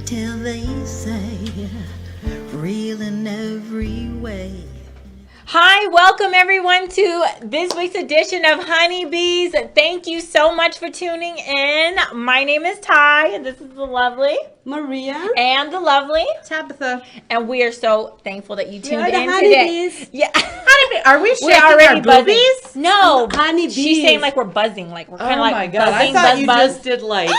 till they say real in every way. Hi, welcome everyone to this week's edition of Honeybees. Thank you so much for tuning in. My name is Tai, and this is the lovely Maria and the lovely Tabitha. And we are so thankful that you tuned the in honeybees. today. Yeah, Are we shaking we're already our buzzing. boobies? No, honeybees. She's saying like we're buzzing, like we're kind of Oh like my god! buzzing, I thought buzz, you buzz. just did like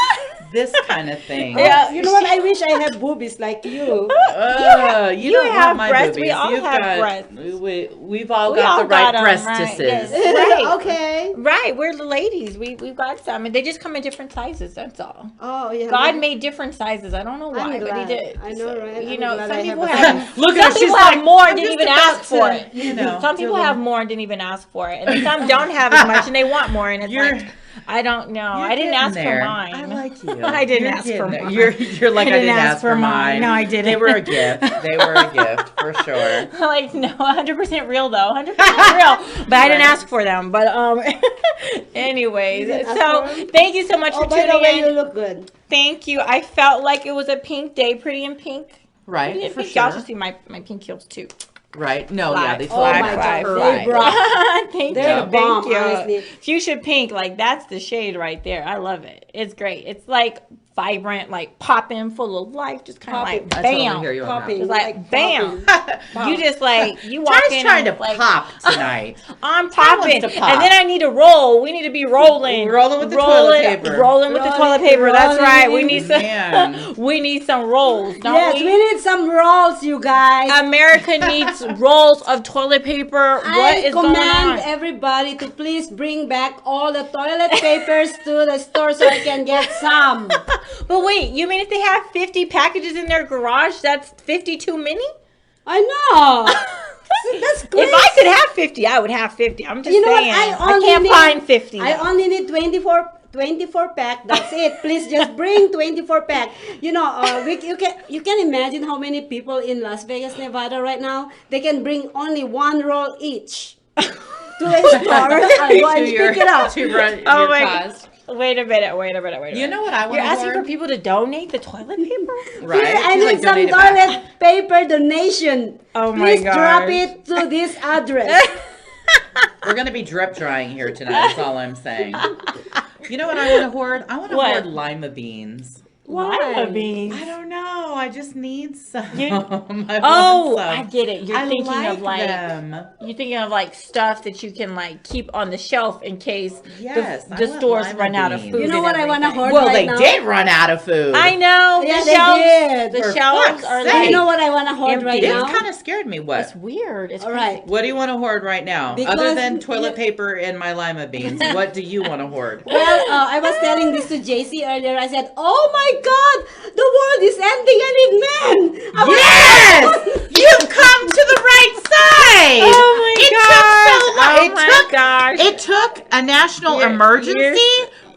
this kind of thing. Yeah. You know what? I wish I had boobies like you. You don't have want my breasts. boobies. We all You've have got, breasts. We've all We got all the right got 'em, breastises. right, yes. Right. Okay. Right, we're the ladies. We've got some, and they just come in different sizes. That's all. Oh yeah. God made different sizes. I don't know why, I'm but He glad. did. I know, right? You I'm know, glad some I people have have. Look Some at her. She's people have like, more and I'm didn't just even about ask for to, it. you know, Some people do have it. more and didn't even ask for it, and some don't have as much and they want more. And it's You're- like, I don't know. You're I didn't getting ask there. for mine. I like you. I didn't You're ask for getting there. mine. You're like, I didn't ask for mine. No, I didn't. They were a gift. They were a gift for sure. Like, no, 100% real though, 100% real. But I didn't ask for them. But anyways, didn't ask so for them? thank you so much Oh, for by the tuning way, in. you look good. Thank you. I felt like it was a pink day, pretty in pink. Right, Pretty in for pink. sure. Y'all should see my pink heels too. Right? No, Fly. yeah, they Oh fly. my Fly, God, fly. they brought. Thank They're you. the bomb, Thank you. honestly. Fuchsia pink, like that's the shade right there. I love it. It's great. It's like vibrant, like popping, full of life, just kind of like I bam. totally hear you on that. Popping. It's like bam. popping. You just like you walk Ty's in. trying and to like, pop tonight. I'm Ty wants popping, to pop. and then I need to roll. We need to be rolling, Rolling with the toilet paper. rolling with the toilet paper. That's right. We need some. Man. We need some rolls, don't Yes, we? we need some rolls, you guys. America needs rolls of toilet paper. What I is going command on? everybody to please bring back all the toilet papers to the store so I can get some. But wait, you mean if they have 50 packages in their garage, that's 50 too many? I know. That's great. If I could have 50, I would have 50. I'm just You know what? saying. I only can't need- find 50. I only need 24 pack. That's it. Please just bring 24 pack. You know, you can imagine how many people in Las Vegas, Nevada right now. They can bring only one roll each to a store and go and pick it up. Oh my God. Wait a minute. You know what I want You're to asking for hoard? people to donate the toilet paper? Right? I She's need like, some donate it back. toilet paper donation. Oh my Please drop gosh. it to this address. We're going to be drip drying here tonight. That's all I'm saying. You know what I want to hoard? I want to What? hoard lima beans. Lima beans. I don't know. I just need some. You- I want Oh, some. I get it. You're I thinking like of like them. you're thinking of like stuff that you can like keep on the shelf in case Yes, I the want stores lima run out of beans. food. You know and what I want to everything. hoard Well, right they now? did run out of food. I know. Yeah, the they shelves, did. the For shelves fuck's are sake. like You know what I want to hoard right empty. This now? kind of scared me. What? it's weird. It's All right. What do you want to hoard right now? Because- Other than toilet paper and my lima beans, what do you want to hoard? Well, I was telling this to JC earlier. I said, "Oh my God, the world is ending. I need men." Yes! You've come to the right side! Oh my It gosh. took so long. Oh my gosh. It took a national You're- emergency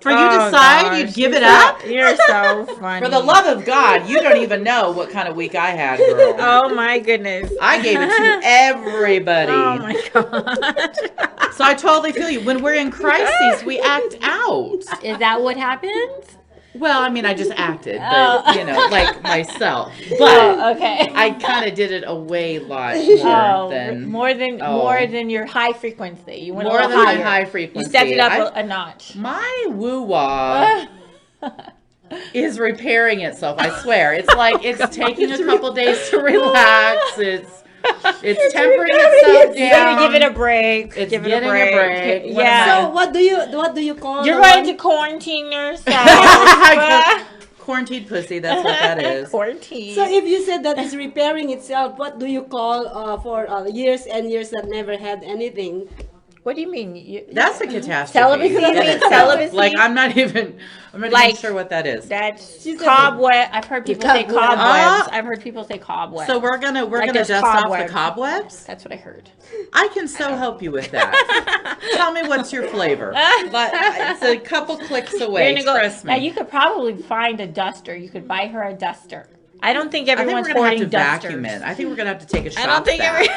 for you to Oh decide gosh. you'd give it up? You're so funny. For the love of God, you don't even know what kind of week I had, girl. Oh my goodness. I gave it to everybody. Oh my god. So I totally feel you. When we're in crises, we act out. Is that what happens? Well, I mean, I just acted, but, Oh. you know, like myself. But Oh, okay. I kind of did it a way lot more than your high frequency. You went a more little than my higher. high You frequency. stepped it up a notch. My woo-wah is repairing itself, I swear. It's like it's taking a couple days to relax. It's tempering itself You gotta down. give it a break. It's give it getting a a break. break. What Yeah. So what do you call? You're the ready one- to quarantine yourself. Quarantined pussy, that's what that is. Quarantine. So if you said that it's repairing itself, what do you call for years and years that never had anything? What do you mean? That's a catastrophe. Celibacy? in itself. Celibacy? Like I'm not even Like- sure what that is. That's She said cobweb. I've heard people say cobweb. cobwebs. Oh. I've heard people say cobwebs. So we're gonna Like dust there's off the cobwebs. cobwebs. That's what I heard. I can so help you with that. Tell me what's your flavor. It's a couple clicks You're away. gonna go. Trust Now me. you could probably find a duster. You could buy her a duster. I don't think I think everyone's we're gonna have hoarding to dusters. vacuum it. I think we're gonna have to take a shop I don't think vac.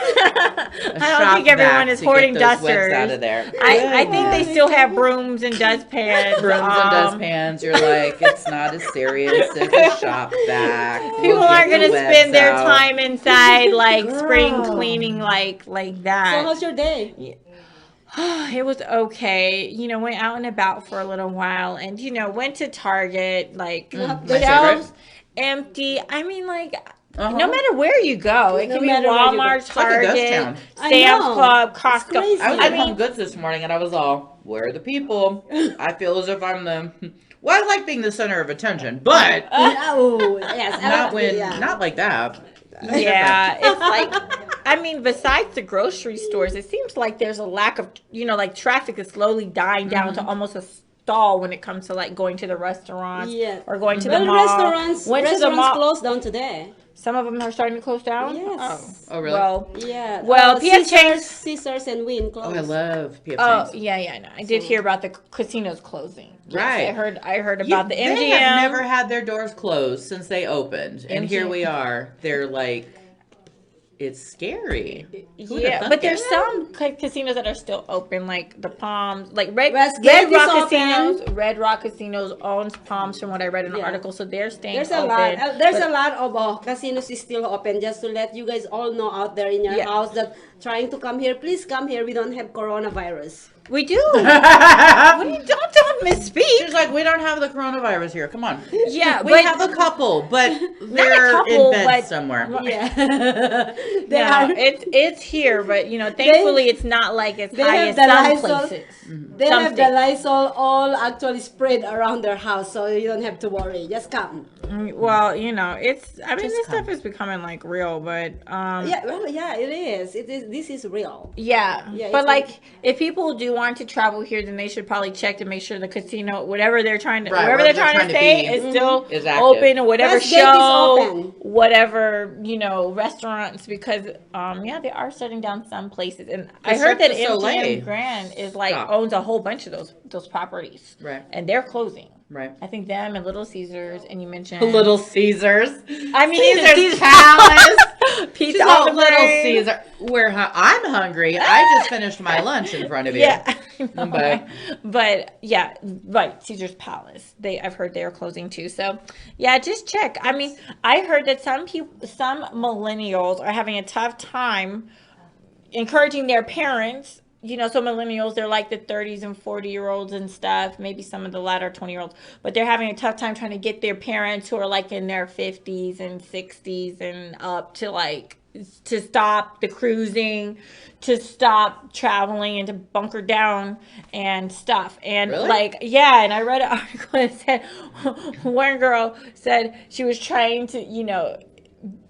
I don't think everyone is hoarding dusters. Out of there. I think they still have brooms and dustpans. Brooms and dustpans. You're like, it's not as serious as a shop vac. People aren't gonna spend their out. time inside like spring Girl. cleaning like So that. how's your day? It was okay. You know, went out and about for a little while, and you know, went to Target. Like My the shelves empty. I mean, like. No matter where you go, it No can be matter where you go. Walmart, It's like a ghost Target, town. I Sam's know. Club, It's Costco. crazy. I was I at mean, Home Goods this morning, and I was all, "Where are the people?" I feel as if I'm the. Well, I like being the center of attention, but Oh, yes. not like that. yeah, it's like, I mean, besides the grocery stores, it seems like there's a lack of, you know, like traffic is slowly dying down to almost a stall when it comes to like going to the restaurant or going to the Well, mall. restaurants Went to the mall. closed down today. Some of them are starting to close down. Yes. Oh, really? Well, Yeah. Well, P.F. Chang's- Caesars and Wynn closed. Oh, I love P.F. oh Chang's. yeah, no, I did hear about the casinos closing. Yes, Right. I heard about the MGM. They have never had their doors closed since they opened, and here MGM. we are. They're like, it's scary. Who'da Yeah, thunk but it? there's some casinos that are still open, like the Palms, like Red Westgate Rock is Casinos. open. Red Rock Casinos owns Palms, from what I read in an Yeah. article, so they're staying There's a open. lot. There's but- a lot of casinos is still open. Just to let you guys all know out there in your Yeah. house that trying to come here, please come here. We don't have coronavirus. We do. What do you don't misspeak. She's like, we don't have the coronavirus here. Come on. Yeah, We but have a couple, but not they're a couple, in bed but somewhere. Yeah, they no, are. it's here, but you know, thankfully it's not like as they high have as the some Lysol. places. They Some have the states. Lysol all actually spread around their house, so you don't have to worry. Just come. Well, you know, it's. I mean, Just this stuff come. is becoming like real, but Yeah, well, yeah, it is. It is. This is real. Yeah, Yeah, but it's like if people do want to travel here, then they should probably check to make sure the casino, whatever they're trying to, Right, wherever they're trying to stay, be, is still is active. open, or whatever Westgate is show, open. whatever restaurants, because yeah, they are shutting down some places, and I The heard that Cirque du Soleil MGM Grand is like stopped. owns a whole bunch of those properties, Right. and they're closing. Right. I think them and Little Caesars, and you mentioned Little Caesars. I mean, Caesar's Palace. Pizza She's on all the Little Brain. Caesar. I'm hungry. I just finished my lunch in front of you. Yeah, I know, But- but yeah, right. Caesar's Palace. I've heard they're closing too. So yeah, just check. I mean, I heard that some millennials are having a tough time encouraging their parents. You know, so millennials, they're like the 30s and 40-year-olds and stuff, maybe some of the latter 20-year-olds, but they're having a tough time trying to get their parents who are like in their 50s and 60s and up to stop the cruising, to stop traveling, and to bunker down and stuff. And Really? yeah, and I read an article that said one girl said she was trying to,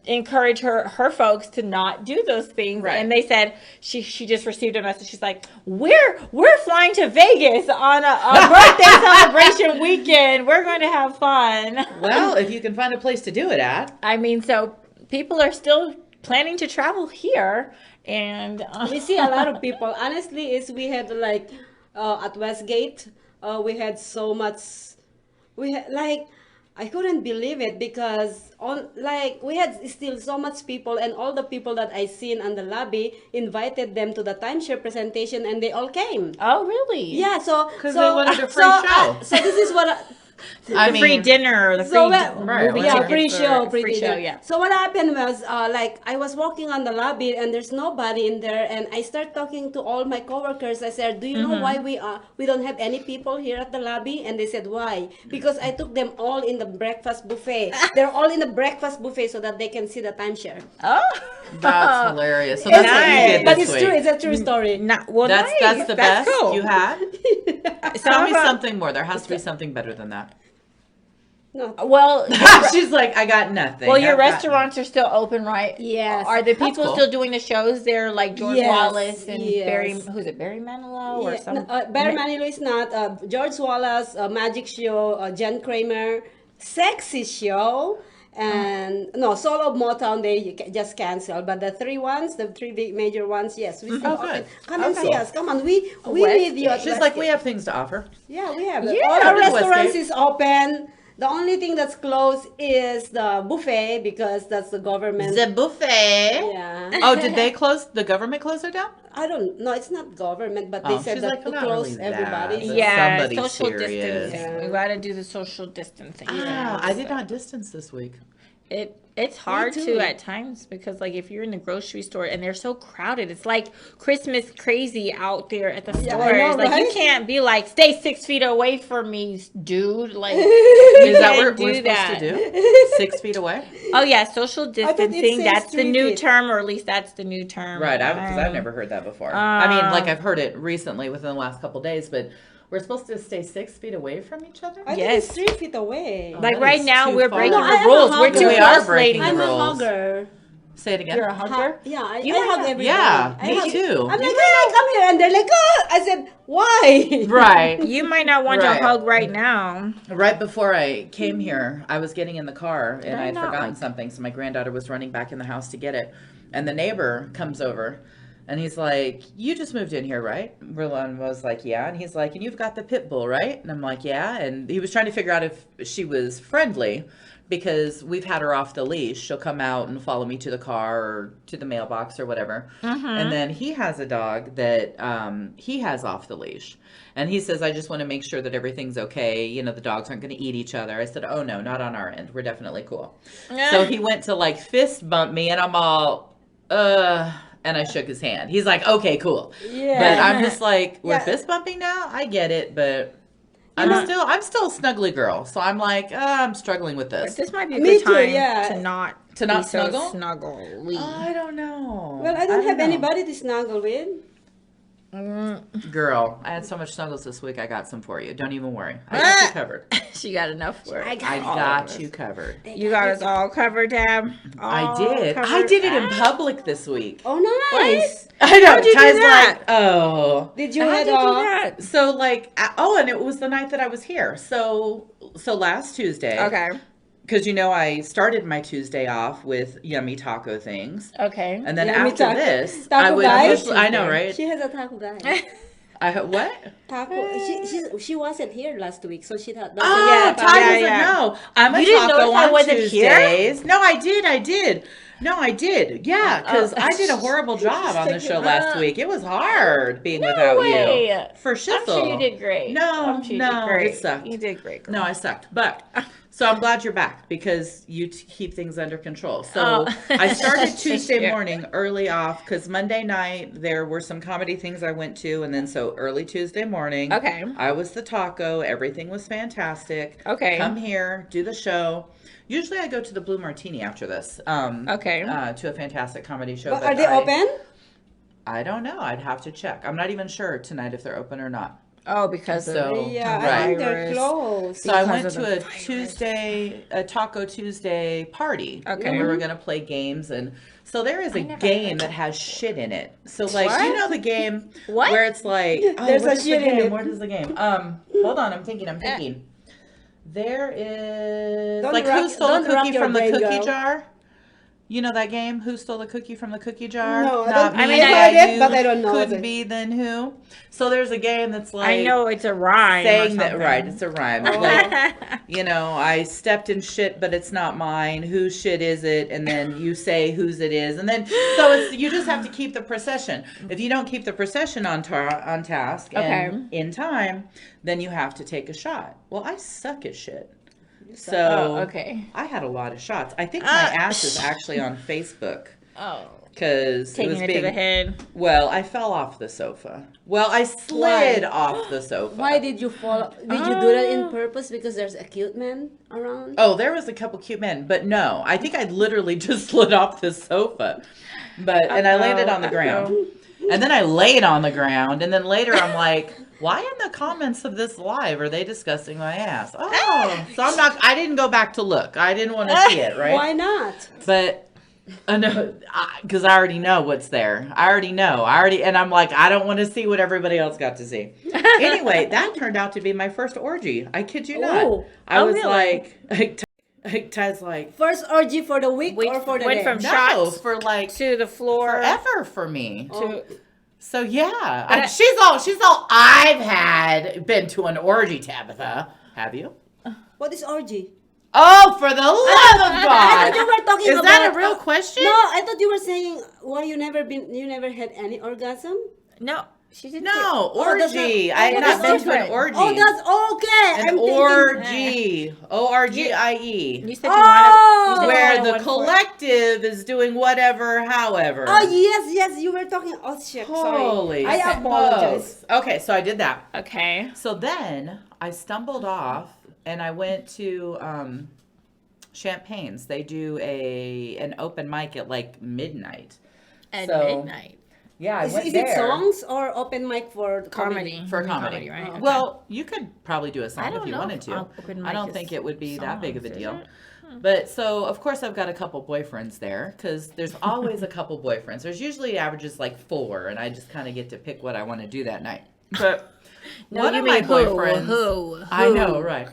encourage her folks to not do those things, Right. and they said she just received a message. She's like, we're flying to Vegas on a birthday celebration weekend. We're going to have fun. Well, if you can find a place to do it at. I mean, so people are still planning to travel here, and We see a lot of people. Honestly, we had like at Westgate, we had so much. We had like. I couldn't believe it because we had still so much people, and all the people that I seen on the lobby invited them to the timeshare presentation, and they all came. oh really? Yeah, so 'Cause they wanted a free show. So this is what. I The free mean, dinner, or the free So right, movie yeah, tickets, free or show, free show, yeah. So what happened was, I was walking on the lobby and there's nobody in there, and I start talking to all my coworkers. I said, "Do you know why we don't have any people here at the lobby?" And they said, "Why?" Because I took them all in the breakfast buffet. They're all in the breakfast buffet so that they can see the timeshare. Oh, that's hilarious. So that's what you did But this it's week. true. It's a true story. That's the best cool. you had. Tell me about- something more. There has to be something better than that. No. Well, She's like, I got nothing. well, your I've got- restaurants are still open, right? Yes. Are the people cool. still doing the shows there, like George Yes, Wallace and yes. Barry Manilow, or Yeah, some? Barry Manilow is not. George Wallace, Magic Show, Jen Kramer, Sexy Show, and no, Soul of Motown, they just canceled. But the three big major ones, yes, we still Oh, good. open. Come and Oh, see cool. us. Come on, we Westgate. need you. at She's like, we Westgate. have things to offer. Yeah, we have. Yeah, All our Westgate. restaurants is open. The only thing that's closed is the buffet because that's the government. The buffet. Yeah. Oh, did they close? The government close it down? I don't know. It's not government, but they said she's that like, to "Not close really that, everybody. but Yeah, somebody's social serious." distancing. Yeah. We got to do the social distancing. I did not distance this week. It's hard too. to at times because like if you're in the grocery store and they're so crowded, it's like Christmas crazy out there at the Yeah, stores. I know, Like you right? can't be like, stay 6 feet away from me, dude. Like Is that what can't we're do supposed that. to do? 6 feet away? Oh yeah, social thought it distancing. says That's the 3 new feet. term, or at least that's the new term. Right, because I've never heard that before. I mean, like I've heard it recently within the last couple days, but we're supposed to stay 6 feet away from each other? I Yes. think it's 3 feet away. Like That right is now, too we're far. breaking No, I the am a rules. We're hugger. too We are close, breaking ladies. the I'm a rules. hugger. Say it again. You're a hugger? Yeah, I You hug might everybody. Yeah, I me hug- too. I'm like, hey, come here. And they're like, oh. I said, why? Right. You might not want Right. to hug right now. Right before I came here, I was getting in the car and I had not forgotten like- something. So my granddaughter was running back in the house to get it. And the neighbor comes over and he's like, you just moved in here, right? Merlin was like, yeah. And he's like, and you've got the pit bull, right? And I'm like, yeah. And he was trying to figure out if she was friendly because we've had her off the leash. She'll come out and follow me to the car or to the mailbox or whatever. And then he has a dog that he has off the leash. And he says, I just want to make sure that everything's okay. You know, the dogs aren't going to eat each other. I said, oh, no, not on our end. We're definitely cool. So he went to like fist bump me and I'm all, and I shook his hand. He's like, okay, cool. Yeah. But I'm just like, we're Yeah. fist bumping now? I get it, but I'm still a snuggly girl. So I'm like, I'm struggling with this. This might be a Me good too, time yeah. to not not be so snuggle? snuggly. I don't know. Well, I don't have know. anybody to snuggle with. Girl, I had so much snuggles this week. I got some for you. Don't even worry. I got you covered. She got enough for it. I got you covered. You got us all covered, Dab. I did. I did it in public this week. Oh, nice. I know. How'd you do Ty's that? like, oh. Did you How'd head you do off? that? So like, and it was the night that I was here. So last Tuesday. Okay. Because I started my Tuesday off with yummy taco things, Okay. and then Yummy after taco- this, taco I would. guy? I know, right? She has a taco guy. What? Taco. She wasn't here last week, so she thought. Oh, Yeah, Ty yeah, doesn't yeah. know. I'm a You didn't know taco if I on wasn't here? Tuesdays. No, I did. No, I did. Yeah, because I did a horrible job on the show last week. It was hard being without way. you. For I'm shizzle. sure you did great. No, I'm sure you no, did great. it sucked. You did great. Girl. No, I sucked. But so I'm glad you're back because you keep things under control. So Oh. I started Thank Tuesday you. morning early off because Monday night there were some comedy things I went to, and then so early Tuesday morning. Okay. I was the taco. Everything was fantastic. Okay. Come here, do the show. Usually I go to the Blue Martini after this. Okay. To a fantastic comedy show. But are they open? I don't know. I'd have to check. I'm not even sure tonight if they're open or not. Oh, because So- of Yeah, Right. I think they're virus. closed. So I Because went of to the a virus. a Taco Tuesday party. Okay. And we were going to play games. And so there is a game that has shit in it. So like, What? you know the game What? where it's like, oh, There's what a is shit the in game? it. What is the game? Hold on. I'm thinking. There is Don't like rock- who stole don't the rock cookie your from the brain, cookie girl. jar? You know that game? Who stole the cookie from the cookie jar? No, I Not don't- me, I mean, yeah, I heard it, you. but I don't know Could it. be then who? So there's a game that's like I know it's a rhyme. saying or that something. right. It's a rhyme. Like, I stepped in shit, but it's not mine. Whose shit is it? And then you say whose it is, and then so it's you just have to keep the procession. If you don't keep the procession on task and in time, then you have to take a shot. Well, I suck at shit. So Oh, okay. I had a lot of shots. I think my ass is actually on Facebook Oh, because it taking was it being. to the head. Well, I fell off the sofa. Well, I slid off the sofa. Why did you fall? Did you do that in purpose because there's a cute man around? Oh, there was a couple cute men, but no, I think I literally just slid off the sofa. And I landed on the ground. And then I laid on the ground, and then later I'm like, why in the comments of this live are they discussing my ass? Oh, so I didn't go back to look. I didn't want to see it, right? Why not? But no, because I already know what's there. I already know. And I'm like, I don't want to see what everybody else got to see. Anyway, that turned out to be my first orgy. I kid you not. Ooh. I was really? like, Ty's like, First orgy for the week Wait- or for the went day? from no, shots for like to the floor. forever for me. To, So yeah, she's all I've been to an orgy, Tabitha. Have you? What is orgy? Oh, for the love of I God! thought you were talking Is about. that a real question? No, I thought you were saying why you never had any orgasm. No, she didn't. No, Oh, that's orgy. not- I have oh, not that's been to an different. orgy. Oh, that's okay. An I'm thinking. orgy. O-R-G-I-E. You said Oh! you Where wanted the one for- collective is doing whatever, however. Oh yes, you were talking. Oh shit, Holy sorry. I apologize. smokes. Okay, so I did that. Okay. So then I stumbled off and I went to Champagne's. They do an open mic at like midnight. At So, midnight. Yeah, I went Is there. it songs or open mic for Comedy. For You mean comedy. right? Okay. Well, you could probably do a I song don't if you know wanted if to. open I mic don't is think it would be that big of a songs, is deal. it? But so, of course, I've got a couple boyfriends there because there's always a couple boyfriends. There's usually averages like 4, and I just kind of get to pick what I want to do that night. But No, one you of my mean who? boyfriends, Who? I know, right?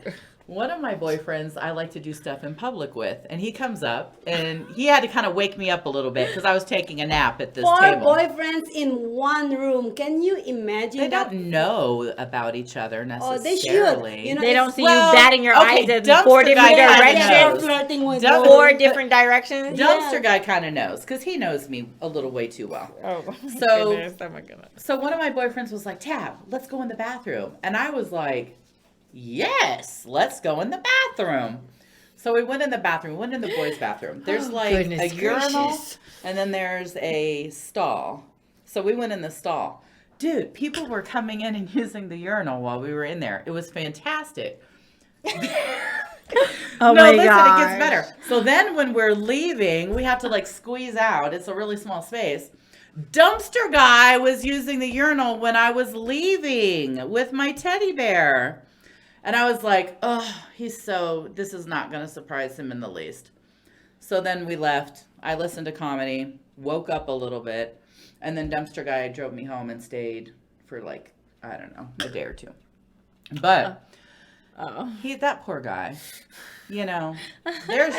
One of my boyfriends I like to do stuff in public with, and he comes up, and he had to kind of wake me up a little bit because I was taking a nap at this 4 table. boyfriends in one room. Can you imagine They that? don't know about each other Oh, they necessarily. should. You know, They don't it's- see Well, you batting your okay, eyes in dumpster 4 different guy kinda directions. knows. flirting with Dump- women. 4 different directions. Dumpster guy kind of knows because he knows me a little way too well. Oh my So- goodness. Oh my goodness. So one of my boyfriends was like, Tab, let's go in the bathroom. And I was like, yes, let's go in the bathroom. So we went in the bathroom, went in the boys' bathroom. There's like goodness a urinal gracious. and then there's a stall. So we went in the stall. Dude, people were coming in and using the urinal while we were in there. It was fantastic. Oh No, my listen, gosh. it gets better. So then when we're leaving, we have to like squeeze out. It's a really small space. Dumpster guy was using the urinal when I was leaving with my teddy bear. And I was like, oh, this is not going to surprise him in the least. So then we left. I listened to comedy, woke up a little bit, and then dumpster guy drove me home and stayed for like, I don't know, a day or 2. But Oh. that poor guy, you know, there's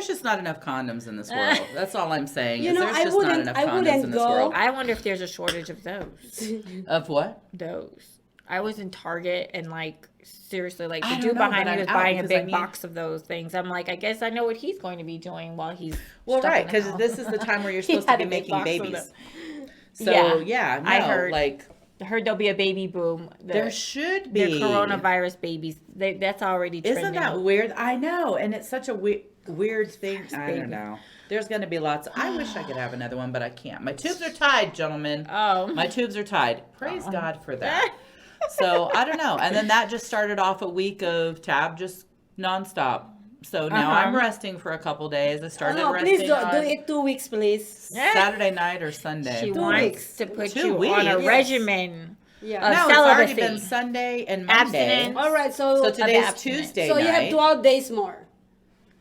just not enough condoms in this world. That's all I'm saying. You Is know, there's I just not wouldn't- enough I condoms wouldn't in this go. world. I wonder if there's a shortage of those. Of what? Those. I was in Target and like seriously, like I the don't dude know, behind but me I'm was out buying a because I big need- box of those things. I'm like, I guess I know what he's going to be doing while he's Well, stuck right, in the because house. this is the time where you're He supposed to had be a big making box of babies. them. So Yeah, no, I heard. like I heard there'll be a baby boom. there should be. They're coronavirus babies. That's already trending. Isn't that weird? I know, and it's such a weird thing. I baby. don't know. There's going to be lots. I wish I could have another one, but I can't. My tubes are tied, gentlemen. Oh. My tubes are tied. Praise God for that. So I don't know. And then that just started off a week of Tab just nonstop. So now I'm resting for a couple days. I started No, resting please do on it 2 weeks, please. Saturday night or Sunday. She 2 wants weeks. to put 2 you on a weeks? Yes. regimen. Yeah. of No, it's already celibacy. been Sunday and Monday. Abstinence. All right, So today's abstinence. Tuesday so night. you have 12 days more.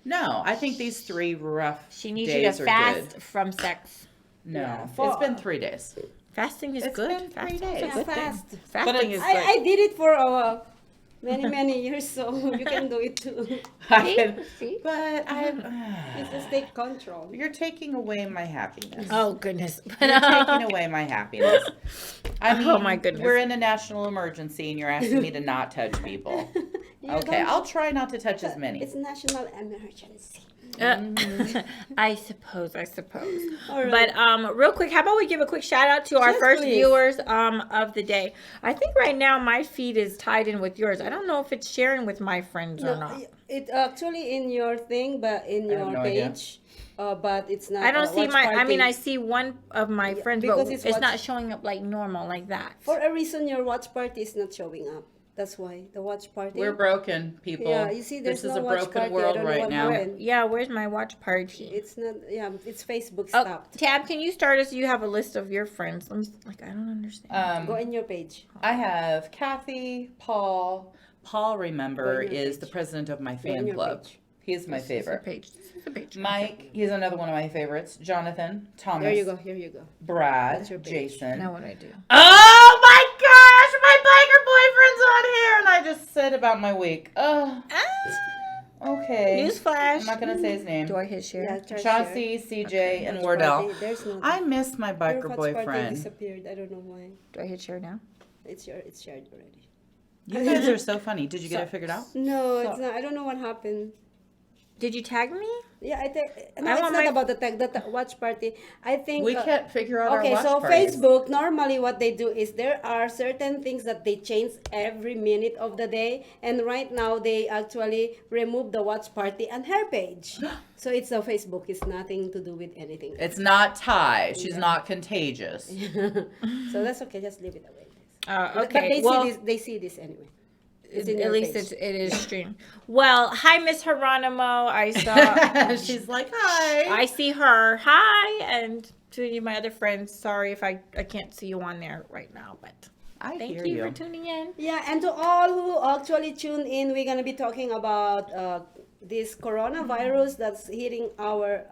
No, I think these 3 rough She needs you days to are fast good. from sex. No, Yeah, it's been 3 days. Fasting is It's good. been 3 Fasting days. is a good Fast. thing. Fasting is good. I did it for many years, so you can do it too. I can, See? but It's just take control. you're taking away my happiness. Oh goodness. You're taking away my happiness. I mean, Oh, my goodness. we're in a national emergency, and you're asking me to not touch people. You Okay, don't- I'll try not to touch as many. It's national emergency. I suppose. All right. But real quick, how about we give a quick shout out to our Yes, first please. viewers of the day. I think right now my feed is tied in with yours. I don't know if it's sharing with my friends or not. It actually in your thing, but in I have your no idea. page, but it's not. I don't see watch my. I party. mean, I see one of my friends, but because it's, it's not watch- showing up like normal, like that. For a reason, your watch party is not showing up. That's why the watch party. We're broken, people. Yeah, you see, there's this is no a watch broken party. I world don't know right what now. happened. Yeah, where's my watch party? It's not. Yeah, it's Facebook Oh, stopped. Tab, can you start us? You have a list of your friends. Let me. Like, I don't understand. Go in your page. I have Kathy, Paul. Paul, remember, Go in your is the page. president of my in fan your club. page. He's my This is a favorite. page. This is a page. Mike, he's another one of my favorites. Jonathan, Thomas, There you go. Here you go. Brad, That's your page. Jason. Now what do I do? Oh my gosh, my biker boyfriend's on here, and I just said about my week. Oh, okay. Newsflash. I'm not gonna say his name. Do I hit share? Yeah, try Chauncey, CJ, and Watch Wardell. party, there's no. I miss my your biker watch party boyfriend. disappeared. I don't know why. Do I hit share now? It's shared already. You guys are so funny. Did you get it figured out? No, it's not. I don't know what happened. Did you tag me? Yeah, I think no, I it's want not my- about the watch party. I think We can't figure out okay, our watch so parties. Facebook, normally what they do is there are certain things that they change every minute of the day, and right now they actually remove the watch party on her page. So it's a Facebook. It's nothing to do with anything. It's not Ty. She's not contagious. So that's okay. Just leave it away. But Okay. they see this anyway. It's in At your least page. it is streamed. Well, hi, Miss Geronimo. I saw. She's like, hi. I see her. Hi, and to you, my other friends. Sorry if I can't see you on there right now, but I thank hear you for tuning in. Yeah, and to all who actually tune in, we're gonna be talking about this coronavirus that's hitting our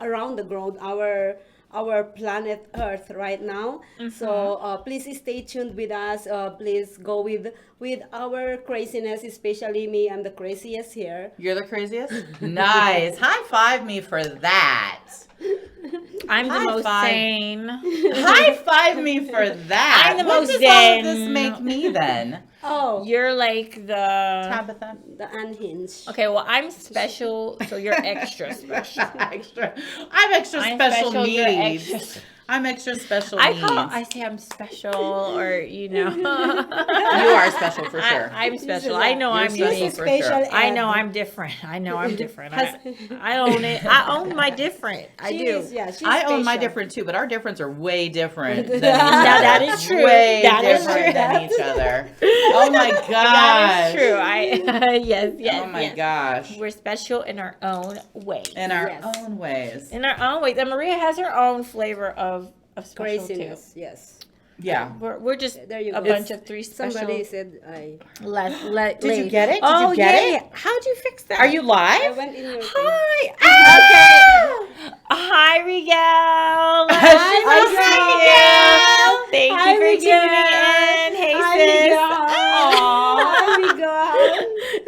around the globe, our planet Earth right now. So please stay tuned with us. Please go with our craziness, especially me. I'm the craziest here. You're the craziest? Nice. High five me for that. I'm the High most five. sane. High five me for that. I'm the What most does all of this zen. make me then? Oh, You're like the. Tabitha? the unhinged. Okay, well, I'm special, so you're extra special. Extra. I'm extra I'm special special, you're needs. extra. I'm extra special I needs. say I'm special, or you know. You are special for sure. I'm special. I know I'm You're unique. special for sure. I know I'm different. I know I'm different. I own it. I own my different. I She do. is, yeah, she's I own my special. different too, but our differents are way different than each Now other. that is true. Way That is different true. than each other. Oh my gosh. That is true. I yes, yes. Oh my yes. gosh. We're special in our own way. In our Yes. own ways. In our own ways. And Maria has her own flavor of special Craziness. Yes. Yeah. too. We're just There you a go. bunch of three special. Somebody said I Did you get it? Did you get it? How'd you fix that? Are you live? went in your thing. Hi. Okay. Hi, Rigel. Hi, Rigel. Thank Hi, you for Rigel. tuning in. Hey, Hi, sis. Rigel. Aw. There we go.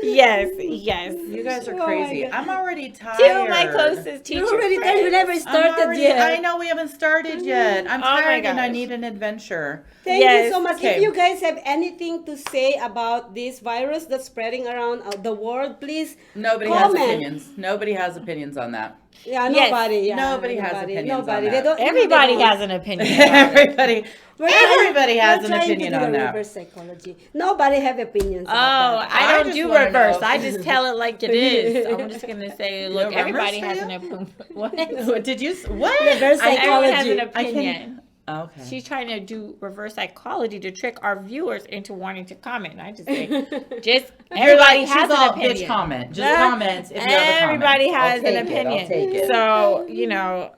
Yes, yes. You guys are Oh my crazy. God. I'm already tired. Two of my closest teachers. You already done. You never started yet. I know we haven't started yet. I'm Oh my tired and I gosh. need an adventure. Thank Yes. you so much. Okay. If you guys have anything to say about this virus that's spreading around the world, please Nobody has comment. opinions. Nobody has opinions on that. Yeah, Yes. nobody. Yeah, Nobody has opinions on Nobody. that. They don't. Everybody they don't. has an opinion. about it. Everybody has We're an trying opinion to do on the that. reverse psychology. Nobody have opinions. Oh, about that. I I don't just do wanna reverse. know. I just tell it like it is. I'm just gonna say, look, No everybody reverse has for an you? opinion. What? What did you? What? Reverse Everyone has an psychology. opinion. Okay. She's trying to do reverse psychology to trick our viewers into wanting to comment. And I just say, just everybody She's has all, an opinion. Bitch, comment. Just Yeah. comment if you have a comment. Everybody I'll has take an it, opinion. I'll take it. So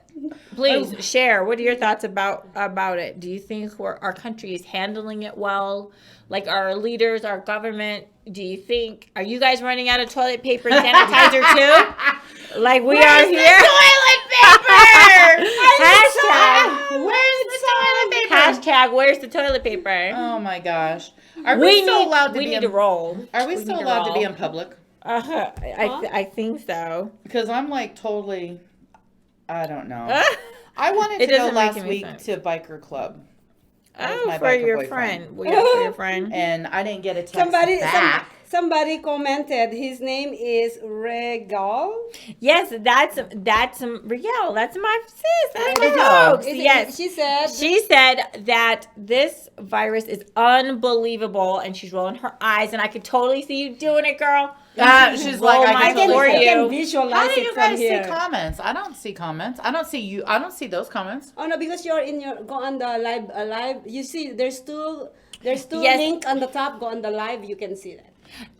please share. What are your thoughts about it? Do you think our country is handling it well? Like our leaders, our government. Do you think? Are you guys running out of toilet paper and sanitizer too? Like we are here. Toilet paper. Hashtag. Where's the toilet paper? Hashtag. Where's the toilet paper? Oh my gosh. Are we still allowed to we be need in, to roll. Are we need still to allowed to be roll. in public? I think so. Because I'm like totally, I don't know. I wanted It to go doesn't make last any week sense. to biker club. That was Oh, my for biker your boyfriend. friend. Well, yeah, for your friend. And I didn't get a text back. Somebody commented. His name is Regal. Yes, that's Riel. That's my sis. That's my know. folks. Yes. She said. She said that this virus is unbelievable, and she's rolling her eyes, and I could totally see you doing it, girl. She's Roll like, my I can for totally you. I can How visualize do it you from guys here. see comments? I don't see comments. I don't see you. I don't see those comments. Oh no, because you're in your go on the live. You see, there's two Yes. link on the top. Go on the live. You can see that.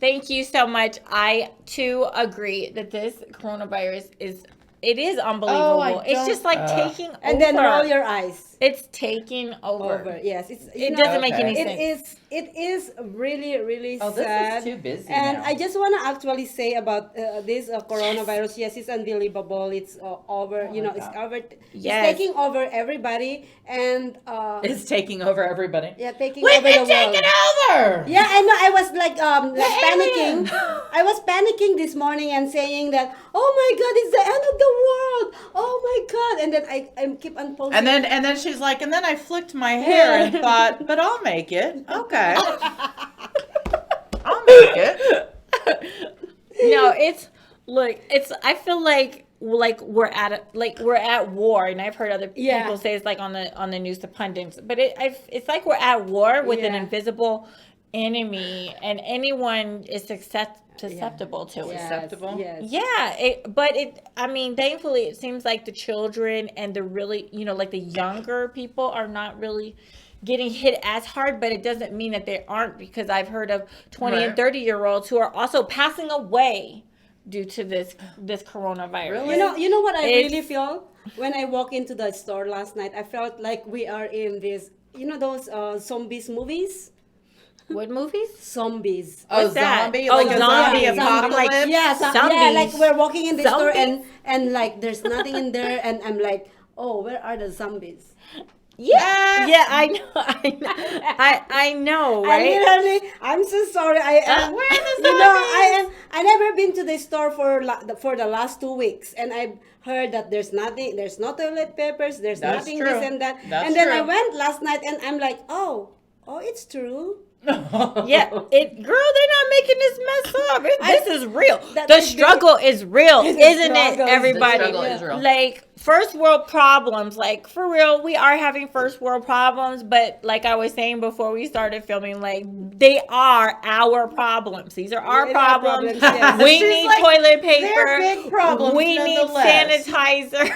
Thank you so much. I too agree that this coronavirus is unbelievable. It's just like taking over. And then roll your eyes It's taking over. over. Yes, it's It doesn't make any Okay. sense. It is really, really Oh, this sad. is too busy And now. I just want to actually say about this coronavirus. Yes, it's unbelievable. It's over. You know, it's over. Yes. It's taking over everybody, and It's taking over everybody. yeah, taking We've over been the world. taken over. Yeah, I know. I was like alien. panicking. I was panicking this morning and saying that, oh my God, it's the end of the world. Oh my God! And then I keep on posting. And then she's like, and then I flicked my hair and thought, but I'll make it. Okay. like it. No, I feel like we're at war, and I've heard other Yeah. people say it's like on the news, the pundits, but it's like we're at war with an Yeah. invisible enemy, and anyone is susceptible to it. Acceptable? Yes. Yeah, thankfully it seems like the children and the really, like the younger people are not really getting hit as hard, but it doesn't mean that they aren't, because I've heard of 20 and Right. 30-year-olds who are also passing away due to this coronavirus. Really? You know what I It's- really feel when I walked into the store last night. I felt like we are in this, those zombies movies. What movies? Zombies. Oh, What's that? zombie? Oh, Like a zombie zombie. apocalypse? Yeah, Zombies. like we're walking in the store Zombies? and like there's nothing in there, and I'm like, oh, where are the zombies? Yeah, I know, I know, right? I'm so sorry. I am. Where are the I never been to the store for the last 2 weeks, and I've heard that there's nothing. There's no toilet papers. There's That's nothing true. this and that. That's and then I true. went last night, and I'm like, oh, it's true. Yeah, girl, they're not making this mess up. This is real. That- The struggle is real, The isn't it, struggle is- everybody? The struggle is real. Like, first world problems, like, for real, we are having first world problems, but like I was saying before we started filming, like, they are our problems. These are our They are problems. problems, yes. We She's need like, toilet paper. they're big problems We need nonetheless. sanitizer.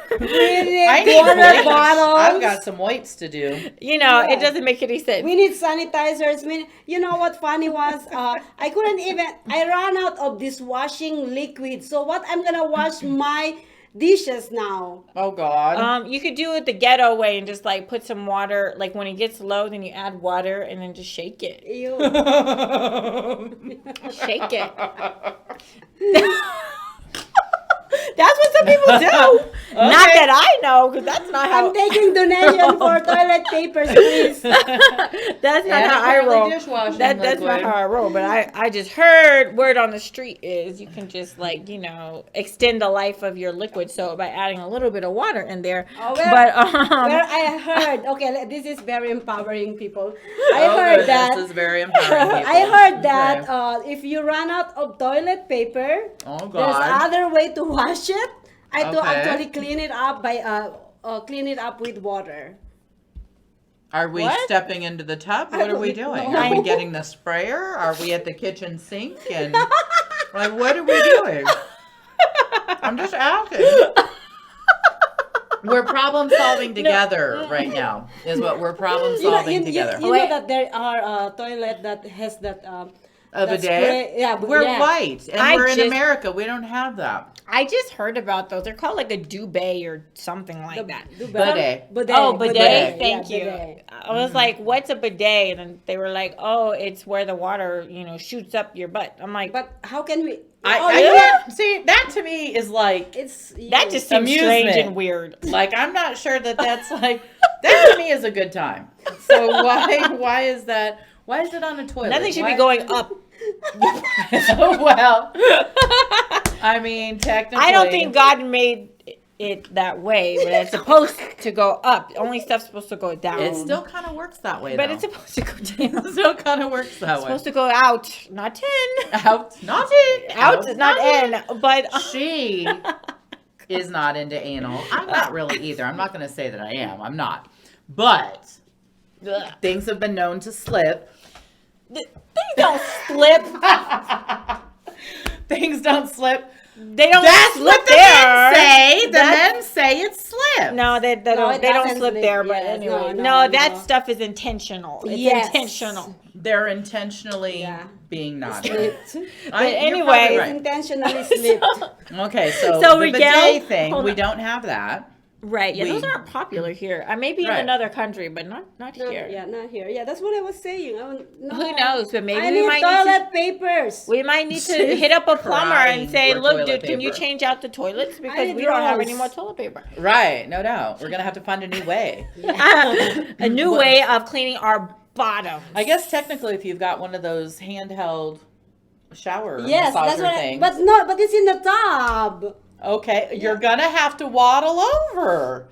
I need water wipes. bottles. I've got some wipes to do. Yeah. It doesn't make any sense. We need sanitizers. You know what funny was? I ran out of dishwashing liquid. So what I'm gonna wash my dishes now? Oh, God. You could do it the ghetto way and just like put some water, like when it gets low, then you add water and then just shake it. Ew. Shake it. That's what some people do. Not that I know, because that's not how. I'm taking donation for toilet papers, please. That's not And how I apparently roll. dishwashing That's not liquid. how I roll. But I just heard word on the street is you can just like extend the life of your liquid soap by adding a little bit of water in there. Oh, but Where I heard, this is very empowering, people. I heard that. This is very empowering. People. I heard that Okay. if you run out of toilet paper, Oh, there's God. other way to wash it. I to Okay. actually clean it up by clean it up with water. Are we What? stepping into the tub? What are we doing? know. Are we getting the sprayer? Are we at the kitchen sink? And like, what are we doing? I'm just asking. We're problem solving together right now. Is what we're problem solving together. You know that there are toilet that has that A that bidet? spray- yeah, We're yeah. white, and I we're in just- America. We don't have that. I just heard about those. They're called like a duvet or something like that. Bidet. Oh, bidet. Yeah, Thank you. bidet. I was like, "What's a bidet?" And then they were like, "Oh, it's where the water, shoots up your butt." I'm like, But how can we? See, that to me is like, It's that just seems strange Amusement. and weird. like I'm not sure that's like, that to me is a good time. So why is that? Why is it on a toilet? Nothing should Why- be going up. Well, I mean, technically, I don't think God made it that way, but it's supposed to go up. Only stuff's supposed to go down. it still kind of works that way. but though. it's supposed to go down. It still kind of works that way. supposed to go out, not in. Out, not in. Out, not in. But She is not into anal. I'm not really either. I'm not going to say that I am. I'm not. But ugh. things have been known to slip. Things don't slip. Things don't slip. They don't That's slip what the there. men say. The That's- men say it slips. No, they No, don't. it They don't doesn't slip slip, there. But yes. anyway, No, that no. stuff is intentional. It's Yes. intentional. They're intentionally Yeah. being naughty. slipped. You're anyway, probably It's right. intentionally slipped. Okay, so, So the Miguel- bidet thing, hold we on. don't have that. Right. Yeah, We- those aren't popular here. I may be in Right. another country, but not Not, here. yeah, not here. Yeah, that's what I was saying. No. Who knows? But maybe I we need might toilet papers. We might need to hit up a plumber and crying say, for "Look, toilet dude, can you paper." change out the toilets because need we don't have rolls." any more toilet paper." Right, no doubt. We're going to have to find a new way. A new way of cleaning our bottoms. I guess technically if you've got one of those handheld shower Yes, massager that's what. things. But it's in the tub. Okay, you're going to have to waddle over.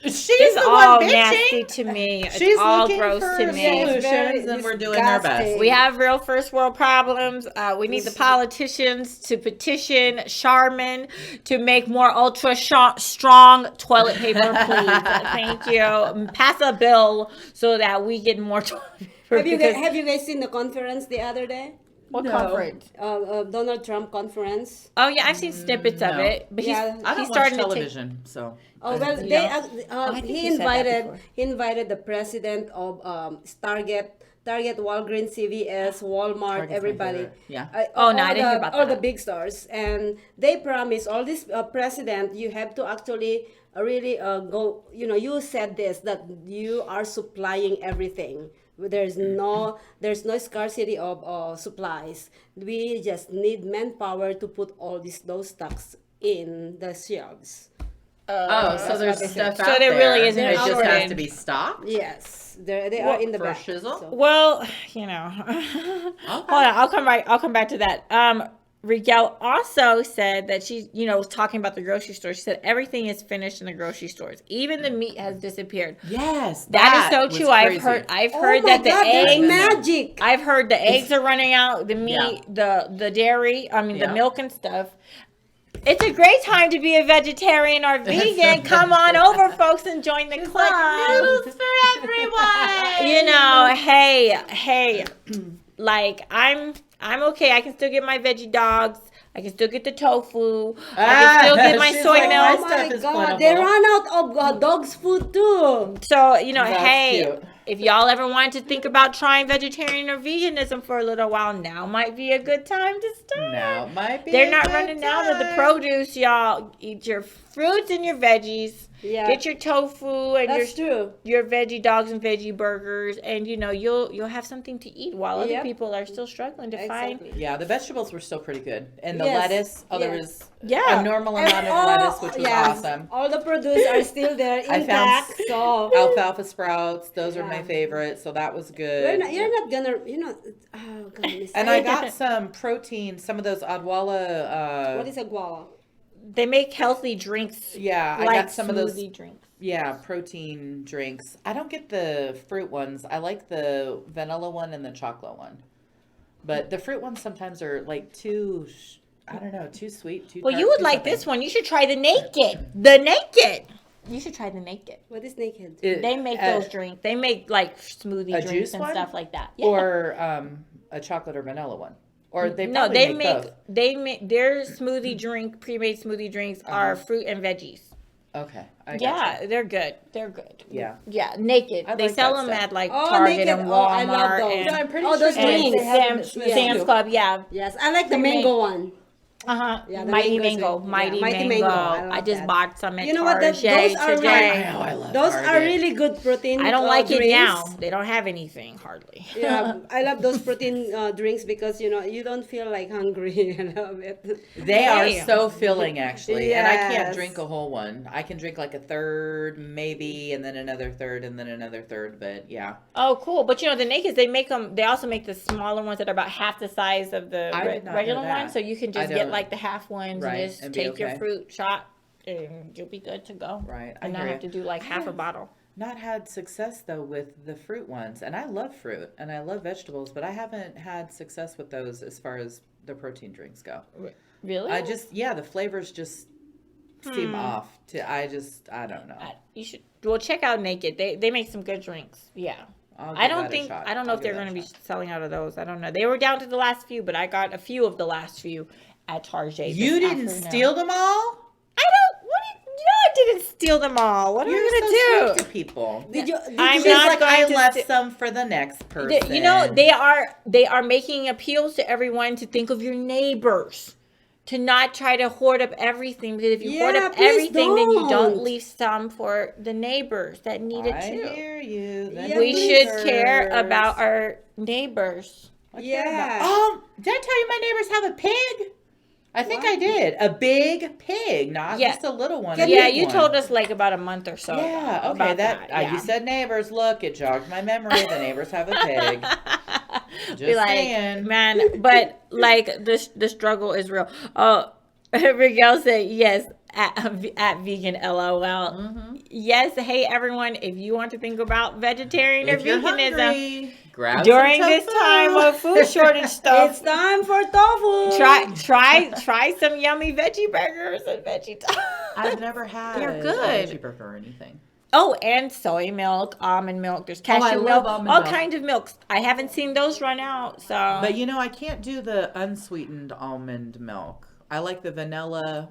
She's It's the all one nasty bitching. to me. It's She's all looking gross for to me. solutions, and we're doing our best. disgusting. We have real first world problems. We need the politicians to petition Charmin to make more ultra strong toilet paper, please. Thank you. Pass a bill so that we get more toilet paper. Have you guys seen the conference the other day? What No. conference? Donald Trump conference. Oh yeah, I've seen snippets of No. it, but Yeah. I don't he's watch starting television, so. Oh well, Yeah. I think he you said that before. invited the president of Target, Walgreens, CVS, Walmart, Target's my everybody. favorite. Yeah. Oh, no, I didn't hear about all that. the big stores, and they promise all this president. You have to actually really go. You know, you said this that you are supplying everything. There's no scarcity of supplies. We just need manpower to put all those stocks in the shelves. So there's stuff So out there there. really isn't It a just has shortage. to be stocked. Yes, they are in the for back. shizzle? So- Well, hold on. I'll come back to that. Rigel also said that she's, talking about the grocery store. She said everything is finished in the grocery stores. Even the meat has disappeared. Yes, That is was so true. I've crazy. heard my that the God, that's eggs. magic. I've heard the eggs are running out. The meat, Yeah. the dairy. I mean, Yeah. the milk and stuff. It's a great time to be a vegetarian or vegan. Come on over, folks, and join the club. Noodles for everyone. Hey, like I'm okay. I can still get my veggie dogs. I can still get the tofu. I can still get my she's soy like, milk. Oh stuff my is God, they plentiful. run out of dogs' food too. So, That's hey, cute. if y'all ever wanted to think about trying vegetarian or veganism for a little while, now might be a good time to start. Now it might be. They're a not good running out of the time. produce, y'all. Eat your fruits and your veggies. Yeah. Get your tofu and That's true. your veggie dogs and veggie burgers, and you'll have something to eat while other Yep. people are still struggling to find. Exactly. Yeah, the vegetables were still pretty good, and the Yes, lettuce. Oh, there yes. was Yeah. a normal amount of lettuce, which was awesome. All the produce are still there I found intact. So Alfalfa sprouts; those are my Yeah. favorite, so that was good. you're not gonna, oh God, miss. And I got some protein, some of those Adwala. What is a guava? They make healthy drinks. Yeah, I like got some of those. smoothie drinks. Yeah, protein drinks. I don't get the fruit ones. I like the vanilla one and the chocolate one. But the fruit ones sometimes are like too, I don't know, too sweet, too Well, tart, you would too like something. this one. You should try the naked. The naked. You should try the naked. What is naked? They make those drinks. They make like smoothie a drinks juice and one? stuff like that. Yeah. Or a chocolate or vanilla one. Or they No, probably they both. make their smoothie drink, pre-made smoothie drinks are fruit and veggies. Okay. I gotcha. Yeah, they're good. They're good. Yeah. Yeah, naked. I they like sell that them stuff. at like Oh, Target naked. and Oh, I love Walmart those. and, No, I'm pretty Oh, those sure drinks. they have them at Sam's, Smith's Sam's too. Club. Yeah. Yes, I like the Pre-made. mango one. Yeah, the Mighty mango's Mango. good. Mighty Yeah, Mighty Mango. Mango. I love I just that. bought some at You know what? Target Those are today. really, I know, I love those are Target. really good protein. I don't like drinks. it now. They don't have anything hardly. Yeah, I love those protein drinks because you don't feel like hungry. I love it. They Hey. are so filling, actually. And I can't Yes. drink a whole one. I can drink like a third, maybe, and then another third, and then another third. But yeah. Oh, cool. But the Nakeds, they make them, they also make the smaller ones that are about half the size of the I did not know regular that. ones. So you can I just get don't- like the half ones Right, and just and be take your okay. fruit shot and you'll be good to go. Right, I And not hear have ya. to do like half a bottle. Not had success though with the fruit ones, and I love fruit and I love vegetables, but I haven't had success with those as far as the protein drinks go. Really? I just the flavors just seem off. I don't know. You should, well, check out Naked. They make some good drinks. Yeah. I'll I give don't that a think, shot. I don't know I'll if they're give going to that be a shot. selling out of those. I don't know. They were down to the last few, but I got a few of the last few at Target. You this didn't afternoon. steal them all? I don't, I didn't steal them all. What am You're I so going to sweet do? to people. Did you? I'm She's not like, going I to left sti- some for the next person. They are making appeals to everyone to think of your neighbors, to not try to hoard up everything, because if you hoard Yeah, up please everything, then you don't don't. leave some for the neighbors that need it I too. hear you. The Yeah, We please. should care about our neighbors. I care about- Yeah. Did I tell you my neighbors have a pig? I think I did. A big pig, not Yeah. just a little one. Can a Yeah, big you one. told us like about a month or so. Yeah, ago okay. about That yeah. you said neighbors. Look, it jogged my memory. The neighbors have a pig. Just Be like, saying. man, but like the struggle is real. Oh, Miguel said yes. at vegan LOL. Yes, hey everyone, if you want to think about vegetarian or If you're veganism hungry, grab during some this tofu. time of food shortage stuff, It's time for tofu. try some yummy veggie burgers and veggie I've never had They're a good. veggie burger or anything. Oh, and soy milk, almond milk. There's cashew I milk, love almond all milk. kinds of milks. I haven't seen those run out, so. But you know, I can't do the unsweetened almond milk. I like the vanilla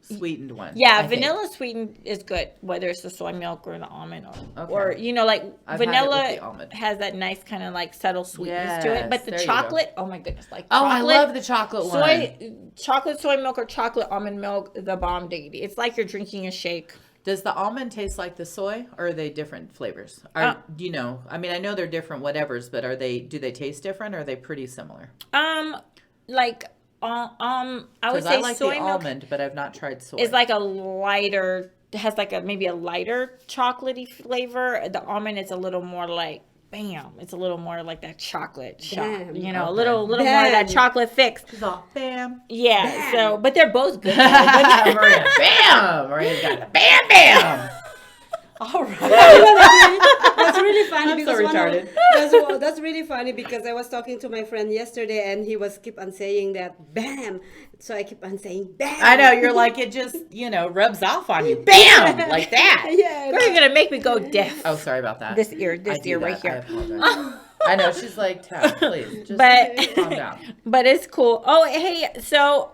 sweetened one. Yeah, I think. vanilla sweetened is good, whether it's the soy milk or the almond, or Okay. you know, like I've had it with vanilla the almond. has that nice kind of like subtle sweetness to it. But Yes, the there you go. chocolate, oh my goodness, like Oh, I chocolate, love the chocolate one. chocolate soy milk or chocolate almond milk, the bomb diggity. It's like you're drinking a shake. Does the almond taste like the soy, or are they different flavors? Do you know? I mean, I know they're different whatevers, but do they taste different, or are they pretty similar? Like I would Because say I like soy the milk almond, but I've not tried soy. is like a lighter, has like maybe a lighter chocolatey flavor. The almond is a little more like bam. It's a little more like that chocolate shot. Bam. You know, a Okay. little more of that Bam. chocolate fix. It's all bam. Yeah. Bam. So, but they're both good. Maria, bam! Maria's got the bam, bam! All right. That's really funny I'm so because retarded. that's really funny because I was talking to my friend yesterday and he was keep on saying that bam. So I keep on saying bam. I know, you're like, it just, rubs off on you. Bam! Like that. Yeah. You're gonna make me go deaf. Oh, sorry about that. This ear I do right that. I here. apologize. I know, she's like, Tab, please, just But calm down. but it's cool. Oh, hey, so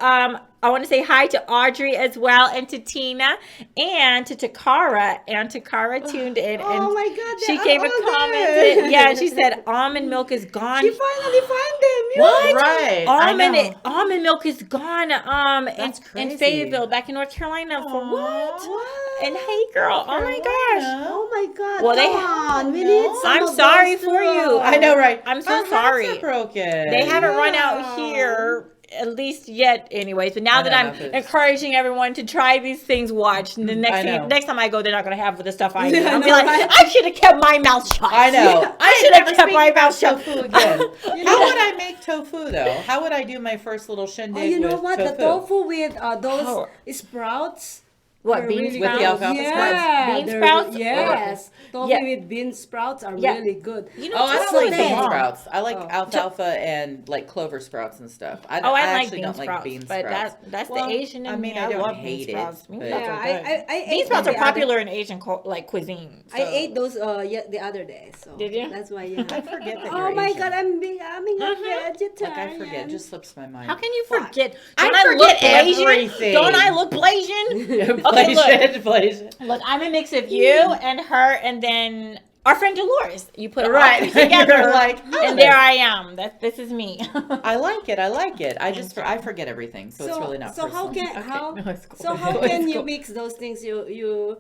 I want to say hi to Audrey as well, and to Tina, and to Takara. And Takara tuned in, and Oh my God, she they're gave a all comment. there. Yeah, she said almond milk is gone. She finally found them. What? Right, I know. Almond milk is gone. That's in crazy. Fayetteville, back in North Carolina. For what? What? And hey, girl. Oh my gosh. Oh my God. Well, Come on. We need some I'm of sorry those for you. too. I know, right? I'm so Our hats sorry. are broken. They haven't run Yeah. out here, at least yet, anyways. But now I that know, I'm nothing. encouraging everyone to try these things, watch. And the I know. next time I go, they're not going to have the stuff I do. Yeah, I'll I be know, like, right? I should have kept my mouth shut. I know. I should have kept my mouth shut. tofu again. How would I make tofu though? How would I do my first little shindig Oh, you know with what? tofu? The tofu with those Oh. sprouts. What, are bean really sprouts? With the alfalfa yeah, sprouts? Bean they're- sprouts? Yes. Tofu Yeah. with bean sprouts are Yeah. really good. You know, Oh, I tofu don't like is bean bomb. sprouts. I like Oh. alfalfa and like clover sprouts and stuff. I Oh, I like actually bean don't sprouts, like bean but sprouts. that's Well, the Asian in I mean, me. I I don't love hate bean it, sprouts. Bean but- sprouts Yeah, are good. I Bean ate sprouts them are the other- popular in Asian cuisine. I ate those the other day. So Did you? That's why. Yeah. I forget that Oh you're my Asian. God, I'm being a vegetarian. Like I forget, it just slips my mind. How can you forget? I Don't forget look Blasian? everything. Don't I look Blasian? Okay, look. Blasian. Look, I'm a mix of you and her, and then our friend Dolores. You put it all Right. three together, You're like, and there I am. This is me. I like it. I forget everything, so it's really not. So how personal. can how No, it's cool. so how It's can you cool. mix those things? You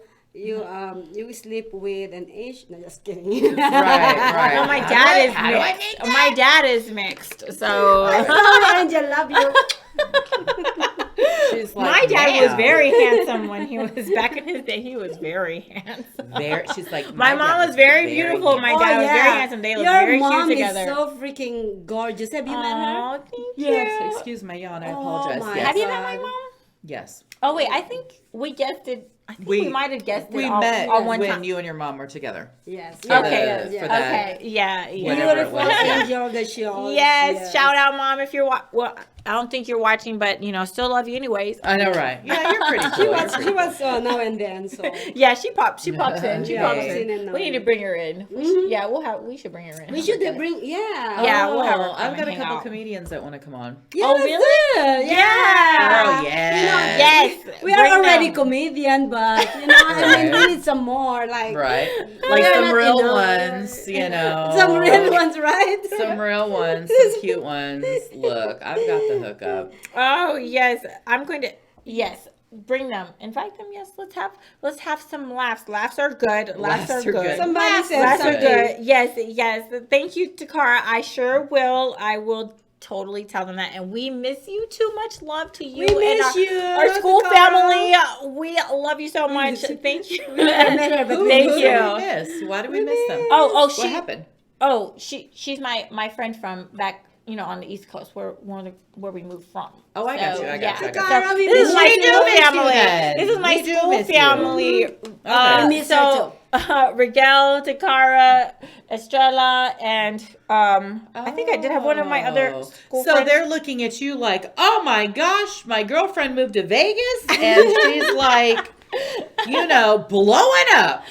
sleep with an Asian? No, just kidding. Right. No, my How dad do I- is how do I mixed. make My dad is mixed. So Oh, Angel, love you. She's like, my dad was "Ma'am." very handsome when he was back in his day. He was very handsome. She's like, My dad mom was very beautiful. My dad was very handsome. They looked Your very mom cute together. is so freaking gorgeous. Have you met her? Oh, thank Yes. you. Excuse my yawn. I Oh apologize. my Yes. Have you met my mom? Yes. Oh wait, I think we guessed it. I think we might have guessed it. We all, met all one when time. you and your mom were together. Yes. For Okay. the- for that. Okay. Yeah. Whatever it Beautiful was, yeah. angel that she always. Yes. Shout out, mom, if you're well. I don't think you're watching, but still love you anyways. I know, right? Yeah, you're pretty She cool. was now and then. So Yeah, she pops in. She Yeah, pops in and in. We need to out. bring her in. Yeah, we should bring her in. we should bring. Yeah. Yeah, we'll have her Oh, I've come got a and hang couple out. comedians that want to come on. Yeah, Oh, that's really? it. Yeah. Oh, yeah. Yes. We are bring already them. comedian, but I mean, we need some more. Like Right? Like They're some not real enough. ones, you know. some real ones, right? Some real ones, some cute ones. Look, I've got the hookup. Oh yes, I'm going to. Yes, bring them. Invite them. Yes, let's have some laughs. Laughs are good. Laughs are good. Somebody said Laughs are something. good. Yes. Thank you, Takara. I sure will. I will totally tell them that. And we miss you too much. Love to you. We and miss you, our school Takara. family. We love you so much. Thank you. met her, but Who Thank did we you. miss? Why did we miss them? Oh, What happened? Oh, she's my friend from back on the East Coast, where we moved from. Oh, I got you. I got you. I got Cara, So we this is miss my you. school miss you family. then. This is my We do school miss you. family. We miss her Rigel, Takara, Estrella, and I think I did have one of my other school So friends. they're looking at you like, oh my gosh, my girlfriend moved to Vegas and she's like, blowing up.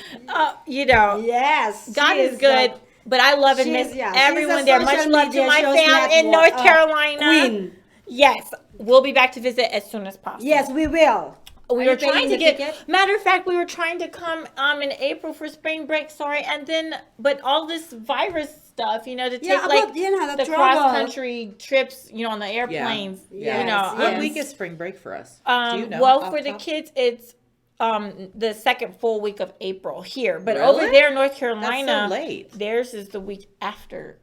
Yes. God she is good. But I love and she's- miss yeah, she's everyone a there. Much social love to media my shows family in network, North Carolina. Queen. Yes, we'll be back to visit as soon as possible. Yes, we will. We Are were you paying trying to the get. ticket? Matter of fact, we were trying to come in April for spring break. Sorry, and then all this virus stuff, to take Yeah, about, the the travel. cross country trips, on the airplanes. Yes, What yes. week is spring break for us? Do you know? Well, off for the top? kids, it's the second full week of April here, but Really? over there in North Carolina, That's so late. theirs is the week after.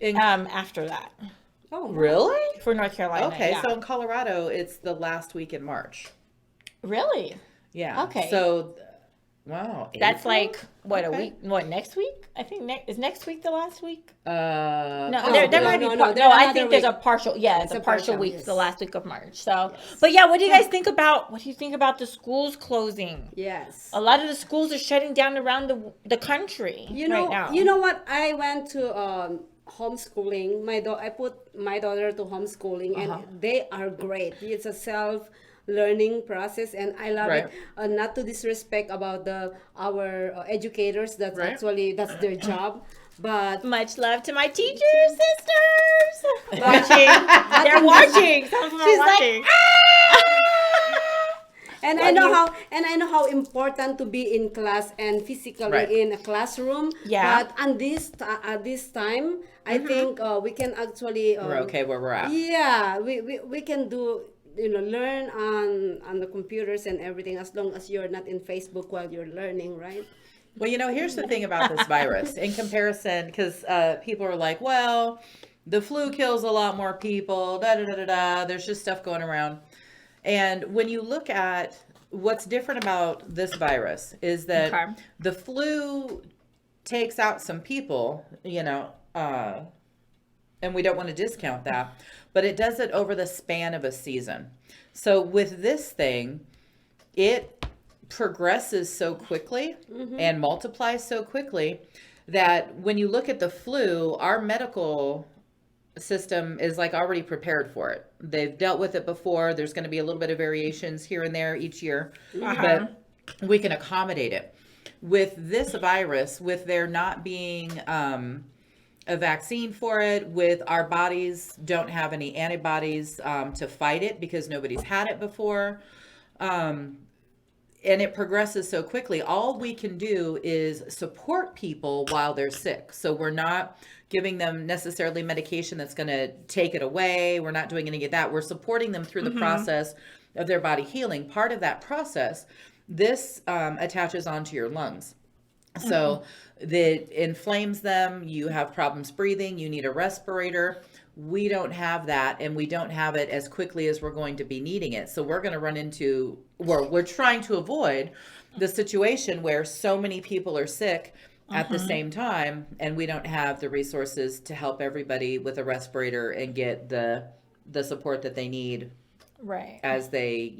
After that, Oh, wow. Really? for North Carolina. Okay, yeah. so in Colorado, it's the last week in March. Really, Yeah. Okay. So, wow. that's April? like what a Okay. week? What, next week? I think is next week the last week. No, No, there might be. no, No, there's I another think there's a week. partial. Yeah, it's a partial week, yes. the last week of March. So, but yeah, what do you guys think about? What do you think about the schools closing? Yes. A lot of the schools are shutting down around the country right now. You know what? I went to homeschooling. I put my daughter to homeschooling, and they are great. It's a self-learning process, and I love Right. it. Not to disrespect about our educators. That's Right. actually that's their job. But Much love to my teachers, sisters. Watching, they're watching. Some of them are watching. And I know how important to be in class and physically Right. in a classroom. Yeah. But at this time, I think we can actually We're okay where we're at. Yeah, we can do learn on the computers and everything as long as you're not in Facebook while you're learning, right? Well, here's the thing about this virus in comparison, because people are like, well, the flu kills a lot more people, There's just stuff going around. And when you look at what's different about this virus is that Okay. the flu takes out some people, and we don't want to discount that, but it does it over the span of a season. So with this thing, it progresses so quickly and multiplies so quickly that when you look at the flu, our medical system is like already prepared for it. They've dealt with it before. There's going to be a little bit of variations here and there each year, but we can accommodate it. With this virus, with there not being a vaccine for it, with our bodies don't have any antibodies to fight it because nobody's had it before, and it progresses so quickly, all we can do is support people while they're sick. So we're not giving them necessarily medication that's going to take it away. We're not doing any of that. We're supporting them through the process of their body healing. Part of that process, this attaches onto your lungs. So that inflames them. You have problems breathing. You need a respirator. We don't have that, and we don't have it as quickly as we're going to be needing it. So we're going to run into, we're trying to avoid the situation where so many people are sick at the same time, and we don't have the resources to help everybody with a respirator and get the support that they need Right. as they,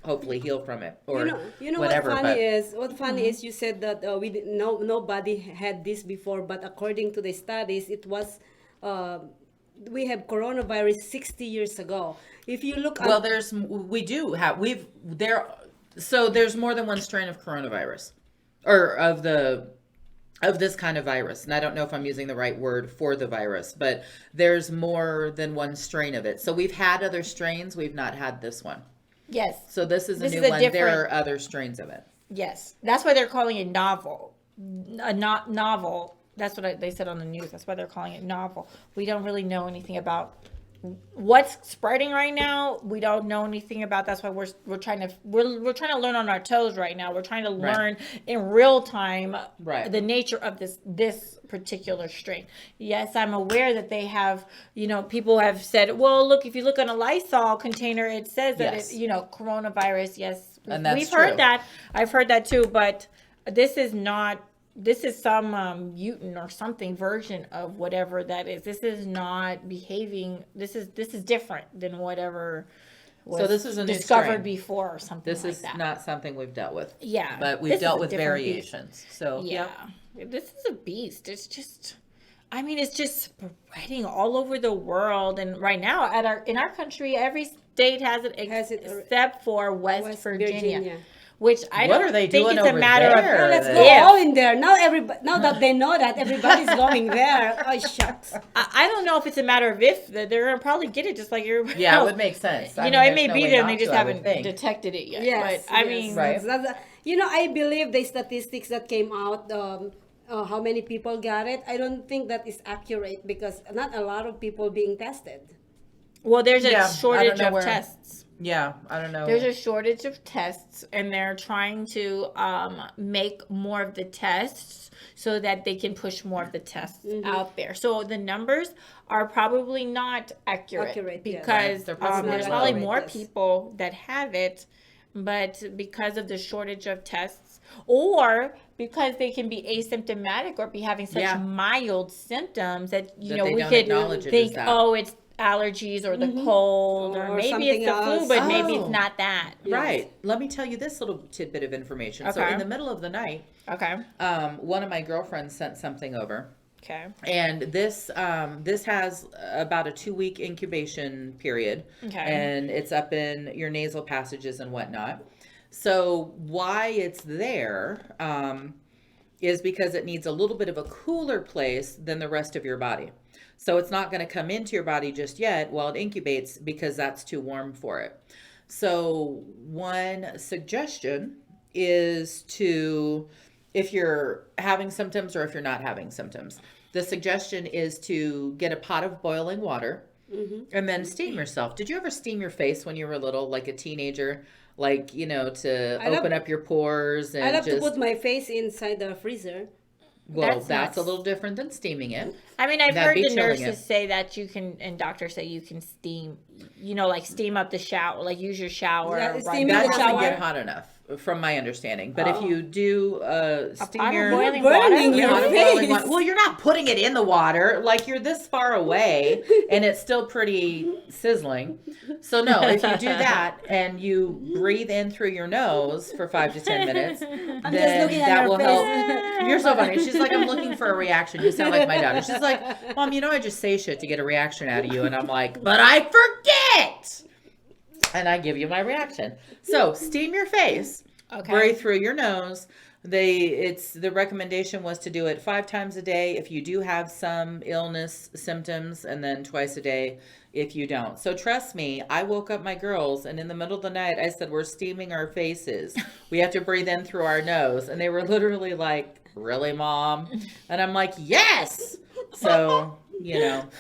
hopefully heal from it or Whatever. whatever. What funny is you said that nobody had this before, but according to the studies, it was we have coronavirus 60 years ago. If you look at there's more than one strain of coronavirus or of this kind of virus. And I don't know if I'm using the right word for the virus, but there's more than one strain of it. So we've had other strains. We've not had this one. Yes. So this is a This new is a one. There different- are other strains of it. Yes. That's why they're calling it novel. Novel. That's what they said on the news. That's why they're calling it novel. We don't really know anything about what's spreading right now. We don't know anything about. That's why we're trying to learn on our toes right now. We're trying to learn in real time the nature of this particular strain. Yes, I'm aware that they have, people have said, well, look, if you look on a Lysol container, it says that Yes. coronavirus. Yes, And that's we've heard true. that. I've heard that too, but this is not this is some mutant or something version of whatever that is. This is not behaving. This is different than whatever was So this is a new discovered strain. before or something This like is that. not something we've dealt with. Yeah, But this we've is dealt a with different beast. variations. So, Yeah, yep. this is a beast. It's just, I mean, it's just spreading all over the world. And right now, in our country, every state has it, Has it, except for West Virginia. Which I What don't are they think doing it's a over matter there? of. Let's If. go all in there. Now that they know that, everybody's going there. Oh, shucks. I don't know if it's a matter of if they're gonna probably get it just like everybody Yeah, it else. would make sense. You know, it may be there and they not just to, I would haven't think. detected it yet. Yes, but I yes, mean, Right. that's I believe the statistics that came out, how many people got it. I don't think that is accurate because not a lot of people being tested. well, there's a Yeah, I don't shortage know of where- tests. Yeah, I don't know. There's a shortage of tests, and they're trying to make more of the tests so that they can push more of the tests out there. So the numbers are probably not accurate, Accurate, yes. because Right. They're probably there's not probably accurate, more yes. people that have it, but because of the shortage of tests, or because they can be asymptomatic or be having such Yeah. mild symptoms that That they we don't could acknowledge it think, as that. oh, it's allergies or the cold, or Or maybe it's something the flu, else. but maybe it's Oh. not that. Right. Let me tell you this little tidbit of information. So Okay. in the middle of the night, Okay. one of my girlfriends sent something over. Okay. And this has about a 2-week incubation period. Okay. And it's up in your nasal passages and whatnot. So why it's there is because it needs a little bit of a cooler place than the rest of your body. So it's not going to come into your body just yet while it incubates because that's too warm for it. So one suggestion is to, if you're having symptoms or if you're not having symptoms, the suggestion is to get a pot of boiling water and then steam yourself. Did you ever steam your face when you were little, like a teenager? Like, to I love- open up your pores and I love just, to put my face inside the freezer. well, That's that's a not- little different than steaming it. I mean, I've That'd heard be the chilling nurses it. say that you can, and doctors say you can steam, like steam up the shower, like use your shower. Yeah, right steaming That the before- doesn't shower? get hot enough, from my understanding. But if Oh. you do steam pot of your boiling Burning water? your pot of face. boiling water, well, you're not putting it in the water. Like, you're this far away, and it's still pretty sizzling. So no, if you do that and you breathe in through your nose for 5 to 10 minutes, then just looking at that your will face. help. You're so funny. She's like, I'm looking for a reaction. You sound like my daughter. She's like, Mom, I just say shit to get a reaction out of you, and I'm like, but I forget. And I give you my reaction. So steam your face. Okay. Breathe through your nose. The recommendation was to do it 5 times a day if you do have some illness symptoms, and then twice a day if you don't. So trust me, I woke up my girls, and in the middle of the night I said, we're steaming our faces. We have to breathe in through our nose. And they were literally like, really, Mom? And I'm like, yes. So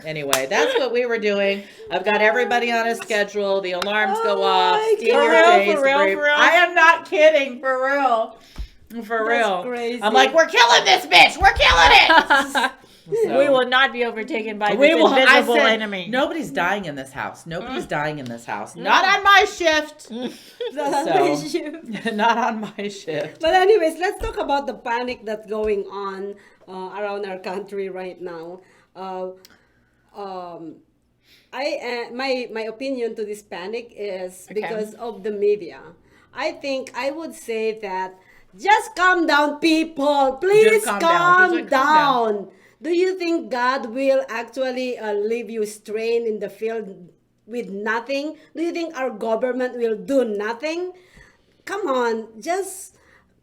anyway, that's what we were doing. I've got everybody on a schedule. The alarms go off. Steam God. your For real, face. for real, breathe. for real? I am not kidding. For real. For real. crazy. I'm like, we're killing this bitch. We're killing it. So- We will not be overtaken by We this will. I invisible said, enemy. nobody's dying in this house. Nobody's dying in this house. Not on my shift. So- Not on my shift. But anyways, let's talk about the panic that's going on around our country right now. My opinion to this panic is because of the media. I would say that just calm down, people. Please calm down. calm Just, like, calm down. Do you think God will actually leave you strained in the field with nothing? Do you think our government will do nothing? Come on, just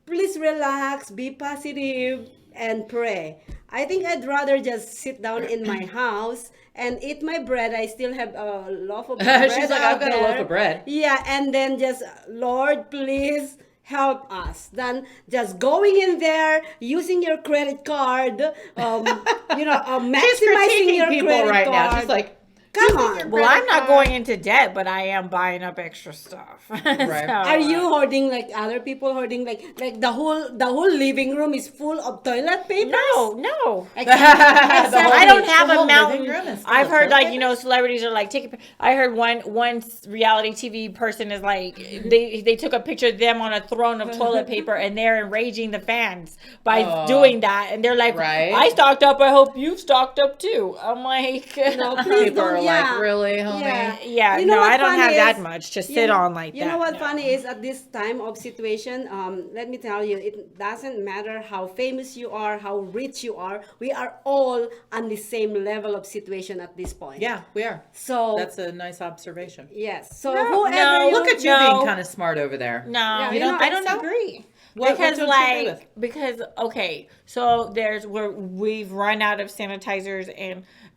please relax, be positive, and pray. I think I'd rather just sit down in my house and eat my bread. I still have a loaf of bread. She's like, out I've got a loaf there. of bread. Yeah, and then just, Lord, please help us. Then just going in there, using your credit card, maximizing She's critiquing your people credit right card. now. She's like, come on. Well, I'm not going into debt, but I am buying up extra stuff. Right. Are you hoarding like other people hoarding like the whole living room is full of toilet paper? No. Exactly. I don't have the a whole mountain living room is full I've of heard toilet like, you know, celebrities are like taking. I heard one reality TV person is like they took a picture of them on a throne of toilet paper and they're enraging the fans by doing that, and they're like, Right. I stocked up. I hope you've stocked up too. I'm like, No, please People are don't. like, really, homie? yeah, You know no, what I don't have funny that is- much to You sit know- on like that. You know what no. funny is at this time of situation, let me tell you, it doesn't matter how famous you are, how rich you are. We are all on the same level of situation at this point. Yeah, we are. So That's a nice observation. yes. So No, whoever no, you Look at you No. being kind of smart over there. No, Yeah, You don't know, think I don't so? agree. What Because don't you agree with? because okay, so we've run out of sanitizers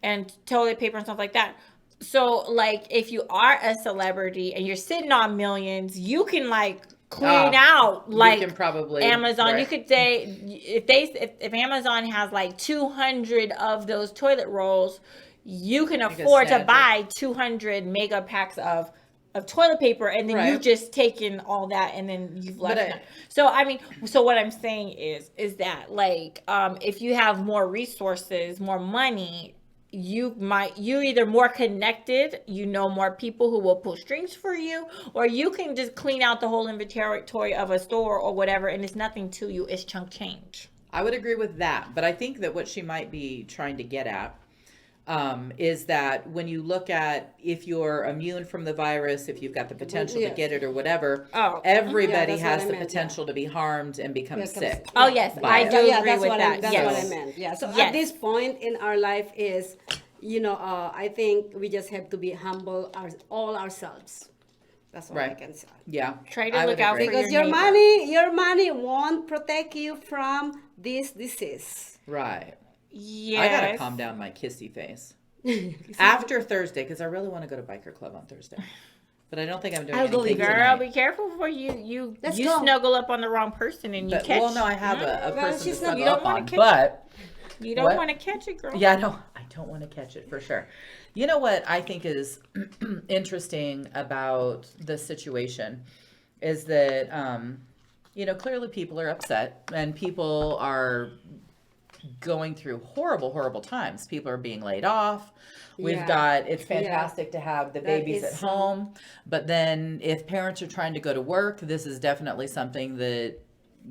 and toilet paper and stuff like that. So like if you are a celebrity and you're sitting on millions, you can like clean out like you can probably Amazon. right. You could say if Amazon has like 200 of those toilet rolls, you can afford to sanitize. buy 200 mega packs of toilet paper, and then Right. you've just taken all that and then you've left But it. So I mean, so what I'm saying is that like if you have more resources, more money, you either more connected, you know more people who will pull strings for you, or you can just clean out the whole inventory of a store or whatever, and it's nothing to you, it's chunk change. I would agree with that, but I think that what she might be trying to get at is that when you look at if you're immune from the virus, if you've got the potential to Yes. get it or whatever, Oh. everybody Yeah, that's what has I the meant, potential to be harmed and become sick. Oh yes, I do yeah, agree that's with what that. that's Yes. what I meant. Yeah. So Yes. at this point in our life is, I think we just have to be humble all ourselves. That's all I Right. can say. Yeah. Try to I would look out agree. for Because your your money won't protect you from this disease. Right. Yes. I gotta calm down my kissy face after Thursday because I really want to go to biker club on Thursday, but I don't think I'm doing I'll go anything with you. Girl, tonight. be careful before you Let's you go. snuggle up on the wrong person and you But, catch. well, no, I have a Well, person to she's not- snuggle you don't up wanna on, catch- but You don't What? want to catch it, girl. yeah, no, I don't want to catch it for sure. You know what I think is interesting about the situation is that, clearly people are upset and people are going through horrible, horrible times. People are being laid off. It's fantastic to have the babies is at so- home. But then if parents are trying to go to work, this is definitely something that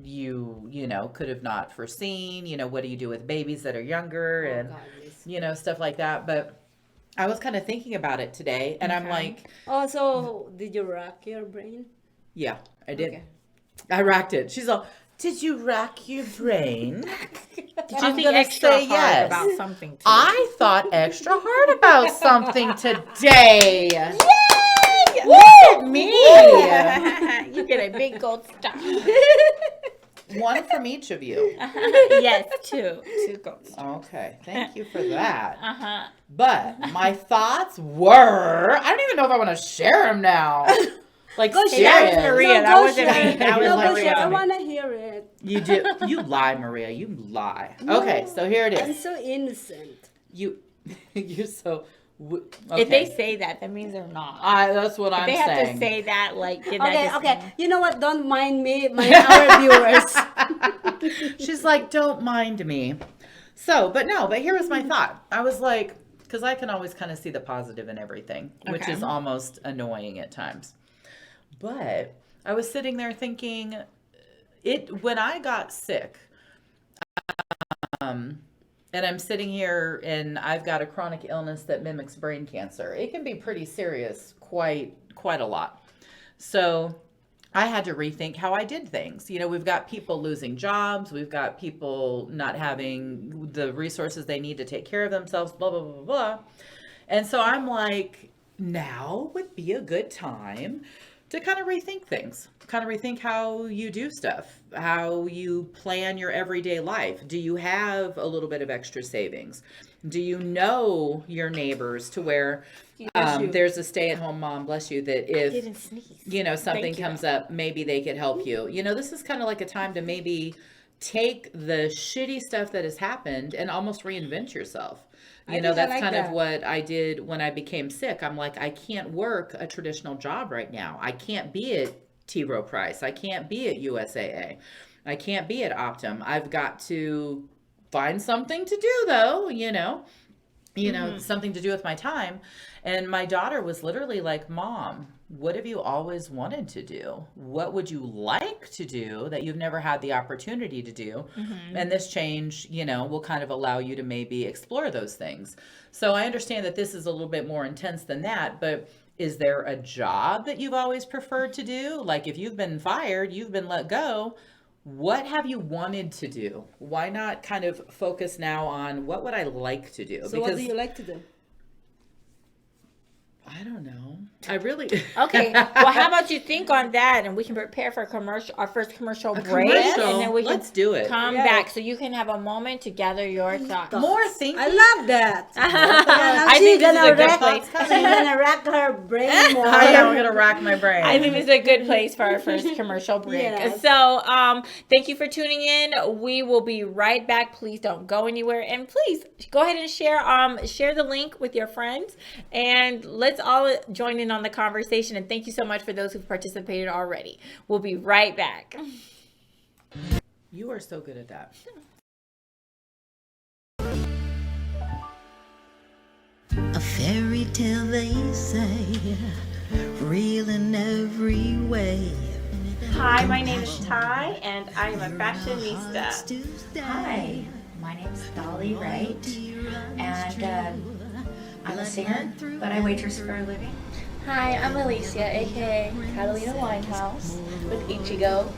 you could have not foreseen. What do you do with babies that are younger and, God, yes. stuff like that. But I was kind of thinking about it today and I'm like, Oh, so did you rack your brain? yeah, I did. Okay. I racked it. She's all, did you rack your brain? Did you I'm think gonna extra say hard yes. about something? Too? I thought extra hard about something today. Yay! Look at me. You get a big gold star. One from each of you. Yes, two gold stars. Okay, thank you for that. Uh-huh. But my thoughts were, I don't even know if I want to share them now. Like, Go serious. That was Maria. No, that go wasn't share. me. That was No, go Maria. share. I want to hear it. You do. You lie, Maria. You lie. Okay, so here it I'm is. so innocent. You're so. If they say that means they're not. That's what I'm They have saying. to say that, like, give Okay, that okay. You know what? Don't mind me, our viewers. She's like, don't mind me. So, but here was my thought. I was like, because I can always kind of see the positive in everything, which Okay. is almost annoying at times. But I was sitting there thinking, when I got sick, and I'm sitting here and I've got a chronic illness that mimics brain cancer, it can be pretty serious, quite a lot. So I had to rethink how I did things. We've got people losing jobs. We've got people not having the resources they need to take care of themselves, blah, blah, blah, blah. And so I'm like, now would be a good time to kind of rethink things, kind of rethink how you do stuff, how you plan your everyday life. Do you have a little bit of extra savings? Do you know your neighbors to where there's a stay-at-home mom, bless you, that if didn't sneeze. something Thank you. comes up, maybe they could help you. This is kind of like a time to maybe take the shitty stuff that has happened and almost reinvent yourself. I That's think I like kind of that. what I did when I became sick. I'm like, I can't work a traditional job right now. I can't be at T. Rowe Price. I can't be at USAA. I can't be at Optum. I've got to find something to do though, you know, something to do with my time. And my daughter was literally like, Mom, what have you always wanted to do? What would you like to do that you've never had the opportunity to do? And this change, you know, will kind of allow you to maybe explore those things. So I understand that this is a little bit more intense than that, but is there a job that you've always preferred to do? Like if you've been fired, you've been let go, what have you wanted to do? Why not kind of focus now on what would I like to do? So what do you like to do? I don't know. I really Okay. Well, how about you think on that, and we can prepare for our first commercial break, commercial? and then we can Let's do it. come Yeah. back so you can have a moment to gather your thoughts. More thinking. I love that. I think this is a good place. She's gonna rack her brain more. I am going to rack my brain. I think this is a good place for our first commercial break. Yes. So, thank you for tuning in. We will be right back. Please don't go anywhere, and please go ahead and share the link with your friends, and let's all join in on the conversation. And thank you so much for those who've participated already. We'll be right back. You are so good at that. A fairy tale they say, real in every way. Hi, my name is Ty, and I am a fashionista. Hi, my name's Dolly Wright, and I'm a singer, but I waitress for a living. Hi, I'm Alicia, aka Catalina Winehouse with Ichigo.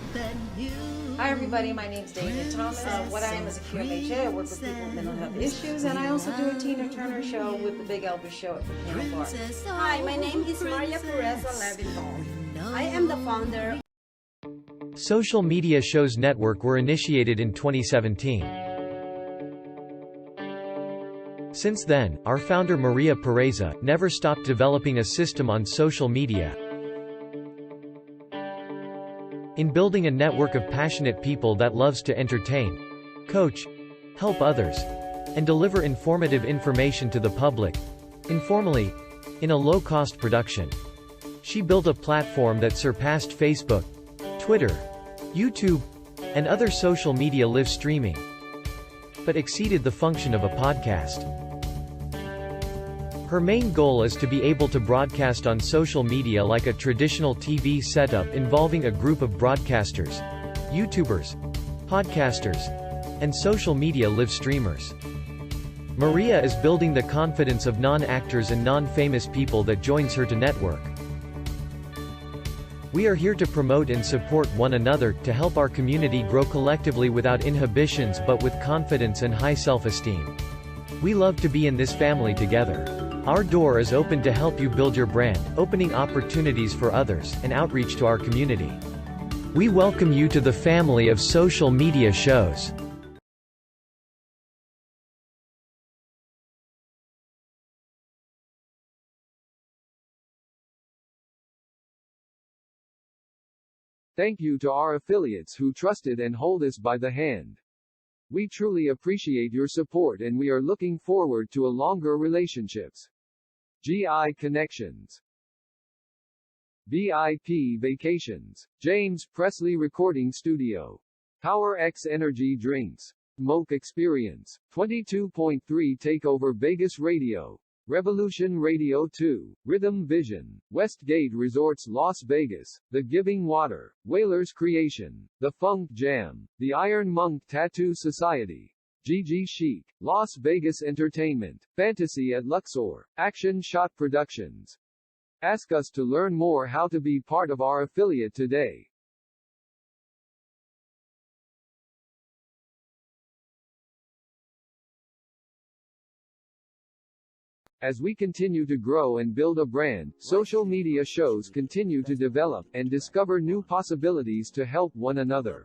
Hi everybody, my name's David Thomas. What I am is a QMHA. I work with people with mental health issues, and I also do a Tina Turner show with the Big Elvis show at the Piano Bar. Hi, my name is Maria Pureza Leviton. I am the founder. Social Media Shows Network were initiated in 2017. Since then, our founder Maria Pureza never stopped developing a system on social media, in building a network of passionate people that loves to entertain, coach, help others, and deliver informative information to the public, informally, in a low-cost production. She built a platform that surpassed Facebook, Twitter, YouTube, and other social media live streaming, but exceeded the function of a podcast. Her main goal is to be able to broadcast on social media like a traditional TV setup involving a group of broadcasters, YouTubers, podcasters, and social media live streamers. Maria is building the confidence of non-actors and non-famous people that joins her to network. We are here to promote and support one another, to help our community grow collectively without inhibitions but with confidence and high self-esteem. We love to be in this family together. Our door is open to help you build your brand, opening opportunities for others, and outreach to our community. We welcome you to the family of social media shows. Thank you to our affiliates who trusted and hold us by the hand. We truly appreciate your support, and we are looking forward to a longer relationships. GI Connections, VIP Vacations, James Presley Recording Studio, Power X Energy Drinks, Moke Experience, 22.3 Takeover Vegas Radio, Revolution Radio 2, Rhythm Vision, Westgate Resorts Las Vegas, The Giving Water, Whalers Creation, The Funk Jam, The Iron Monk Tattoo Society, GG Chic, Las Vegas Entertainment, Fantasy at Luxor, Action Shot Productions. Ask us to learn more how to be part of our affiliate today. As we continue to grow and build a brand, social media shows continue to develop and discover new possibilities to help one another.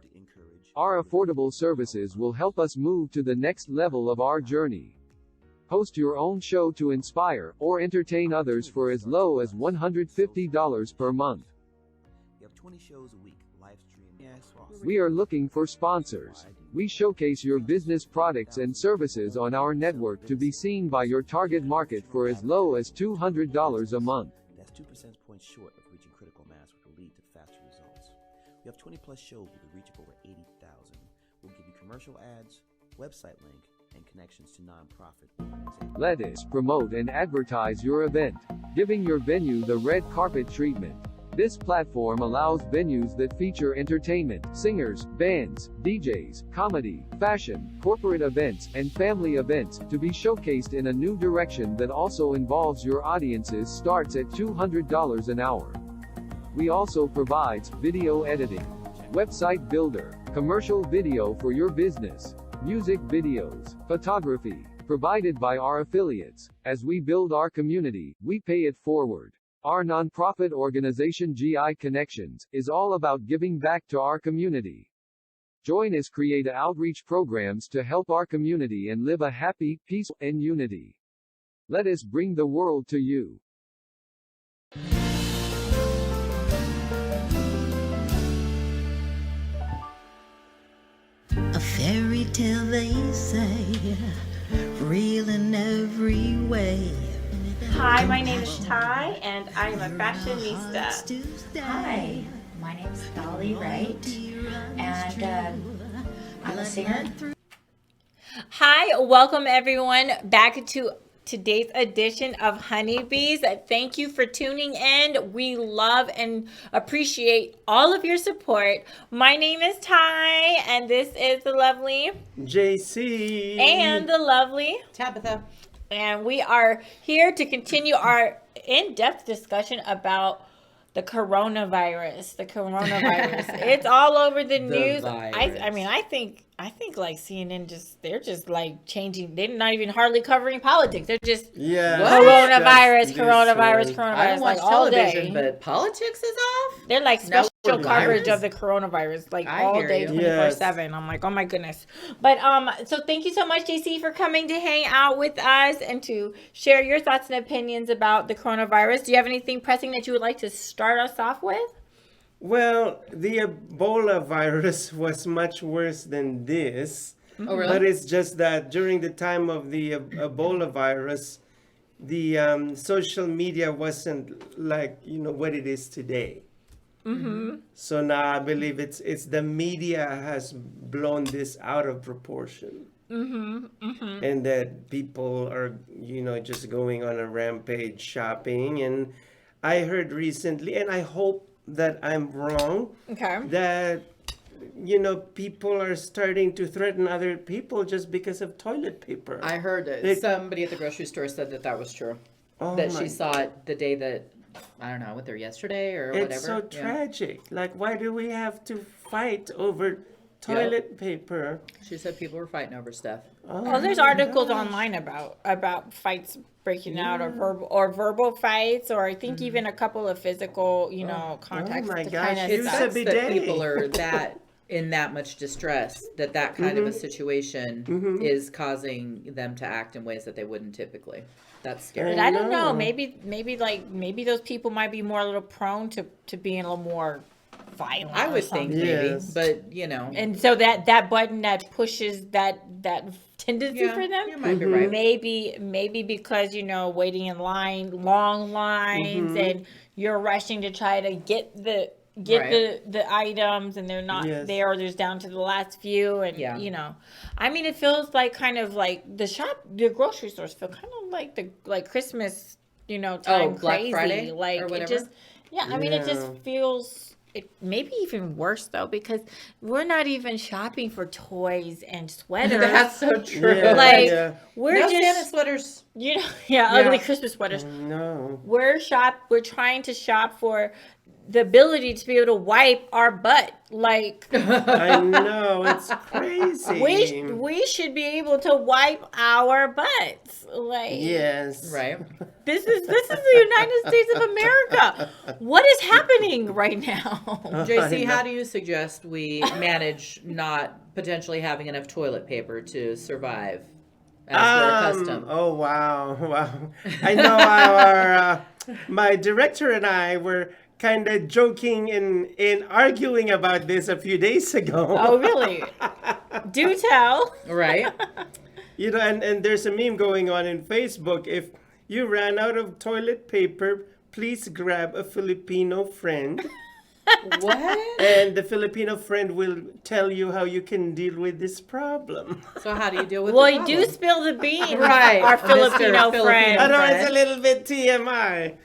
Our affordable services will help us move to the next level of our journey. Host your own show to inspire or entertain others for as low as $150 per month. You have 20 shows a week, live stream. We are looking for sponsors. We showcase your business products and services on our network to be seen by your target market for as low as $200 a month. That's 2 percentage points short of reaching critical mass, which will lead to faster results. We have 20 plus shows with a reach of over 80,000. We'll give you commercial ads, website link, and connections to nonprofit organizations. Let us promote and advertise your event, giving your venue the red carpet treatment. This platform allows venues that feature entertainment, singers, bands, DJs, comedy, fashion, corporate events, and family events to be showcased in a new direction that also involves your audiences. Starts at $200 an hour. We also provides video editing, website builder, commercial video for your business, music videos, photography, provided by our affiliates. As we build our community, we pay it forward. Our nonprofit organization GI Connections is all about giving back to our community. Join us create outreach programs to help our community and live a happy, peaceful, and unity. Let us bring the world to you. A fairy tale they say, real in every way. Hi, my name is Tai, and I am a fashionista. Hi, my name's Dolly Wright, and I'm a singer. Hi, welcome everyone back to today's edition of Honeybees. Thank you for tuning in. We love and appreciate all of your support. My name is Tai, and this is the lovely JC and the lovely Tabitha. And we are here to continue our in-depth discussion about the coronavirus. It's all over the news. I mean, I think like CNN they're just like changing. They're not even hardly covering politics. They're just coronavirus. I don't watch like all television, day. but politics is off. They're like special coverage of the coronavirus, like all day, 24/7. I'm like, oh my goodness. But so thank you so much, JC, for coming to hang out with us and to share your thoughts and opinions about the coronavirus. Do you have anything pressing that you would like to start us off with? Well, the Ebola virus was much worse than this. Oh, really? But it's just that during the time of the Ebola virus, the social media wasn't like, what it is today. Mm-hmm. So now I believe it's the media has blown this out of proportion. Mm-hmm. Mm-hmm. And that people are, just going on a rampage shopping. And I heard recently, and I hope that I'm wrong, that people are starting to threaten other people just because of toilet paper. I heard it. Somebody at the grocery store said that was true. That she saw it the day that, I don't know, whether yesterday or whatever. It's so tragic. Like, why do we have to fight over toilet paper? She said people were fighting over stuff. Oh, there's articles online about fights breaking out or verbal fights, or I think even a couple of physical, contacts. Oh my to gosh, kind of it's stuff. that people are in that much distress that kind of a situation is causing them to act in ways that they wouldn't typically. That's scary. But I don't know. Maybe those people might be more a little prone to being a little more violent. I would think maybe, but And so that button that pushes that tendency for them. You might be right. Maybe because waiting in long lines and you're rushing to try to get the items and they're not there, or there's down to the last few, and I mean, it feels like kind of like the grocery stores feel kind of like the Christmas time Black crazy, Friday like or whatever. it just I mean it just feels. It maybe even worse though, because we're not even shopping for toys and sweaters. That's so true. We're no just Santa sweaters. Ugly Christmas sweaters. No. We're trying to shop for the ability to be able to wipe our butt. Like I know, it's crazy. We should be able to wipe our butts. Like yes, right. This is the United States of America. What is happening right now? JC, how do you suggest we manage not potentially having enough toilet paper to survive as we're accustomed? Oh wow. I know our my director and I were kind of joking and arguing about this a few days ago. Oh, really? Do tell. Right. And there's a meme going on in Facebook. If you ran out of toilet paper, please grab a Filipino friend What? And the Filipino friend will tell you how you can deal with this problem. So how do you deal with Well, the you problem? do spill the beans, Right, our Mr. Filipino Filipino friend. I know it's friend. a little bit TMI.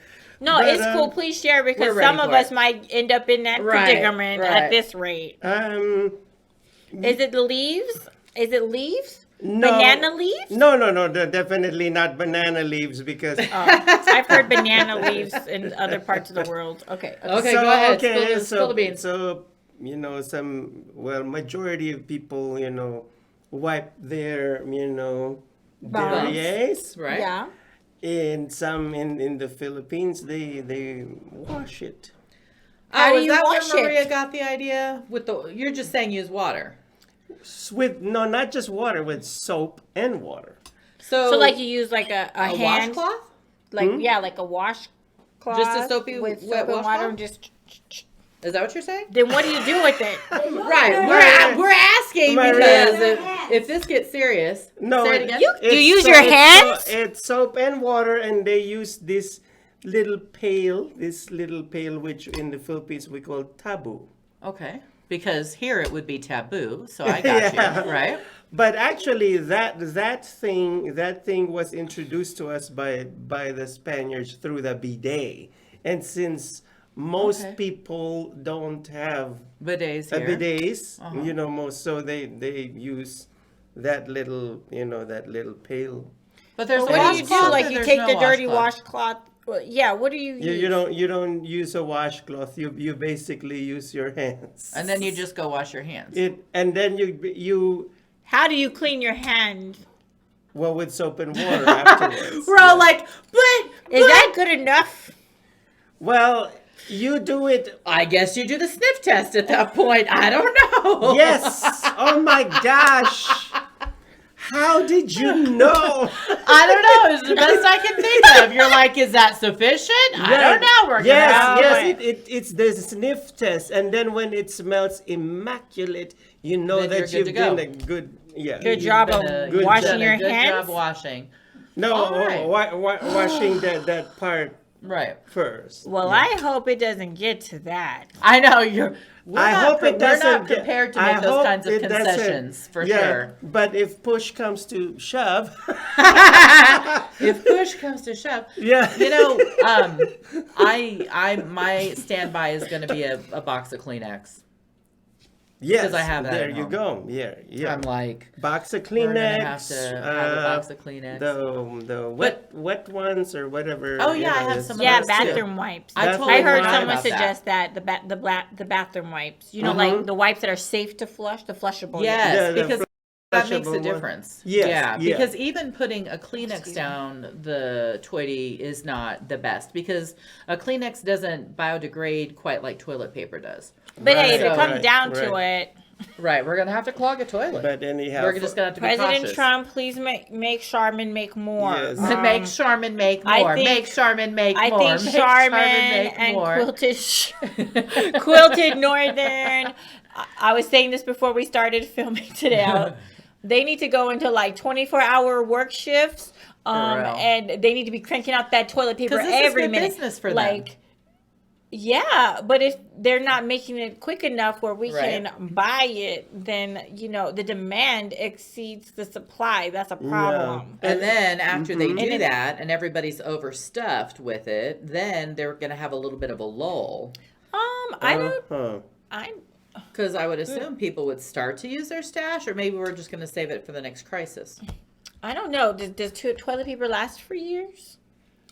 No, But, it's cool. Please share because we're ready some of for us it. might end up in that Right, predicament right. at this rate. Is it the leaves? Is it leaves? No. Banana leaves? No, definitely not banana leaves because. I've heard banana leaves in other parts of the world. Okay. Okay, So, go ahead. okay, Spill the beans. So, majority of people, wipe their, diarrheas. Right. Yeah. And some in the Philippines, they wash it. How do is you that wash where Maria it? got the idea? You're just saying use water. Not just water, with soap and water. So like you use like a hand, washcloth? like like a washcloth, Just a soapy with wet soap and water, washcloth? and just. Is that what you're saying? Then what do you do with it? Right. We're asking because if this gets serious. No, say it again. You use your hands? It's soap and water, and they use this little pail, which in the Philippines we call taboo. Okay. Because here it would be taboo, so I got you, right? But actually, that thing was introduced to us by the Spaniards through the bidet, and since most people don't have bidets here. Bidets, most, so they use that little pail. But there's What do you do? Like you take the dirty washcloth. Well, yeah. What do you use? You don't use a washcloth. You basically use your hands. And then you just go wash your hands. And then you. How do you clean your hands? Well, with soap and water afterwards. We're all like, is that good enough? Well, you do it. I guess you do the sniff test at that point. I don't know. Yes. Oh my gosh. How did you know? I don't know. It's the best I can think of. You're like, is that sufficient? I don't know. We're It's the sniff test, and then when it smells immaculate, you know Then that you're you've good to done go. a good Good job of washing your Good hands. job washing. No, All right. washing that part Right. first. Well, I hope it doesn't get to that. I know you're. I hope it doesn't. We're not prepared to make those kinds of concessions for sure. But if push comes to shove, if push comes to shove, my standby is going to be a box of Kleenex. yes, Because I have that. there at you home. go. Yeah. I'm like, Box of we're gonna Kleenex. have to have a box of Kleenex. The wet ones or whatever. Oh, yeah, I have some of Yeah, those too. bathroom wipes. I totally I heard forgot someone about that. suggest that the bathroom wipes. Like the wipes that are safe to flush, the flushable. Yes, Yeah, the because that makes a flushable one. difference. Yes, yeah, yeah. because even putting a Kleenex down the toilet is not the best because a Kleenex doesn't biodegrade quite like toilet paper does. But hey, if it Right, comes down to right. it, Right, we're gonna have to clog a toilet. But anyhow, we're just gonna have to be President cautious. Trump, please make Charmin make more. Yes. Make Charmin make I more. think- Make Charmin make I more. think Make Charmin make and more. quilted Northern. I was saying this before we started filming today. They need to go into like 24-hour work shifts, real. and they need to be cranking out that toilet paper 'Cause this is every good minute. business for them. like, yeah, but if they're not making it quick enough where we Right. can buy it, then the demand exceeds the supply. That's a problem. And then after they do And that and everybody's overstuffed with it, then they're going to have a little bit of a lull. I don't. Because I would assume people would start to use their stash, or maybe we're just going to save it for the next crisis. I don't know. Does toilet paper last for years?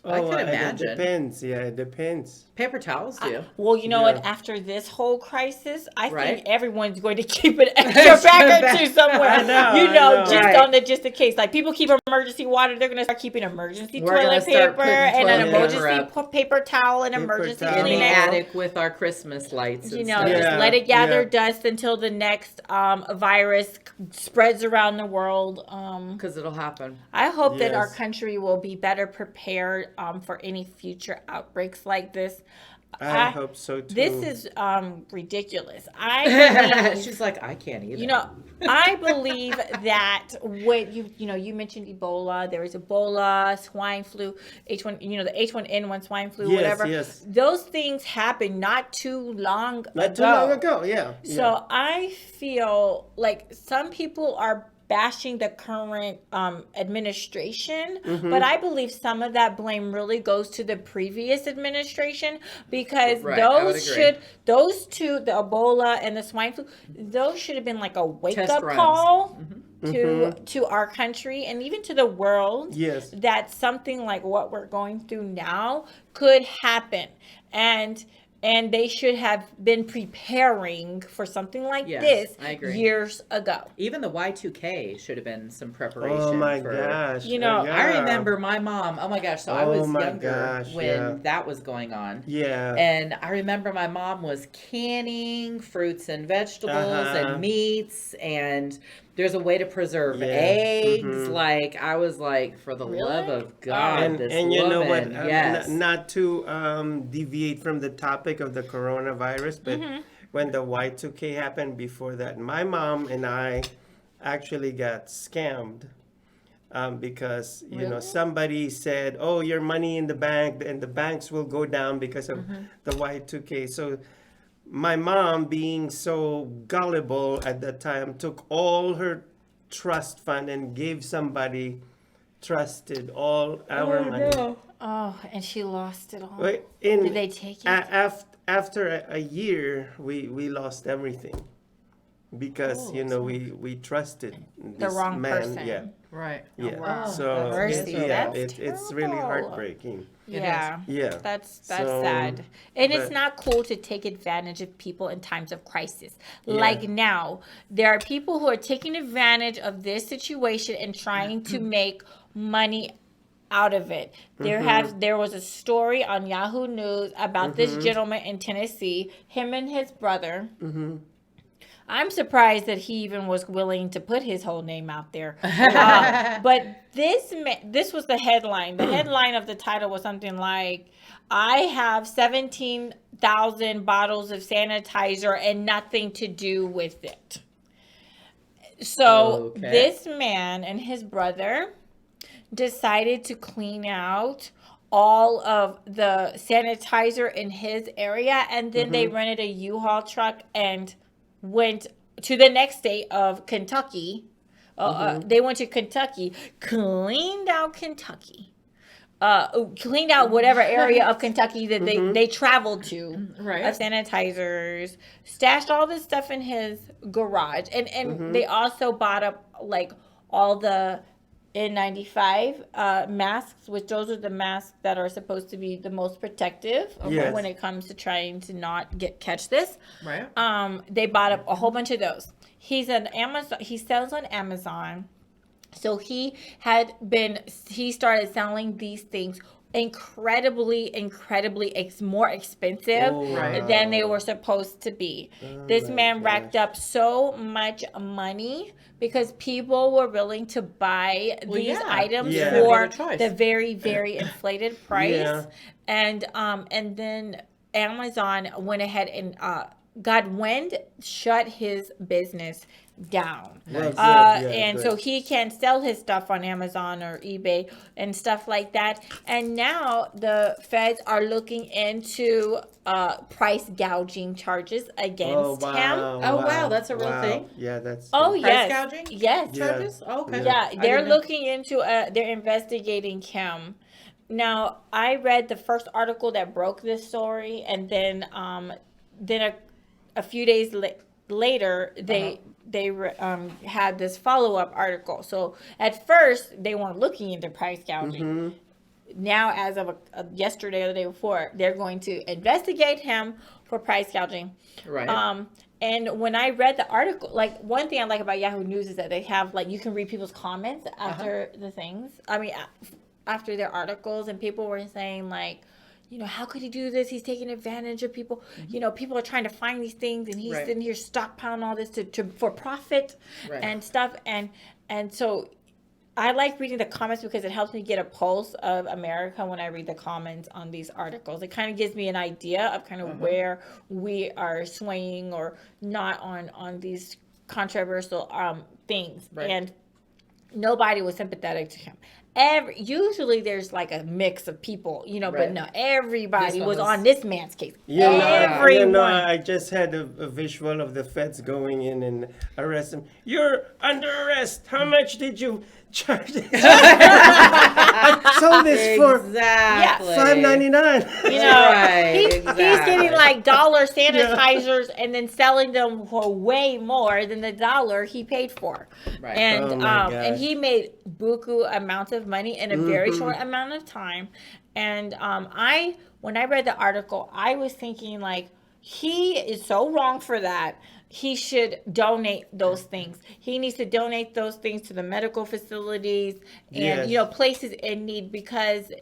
I could imagine. It depends. Yeah, it depends. Paper towels do. Well, you know what? After this whole crisis, I Right. think everyone's going to keep an extra bag or two somewhere. I know. Just Right. on the just in case. Like people keep emergency water, they're going to start keeping emergency We're gonna toilet start paper putting and an toilet paper emergency up. paper towel and Paper emergency towel. In the Kleenex. attic with our Christmas lights. And stuff. Just Yeah, let it gather yeah. dust until the next virus spreads around the world. Because it'll happen. I hope that our Yes. country will be better prepared for any future outbreaks like this. I hope so too. This is ridiculous. I believe, She's like, I can't either. you know, I believe that when you mentioned Ebola, there was Ebola, swine flu, H1, the H1N1 swine flu, Yes, whatever. yes. Those things happened not too long ago. Not too long ago, yeah. So I feel like some people are bashing the current administration, Mm-hmm. but I believe some of that blame really goes to the previous administration because Right, I would agree. those two, the Ebola and the swine flu, those should have been like a wake Test up runs. call Mm-hmm. to our country and even to the world. Yes. That something like what we're going through now could happen, and they should have been preparing for something like Yes, this I agree. years ago. Even the Y2K should have been some preparation. Oh my for, gosh. Yeah. I remember my mom. Oh my gosh! So I was my younger gosh, when yeah. that was going on. Yeah. And I remember my mom was canning fruits and vegetables and meats, and there's a way to preserve eggs. Like I was like, for the love of God, and this you know what? woman, yes. Not to deviate from the topic of the coronavirus, but when the Y2K happened before that, my mom and I actually got scammed because somebody said, "Oh, your money in the bank, and the banks will go down because of the Y2K." So my mom, being so gullible at that time, took all her trust fund and gave somebody trusted all our money. Oh, and she lost it all. Wait, Did they take it? After a year, we lost everything because we trusted The this wrong man. person. Yeah, Right. yeah. wow. So Mercy. it's really terrible. heartbreaking. Yeah. Yeah. That's So, sad. And it's but- not cool to take advantage of people in times of crisis. Like now, there are people who are taking advantage of this situation and trying to make money out of it. There was a story on Yahoo News about this gentleman in Tennessee, him and his brother. I'm surprised that he even was willing to put his whole name out there. But this was the headline. The headline of the title was something like, I have 17,000 bottles of sanitizer and nothing to do with it. So this man and his brother decided to clean out all of the sanitizer in his area, and then they rented a U-Haul truck and went to the next state of Kentucky. They went to Kentucky, cleaned out Kentucky, cleaned out whatever area of Kentucky that they traveled to, of sanitizers, stashed all this stuff in his garage, and they also bought up like all the N95 masks, which those are the masks that are supposed to be the most protective when it comes to trying to not catch this. Right. They bought up a whole bunch of those. He's an Amazon. He sells on Amazon, so he started selling these things incredibly more expensive than they were supposed to be. This man racked up so much money because people were willing to buy these items for the very, very inflated price. And then Amazon went ahead and got wind, shut his business down. So he can't sell his stuff on Amazon or eBay and stuff like that. And now the feds are looking into price gouging charges against him. Oh wow, that's a real thing. Yeah, that's. Price gouging? Yes. Charges? Oh, okay. Yeah, they're looking into they're investigating him. Now, I read the first article that broke this story, and then a few days later, they had this follow-up article. So at first, they weren't looking into price gouging. Now, as of yesterday or the day before, they're going to investigate him for price gouging. Right. And when I read the article, like one thing I like about Yahoo News is that they have you can read people's comments after the things. I mean, after their articles, and people were saying how could he do this? He's taking advantage of people. People are trying to find these things, and he's sitting here stockpiling all this for profit and stuff. And so I like reading the comments because it helps me get a pulse of America when I read the comments on these articles. It kind of gives me an idea of kind of where we are swaying or not on these controversial things. Right. And nobody was sympathetic to him. Usually there's like a mix of people, you know, but no, everybody was on this man's case. Everyone. I just had a visual of the feds going in and arrest him. You're under arrest. How much did you charge? I sold this for $5.99. You know, he's getting like dollar sanitizers and then selling them for way more than the dollar he paid for. Right. And and he made buku amounts of money in a very short amount of time. And when I read the article, I was thinking like, he is so wrong for that. He should donate those things. He needs to donate those things to the medical facilities and, you know, places in need, because,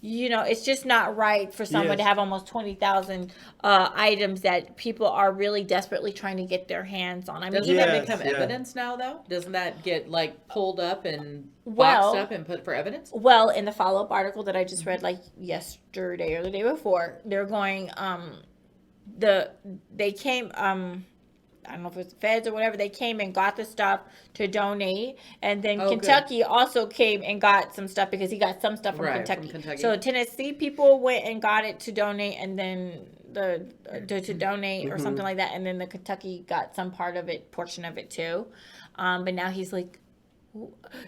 you know, it's just not right for someone to have almost 20,000 items that people are really desperately trying to get their hands on. I mean, doesn't that become evidence now, though? Doesn't that get like pulled up and boxed up and put for evidence? Well, in the follow-up article that I just read like yesterday or the day before, they're going, they came, I don't know if it was the feds or whatever, they came and got the stuff to donate. And then Kentucky also came and got some stuff because he got some stuff from Kentucky. So Tennessee people went and got it to donate, and then to donate or something like that. And then the Kentucky got some portion of it too. But now he's like,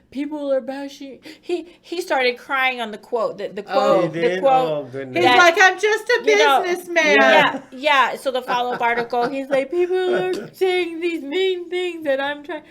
people are bashing. He started crying on the quote. The quote. The quote. He's like, I'm just a businessman. Yeah. So the follow-up article, he's like, people are saying these mean things that I'm trying.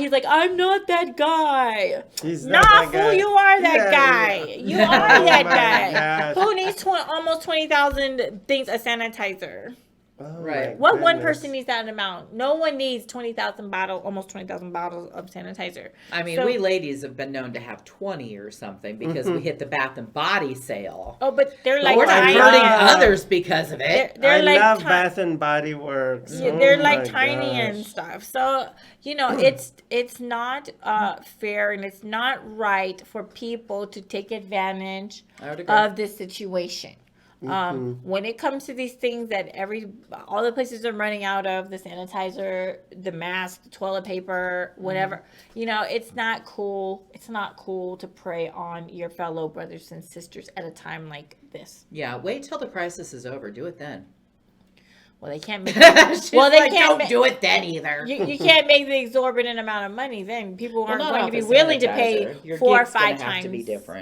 He's like, I'm not that guy. He's not that guy. Fool, you are that guy. You are that guy. Gosh. Who needs almost 20,000 things of sanitizer? Oh, right. What one person needs that amount? No one needs 20,000 bottles, almost 20,000 bottles of sanitizer. I mean, we ladies have been known to have 20 or something because we hit the Bath and Body sale. Oh, but they're like we're not hurting others because of it. They're I like love Bath and Body Works. Yeah, they're like tiny and stuff. So, you know, it's not fair and it's not right for people to take advantage of this situation. When it comes to these things that all the places are running out of, the sanitizer, the mask, the toilet paper, whatever, you know, it's not cool. It's not cool to prey on your fellow brothers and sisters at a time like this. Yeah, wait till the crisis is over. Do it then. Well, they can't make. Don't do it then either. You can't make the exorbitant amount of money then. People aren't going to be willing to pay 4 or 5 times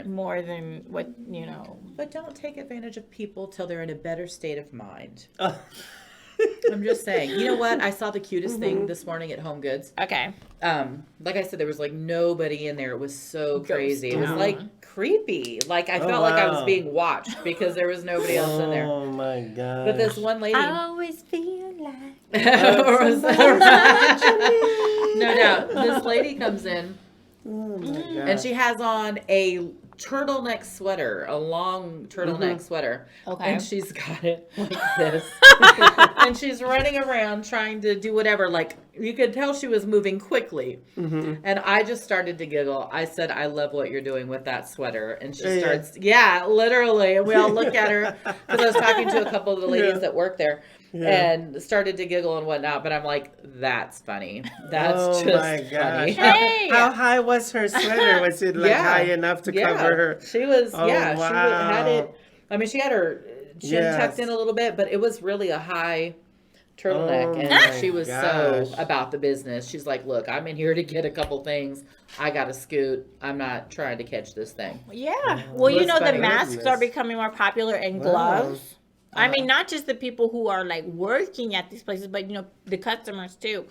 more than what, you know. But don't take advantage of people till they're in a better state of mind. I'm just saying. You know what? I saw the cutest thing this morning at Home Goods. Okay. Like I said, there was like nobody in there. It was so crazy. It was like creepy. Like I felt like I was being watched because there was nobody else in there. Oh my god! But this one lady, I always feel like no doubt, this lady comes in, and she has on a turtleneck sweater, a long turtleneck sweater. Okay. And she's got it like this. And she's running around trying to do whatever. Like, you could tell she was moving quickly. And I just started to giggle. I said, I love what you're doing with that sweater. And she starts, literally. And we all look at her because I was talking to a couple of the ladies that work there. And started to giggle and whatnot, but I'm like, that's funny. That's just funny. Hey! How high was her sweater? Was it like high enough to cover her? She was, she had it. I mean, she had her chin tucked in a little bit, but it was really a high turtleneck. And she was so about the business. She's like, look, I'm in here to get a couple things. I got to scoot. I'm not trying to catch this thing. Yeah. Well, you know, the masks are becoming more popular and gloves. I mean, not just the people who are like working at these places, but, you know, the customers too,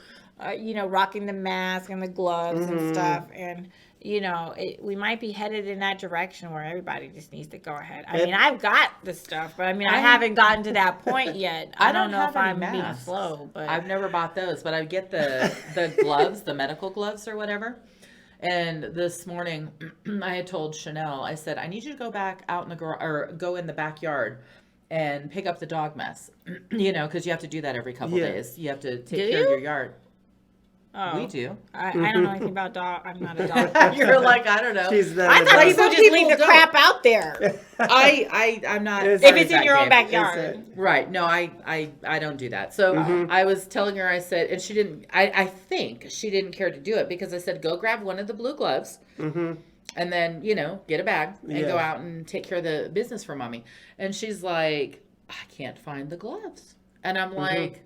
you know, rocking the mask and the gloves and stuff. And, you know, we might be headed in that direction where everybody just needs to go ahead. I mean, I've got the stuff, but I mean, I haven't gotten to that point yet. I don't know if I'm being slow, but I've never bought those, but I get the gloves, the medical gloves or whatever. And this morning I had told Chanel, I said, I need you to go back out in the garage or go in the backyard and pick up the dog mess, you know, because you have to do that every couple days. You have to take care of your yard. Oh. We do. I don't know anything about dog. I'm not a dog. You're like, I don't know. She's not I a thought dog. people just leave the crap out there. I'm not. If If it's in your own backyard. Right. No, I don't do that. So I was telling her, I said, and she didn't, I think she didn't care to do it because I said, go grab one of the blue gloves and then, get a bag and go out and take care of the business for mommy. And she's like, I can't find the gloves. And I'm like,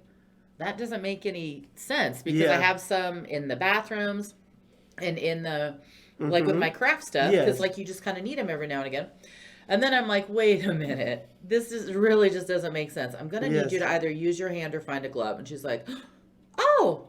that doesn't make any sense because I have some in the bathrooms and in the, like with my craft stuff, because like you just kind of need them every now and again. And then I'm like, wait a minute, this is really just doesn't make sense. I'm going to need you to either use your hand or find a glove. And she's like, oh,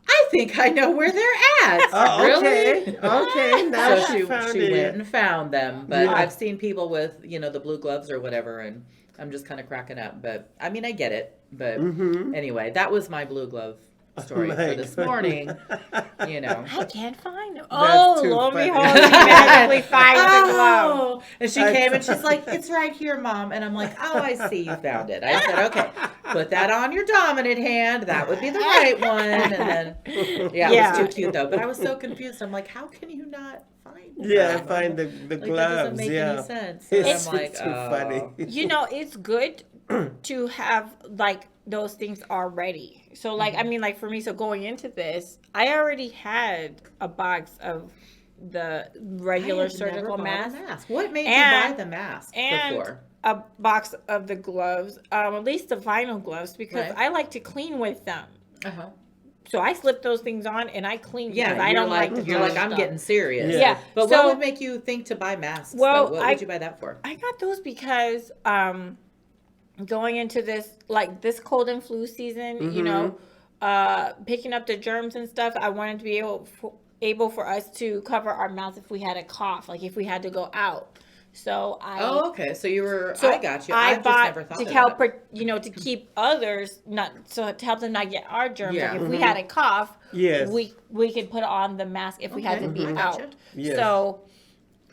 I think I know where they're at. Oh, really? Okay. Now So she it. went and found them. But I've seen people with, the blue gloves or whatever, and I'm just kind of cracking up. But, I mean, I get it. But anyway, that was my blue glove story for this morning. I can't find them. That's too lo and funny. behold, she magically finds the glove. And she came and she's like, it's right here, Mom. And I'm like, oh, I see you found it. I said, okay, put that on your dominant hand. That would be the right one. And then, it was too cute though. But I was so confused. I'm like, how can you not find them? Find the Like, gloves. that doesn't make any sense. So It's I'm like, too funny. It's good to have like those things already. So like, I mean, like for me, so going into this, I already had a box of the regular surgical mask. What made you buy the mask and before? A box of the gloves, at least the vinyl gloves, because I like to clean with them. So I slip those things on and I clean because I don't like to you're like, I'm stuff. getting serious. Yeah. But So- what would make you think to buy masks? Well, what would you buy that for? I got those because going into this cold and flu season, picking up the germs and stuff, I wanted to be able for us to cover our mouth if we had a cough, like if we had to go out. So okay. So you were. I got you. I bought just never thought to of help, that. to keep others to help them not get our germs. Yeah. Like if we had a cough, Yes. we could put on the mask if we had to be I out. gotcha. Yes. So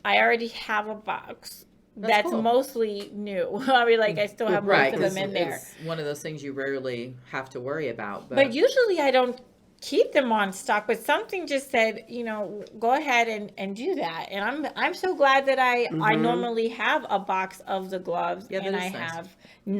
I already have a box. That's cool. mostly new. I mean, like I still have most of them in there. It's one of those things you rarely have to worry about. But usually I don't keep them on stock. But something just said, go ahead and do that. And I'm so glad that I normally have a box of the gloves and I nice.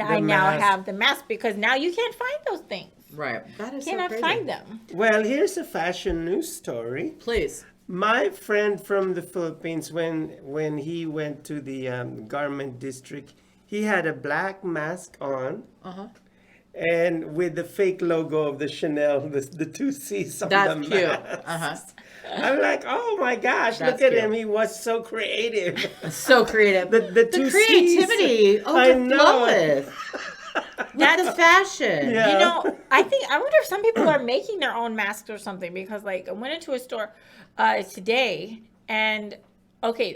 I now have the mask because now you can't find those things. Right. That is Cannot so crazy. find them. Well, here's a fashion news story. Please. My friend from the Philippines, when he went to the garment district, he had a black mask on, and with the fake logo of the Chanel, the two C's on That's the cute. mask. I'm like, oh my gosh, That's look at cute. him. He was so creative. So creative. The two creativity. C's. Oh, I to know. flow with. That's the fashion. Yeah. I wonder if some people are making their own masks or something because like I went into a store today and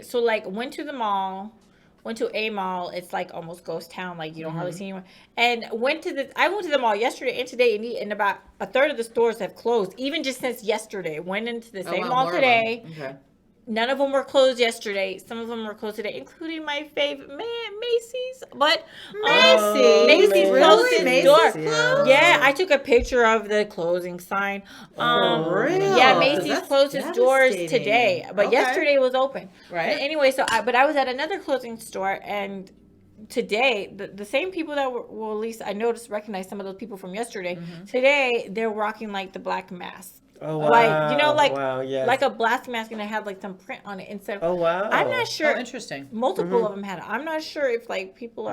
so like went to a mall, it's like almost ghost town, like you don't hardly see anyone. And I went to the mall yesterday and today and about a third of the stores have closed, even just since yesterday. Went into the same mall today. Okay. None of them were closed yesterday. Some of them were closed today, including my favorite, Macy's. But Macy's closed its door. Yeah, I took a picture of the closing sign. Real? Yeah, Macy's That's closed its doors devastating. today, but yesterday was open. Right. But anyway, but I was at another clothing store and today the same people that were, well, at least I recognized some of those people from yesterday. Today they're rocking like the black mask. Oh, wow. Like wow, yes. like a black mask and it had like some print on it. And so Oh, wow. I'm not sure. Oh, interesting. Multiple of them had it. I'm not sure if like people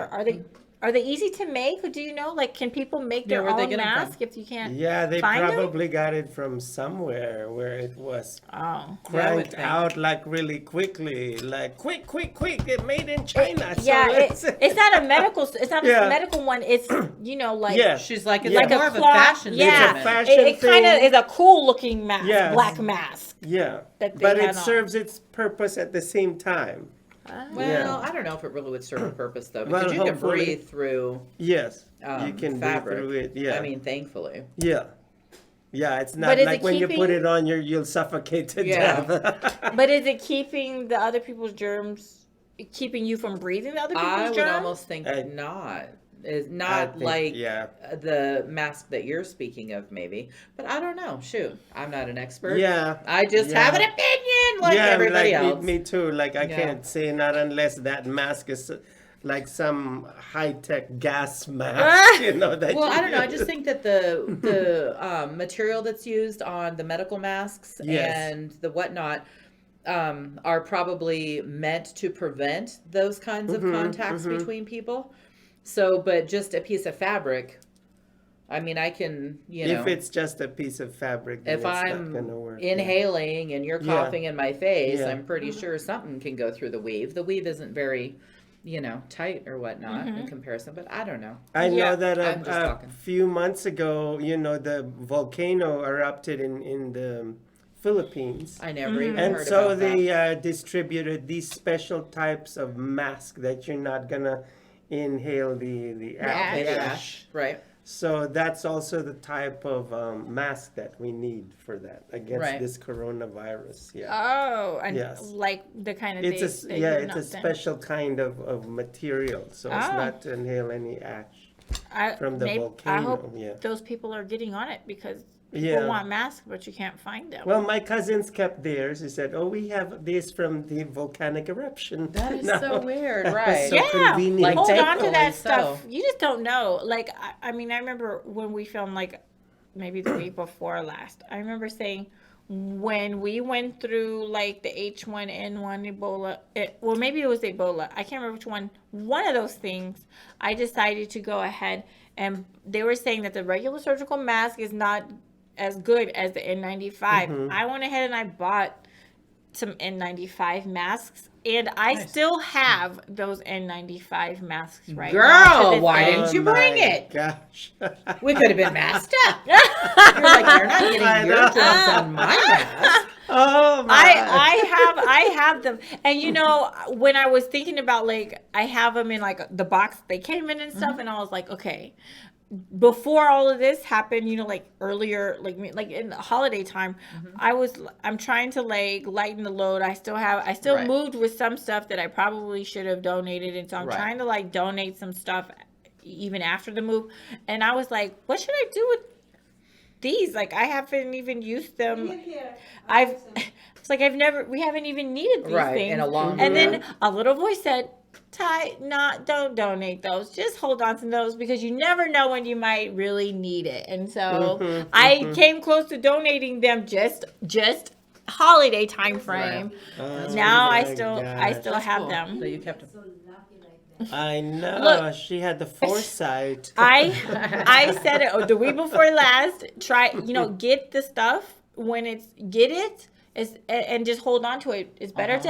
are they easy to make? Or do you know, like, can people make their where'd they own get 'em from? mask if you can't? Yeah, they find them? probably got it from somewhere where it was cranked think. out like really quickly, like quick, it made in China. It's not a medical. It's not Yeah. a medical one. It's like Yeah. She's like, it's Yeah. like more a of a cloth. fashion Yeah, It's a fashion it kind of thing. is a cool looking mask, Yes. black mask. Yeah, that they but had it on. serves its purpose at the same time. Well, I don't know if it really would serve a purpose though, because Well, you can hopefully- breathe through Yes, you can fabric. breathe through it. Yeah, I mean, thankfully. yeah. Yeah, it's not But is like it when you put keeping- it on, you'll suffocate to Yeah. death. But is it keeping the other people's germs, keeping you from breathing the other people's I would germs? almost think not. is I not think, like yeah. the mask that you're speaking of, maybe. But I don't know. Shoot, I'm not an expert. Yeah. I just have an opinion like yeah, everybody like else. Me too. Like I Yeah. can't say not unless that mask is like some high-tech gas mask, you know. That Well, you I don't know. I use. just think that the material that's used on the medical masks Yes. and the whatnot are probably meant to prevent those kinds of contacts between people. So, but just a piece of fabric, I mean, I can, if it's just a piece of fabric, then if it's not I'm gonna work. inhaling and you're Yeah. coughing in my face, Yeah. I'm pretty sure something can go through the weave. The weave isn't very, tight or whatnot in comparison, but I don't know. I know that I'm just a talking. few months ago, the volcano erupted in the Philippines. I never even And heard so about that. they distributed these special types of masks that you're not gonna inhale the ash. Right. So that's also the type of mask that we need for that against Right. this coronavirus. Yeah. Oh, and Yes. like the kind of It's days a that yeah, you've it's not a done. special kind of material, so it's Oh. not to inhale any ash from the I volcano. hope Yeah. those people are getting on it because people Yeah. want masks, but you can't find them. Well, my cousins kept theirs. He said, "Oh, we have this from the volcanic eruption." That is No. so weird, That was right? so yeah, convenient. Like, hold on to thankfully that so. stuff. You just don't know. Like, I mean, I remember when we filmed, like, maybe the week before last. I remember saying when we went through like the H1N1 Ebola. Well, maybe it was Ebola. I can't remember which one. One of those things. I decided to go ahead, and they were saying that the regular surgical mask is not as good as the N95. I went ahead and I bought some N95 masks, and I still have those N95 masks right now. to Girl, this why day. didn't you bring my it? Gosh. We could have been masked up. You're like, you're not I getting your know. germs on my mask. Oh my. I have them, and when I was thinking about, like, I have them in like the box they came in and stuff, and I was like, okay, before all of this happened, like earlier, like in the holiday time, I'm trying to like lighten the load. I still Right. moved with some stuff that I probably should have donated, and so I'm Right. trying to like donate some stuff even after the move. And I was like, what should I do with these? Like, I haven't even used them. It's like we haven't even needed these Right, things in a long And time. then a little voice said, Tai, don't donate those. Just hold on to those because you never know when you might really need it. And so I came close to donating them just holiday time frame. Oh Now my I still gosh. have them. So you kept them. I know. Look. She had the foresight. I said it the week before last. Try, get the stuff when and just hold on to it. It's better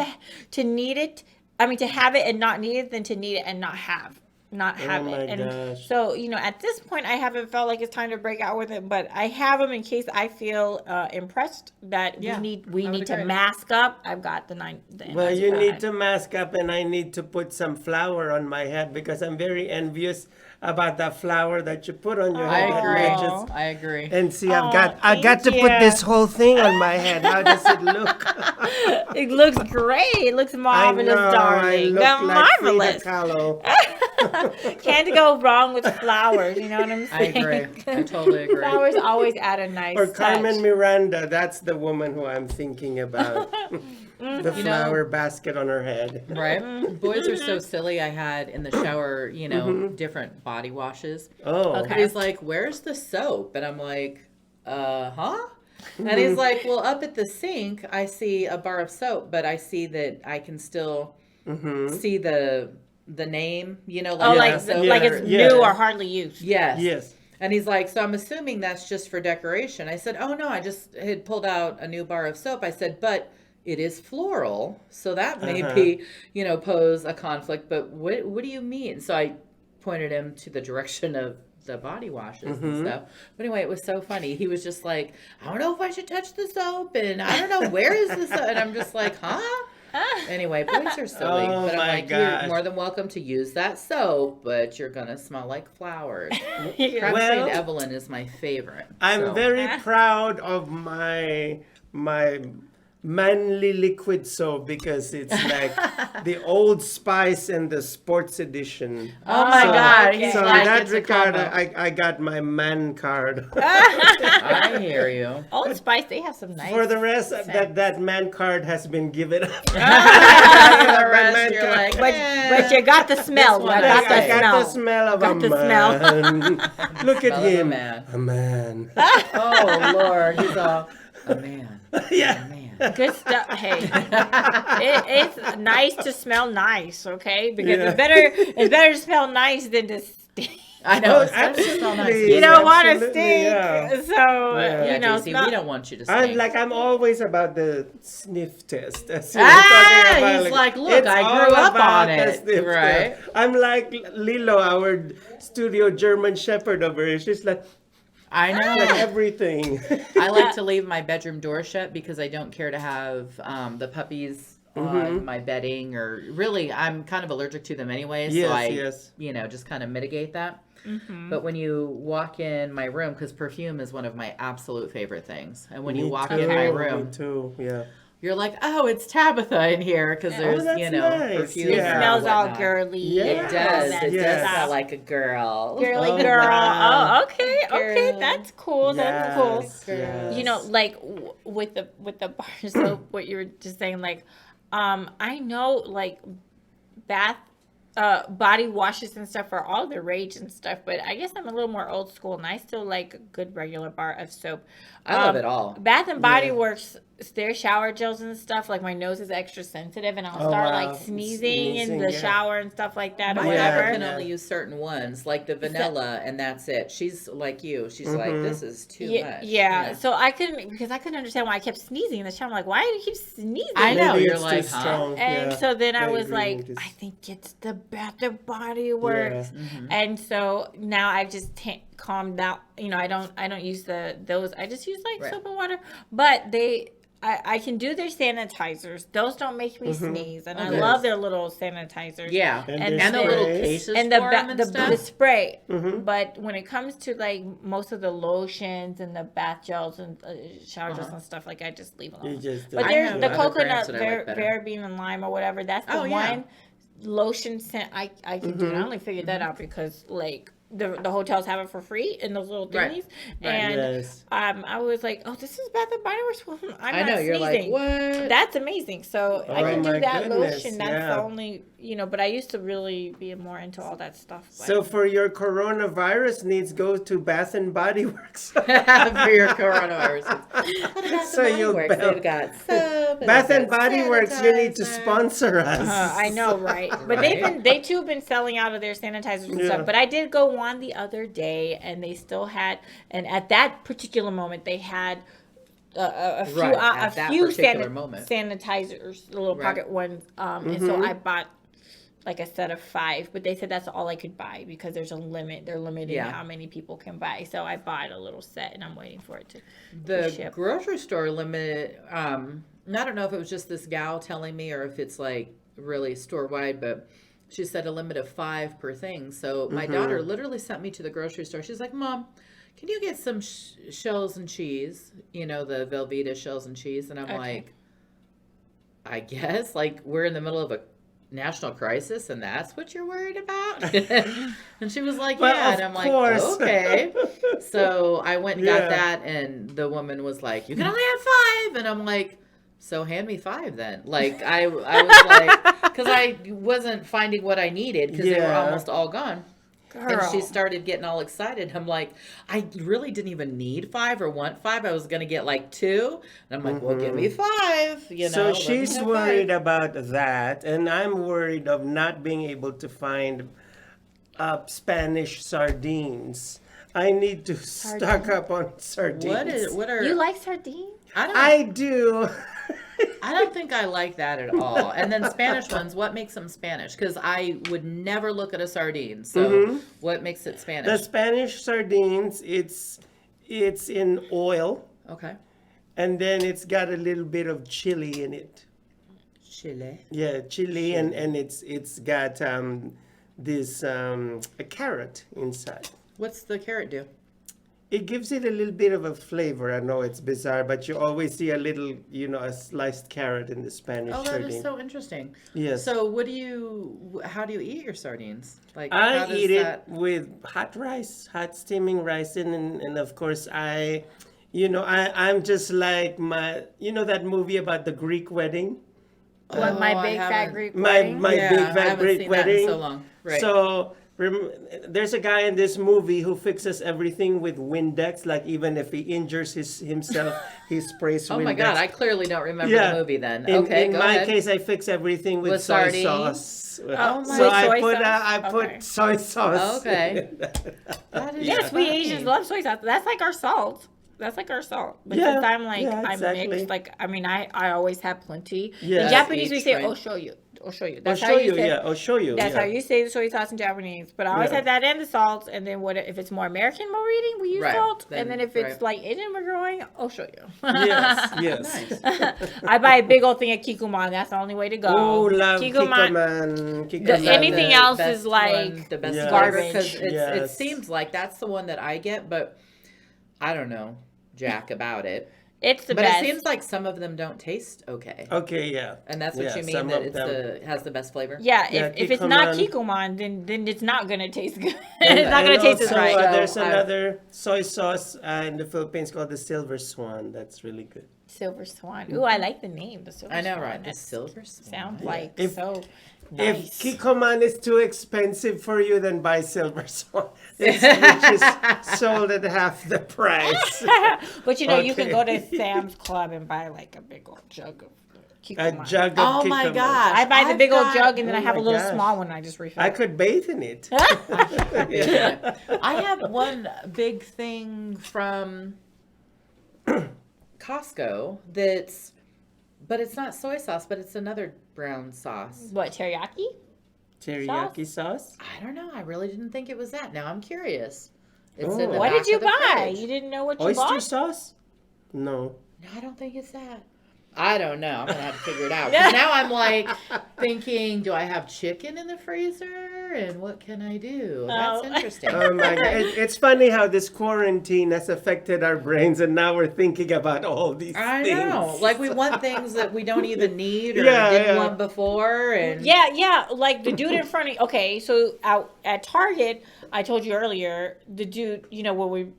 to need it. I mean, to have it and not need it than to need it and not have my it. And gosh. so, at this point, I haven't felt like it's time to break out with it, but I have them in case I feel impressed that Yeah, we I need would to agree. mask up. I've got the Well, you N95. need to mask up, and I need to put some flour on my head because I'm very envious about that flour that you put on your head. that matches. I agree. And see, Oh, I got to thank put you. this whole thing on my head. How does it look? It looks great. It looks marvelous, I darling. look like Frida Marvelous. Kahlo. Can't go wrong with flowers. You know what I'm I saying? agree. I totally agree. Flowers always add a nice Or touch. Carmen Miranda, that's the woman who I'm thinking about. The flower basket on her head. Right? Boys are so silly. I had in the shower, different body washes. Oh. Okay. He's like, where's the soap? And I'm like, huh? And he's like, well, up at the sink, I see a bar of soap, but I see that I can still see the name, like soap like or- it's Yeah. new or hardly used. Yes. Yes. And he's like, so I'm assuming that's just for decoration. I said, oh no, I just had pulled out a new bar of soap. I said, but it is floral, so that may be, pose a conflict. But what do you mean? So I pointed him to the direction of the body washes and stuff. But anyway, it was so funny. He was just like, I don't know if I should touch the soap, and I don't know where is the soap. And I'm just like, huh? Anyway, boys are silly. Oh but I'm my like, gosh. you're more than welcome to use that soap, but you're gonna smell like flowers. Crab Well, St. Evelyn is my favorite. I'm so. very proud of my manly liquid soap because it's like the Old Spice and the Sports Edition. Oh my God! He's So like, in that it's a regard, combo. I got my man card. I hear you. Old Spice, they have some nice. For the rest, that man card has been given up. The rest, you're like, But you got the smell. You one got I the I got smell. the smell of Got a the smell. man. Look at Smell of a him. man. A man. Oh Lord, he's all a man. Yeah. A man. Good stuff. Hey, it's nice to smell nice, okay? Because Yeah. it's better to smell nice than to stink. I know. Oh, It's better to smell nice. absolutely. You don't want to Absolutely, stink, yeah. so Yeah. you know. JC, smell- we don't want you to stink. I'm always about the sniff test. As you Ah, were talking about, he's like, look, it's I all grew up about on the it, sniff right? test. I'm like Lilo, our studio German Shepherd over here. She's like I know. everything. I like to leave my bedroom door shut because I don't care to have the puppies on my bedding, or really, I'm kind of allergic to them anyway. Yes, so I, yes. just kind of mitigate that. But when you walk in my room, because perfume is one of my absolute favorite things, and when you walk in my room, Me too. Yeah. you're like, oh, it's Tabitha in here because there's, that's nice. perfume. Yeah. It and smells all whatnot. girly. Yeah. It does. All It that Yes. does stuff. smell like a girl. Girly Oh, girl. wow. Oh, okay, okay, Girl. that's cool. That's cool. Yes. You know, like with the bar soap, what you were just saying, like, I know, like, body washes and stuff are all the rage and stuff, but I guess I'm a little more old school, and I still like a good regular bar of soap. I love it all. Bath and Body Works, their shower gels and stuff, like my nose is extra sensitive, and I'll start wow. like sneezing in Sneezing, the yeah. shower and stuff like that, or My whatever. daughter can only use certain ones, like the vanilla, and that's it. She's like you. She's like, this is too much. Yeah. So I couldn't understand why I kept sneezing in the shower. I'm like, why do you keep sneezing? I know. Maybe You're it's like, too huh? strong. And Yeah. so then I was agree like, with this. I think it's the Bath and Body Works. Mm-hmm. And so now I've just calmed down. You know, I don't use those. I just use like Right. soap and water. But I can do their sanitizers. Those don't make me sneeze, and I Okay. love their little sanitizers. Yeah. And And the little sprays. cases And the for 'em and the stuff. spray, but when it comes to like most of the lotions and the bath gels and shower gels and stuff, like I just leave alone. You just But I there's have the other coconut, brands that I like better. Verabean and lime or whatever. That's the Oh, yeah. one lotion scent I can do. And I only figured that out because like the hotels have it for free in those little Right. thingies, Right. and Yes. I was like, oh, this is Bath and Body Works. Well, I'm I not know. You're sneezing. like, what? That's amazing. So I Oh can do my that goodness, lotion. That's yeah. the only, but I used to really be more into all that stuff. But So for your coronavirus needs, go to Bath and Body Works. For your coronavirus. So you'll Works. be- They've got soap. Bath they've and got Body Works, you need to sanitizer. sponsor us. I know, right? But they too have been selling out of their sanitizers and Yeah. stuff. But I did go on the other day, and they still had, and at that particular moment, they had a few Right, at that particular moment. sanitizers, the little Right. pocket ones. And so I bought like a set of 5, but they said that's all I could buy because there's a limit. They're limiting Yeah. how many people can buy. So I bought a little set, and I'm waiting for it to The ship. grocery store limit, I don't know if it was just this gal telling me or if it's like really store wide, but she said a limit of 5 per thing. So my daughter literally sent me to the grocery store. She's like, Mom, can you get some shells and cheese? You know, the Velveeta shells and cheese. And I'm like, I guess, like, we're in the middle of a national crisis and that's what you're worried about? And she was like, Well, yeah. And of I'm like, course. okay. So I went and Yeah. got that, and the woman was like, you can only have 5. And I'm like, so hand me 5 then. Like, I was like, because I wasn't finding what I needed because they were Yeah. almost all gone. And she Girl. started getting all excited. I'm like, I really didn't even need 5 or want 5. I was going to get like 2. And I'm like, well, give me 5. You know, So let me she's have worried 5. about that, and I'm worried of not being able to find Spanish sardines. I need to stock up on sardines. What are You like sardines? I do. I don't think I like that at all. And then Spanish ones, what makes them Spanish? Because I would never look at a sardine. So what makes it Spanish? The Spanish sardines, it's in oil, Okay. and then it's got a little bit of chili in it. Chile. Yeah, chili, and it's got a carrot inside. What's the carrot do? it gives it a little bit of a flavor. I know it's bizarre, but you always see a little, a sliced carrot in the Spanish Oh, that sardine. is so interesting. Yes. So how do you eat your sardines? Like, how I does eat that... it with hot steaming rice, and of course I'm just like that movie about the Greek wedding. What, My I Big Fat haven't- Greek My Wedding? Big I Fat haven't Greek seen that in wedding. so long. Right. So there's a guy in this movie who fixes everything with Windex. Like even if he injures himself, he sprays Windex. Oh my God, I clearly don't remember the movie then. In Go my ahead. case, I fix everything with soy sardines? sauce. Oh my So soy I sauce. put Okay. soy sauce. Okay. That is Yes, we funny. Asians love soy sauce. That's like our salt. That's like our salt. But Yeah, since I'm like, yeah, exactly. I mix, like, I mean, I always have plenty. Yes. In Japanese, we Each, say, right. oshoyu. Oshoyu. I'll That's show how you you. say Yeah, I'll show you. That's yeah. how you say the soy sauce in Japanese. But I always Yeah. have that and the salt. And then if it's more American we're eating, we use Right. salt. Then- and then if it's right. like Asian we're growing, oshoyu. Yes. I buy a big old thing of kikuman. That's the only way to go. Oh, love Kikuman. Kikuman. Anything The else best is like one, the best Yes. garbage. because it Yes. seems like that's the one that I get, but I don't know jack about it. It's the but best. it seems like some of them don't taste okay. Okay, yeah. And that's what Yeah, you mean, some that of it's them. has the best flavor. Yeah, Yeah, if it's not kikuman. kikuman, then it's not gonna taste good. And- it's not gonna and taste as also, right. there's So, another soy sauce in the Philippines called the Silver Swan. That's really good. Silver Swan. Ooh, I like the name. The Silver I know, Swan. right? The That silver swan. sounds like If- so If nice. Kikoman is too expensive for you, then buy Silver Swan, which is sold at half the price. But you know, you can Okay. go to Sam's Club and buy like a big old jug of A kikuman. jug of Oh my Kikoman. gosh. I buy the I've big old got- jug and then Oh I have a my little gosh. small one and I just refill. I could bathe in it. I have one big thing from Costco but it's not soy sauce, but it's another brown sauce. What, teriyaki? Teriyaki sauce? I don't know. I really didn't think it was that. Now I'm curious. It's Oh. in the What back did you of the buy? fridge. You didn't know what you Oyster bought? sauce? No. No, I don't think it's that. I don't know. I'm gonna have to figure it out. 'Cause now I'm like thinking, do I have chicken in the freezer? And what can I do? That's Oh. interesting. Oh my God. It's funny how this quarantine has affected our brains, and now we're thinking about all these I things. know. Like we want things that we don't even need or Yeah, didn't yeah. want before, and Yeah, like the dude in front of you. Okay, so out at Target, I told you earlier, the dude, you know, when we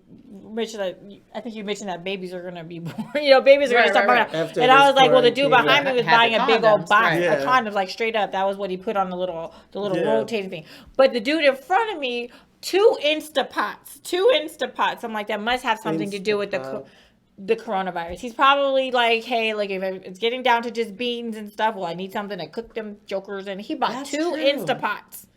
mentioned that, I think you mentioned that babies are gonna be born. You know, babies are gonna Right, start right, born. After And I this was like, well, the dude quarantine, behind yeah. me was Had buying the a big old condoms, box right. of Yeah. condoms, like straight up. That was what he put on the little Yeah. rotating thing. But the dude in front of me, two Instapots. I'm like, that must have something to do with Instapot. the coronavirus. He's probably like, hey, like if it's getting down to just beans and stuff, well, I need something to cook them jokers. And he bought That's two true. Instapots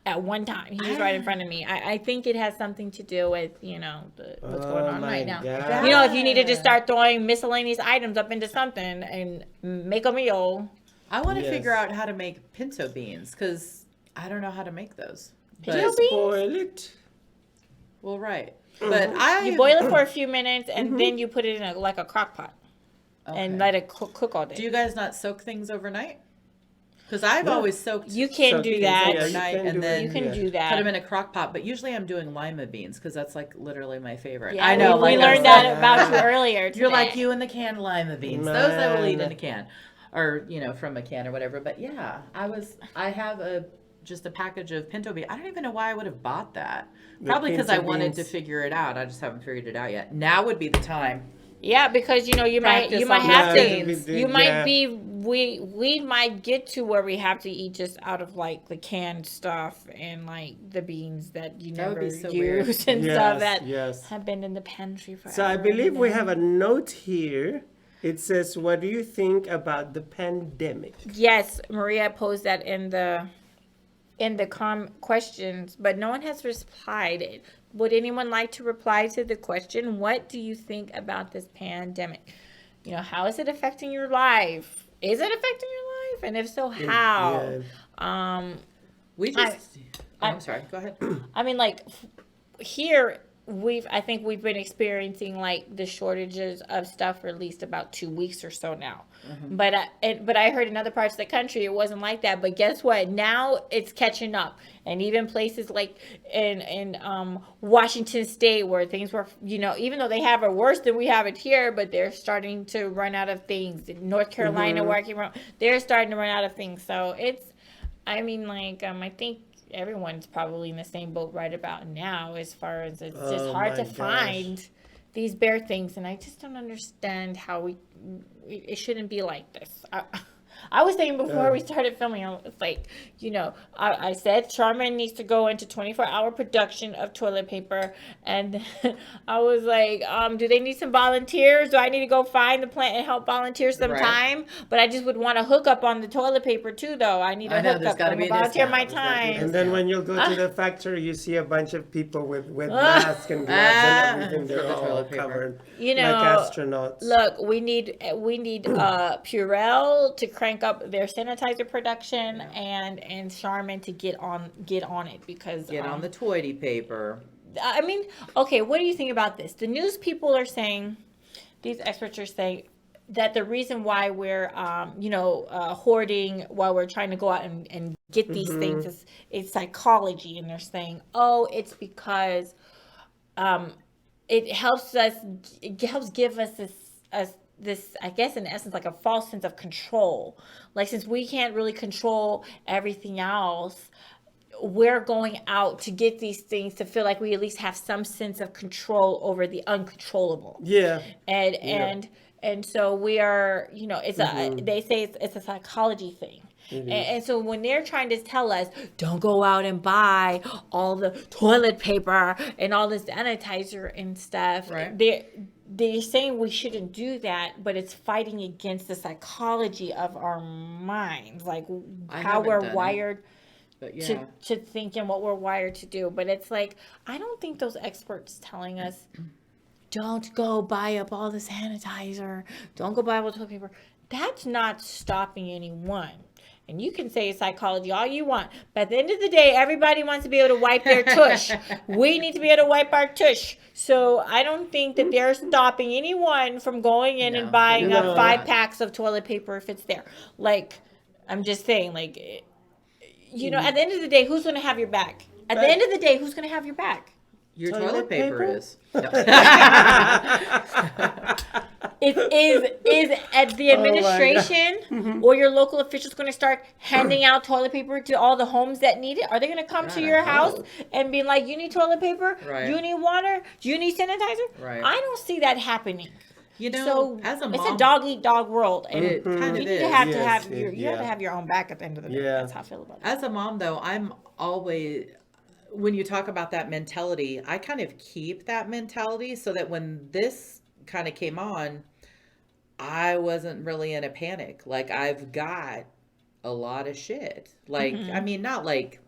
at one time. He was right in front of me. I think it has something to do with, you know, what's going on my right now. God. You know, if you need to just start throwing miscellaneous items up into something and make a meal. I want to Yes. figure out how to make pinto beans because I don't know how to make those. But, Pinto beans? Boil it. well, right. But I You boil it for a few minutes and then you put it in like a crock pot and Okay. let it cook all day. Do you guys not soak things overnight? Because I've always soaked. You can So do things that. overnight can and do then it, You can yeah. do put that. them in a crock pot. But usually I'm doing lima beans because that's like literally my favorite. Yeah, I know. we like I learned said, that about you earlier. You're like today. you and the canned lima beans. Those I will eat in Man. a can, or from a can or whatever. But yeah, I have just a package of pinto beans. I don't even know why I would have bought that. The Probably because I pinto wanted to beans. figure it out. I just haven't figured it out yet. Now would be the time. Yeah, because you might Practice have on to beans. you might be we might get to where we have to eat just out of like the canned stuff and like the beans that you That would never be so weird. use and Yes, stuff that yes. have been in the pantry forever. So I believe we have a note here. It says, "What do you think about the pandemic?" Yes, Maria posed that in the questions, but no one has replied. Would anyone like to reply to the question? What do you think about this pandemic? How is it affecting your life? Is it affecting your life? And if so, how? Yeah. We just. I'm sorry. Go ahead. I mean, like here I think we've been experiencing like the shortages of stuff for at least about 2 weeks or so now. But I heard in other parts of the country it wasn't like that. But guess what? Now it's catching up, and even places like in Washington State where things were, even though they have it worse than we have it here, but they're starting to run out of things. In North Carolina, where I came from, they're starting to run out of things. So I think everyone's probably in the same boat right about now, as far as it's just hard to find these bare things, and I just don't understand how it shouldn't be like this. I was saying before we started filming, I was like, I said Charmin needs to go into 24-hour production of toilet paper, and I was like, do they need some volunteers? Do I need to go find the plant and help volunteer some time? But I just would want to hook up on the toilet paper too, though. I need to hook up. I'm volunteer my time. And then when you go to the factory, you see a bunch of people with masks and gloves and everything. They're all covered, like astronauts. Look, we need Purell to crank up their sanitizer production, and Charmin to get on it, because get on the toilet paper. I mean, okay, what do you think about this? The news people are saying, these experts are saying that the reason why we're hoarding while we're trying to go out and get these things is psychology, and they're saying, it's because it helps give us this, I guess, in essence, like a false sense of control. Like, since we can't really control everything else, we're going out to get these things to feel like we at least have some sense of control over the uncontrollable. Yeah. And so we are, it's they say it's a psychology thing. And so when they're trying to tell us, don't go out and buy all the toilet paper and all this sanitizer and stuff, they're saying we shouldn't do that, but it's fighting against the psychology of our minds, like how we're wired to think and what we're wired to do. But it's like, I don't think those experts telling us, don't go buy up all the sanitizer, don't go buy all the toilet paper, that's not stopping anyone. And you can say psychology all you want, but at the end of the day, everybody wants to be able to wipe their tush. We need to be able to wipe our tush. So I don't think that they're stopping anyone from going in and buying up 5 packs of toilet paper if it's there. Like, I'm just saying, like, at the end of the day, who's going to have your back? At the end of the day, who's going to have your back? Your toilet paper is. Is at the administration or your local officials going to start handing out toilet paper to all the homes that need it? Are they going to come to your house and be like, you need toilet paper? Right. You need water? Do you need sanitizer? Right. I don't see that happening. So as a mom, it's a dog eat dog world, and it kind of is. You have to have your own back at the end of the day. That's how I feel about it. As a mom, though, I'm always, when you talk about that mentality, I kind of keep that mentality so that when this kind of came on, I wasn't really in a panic. Like, I've got a lot of shit. Like, I mean, not like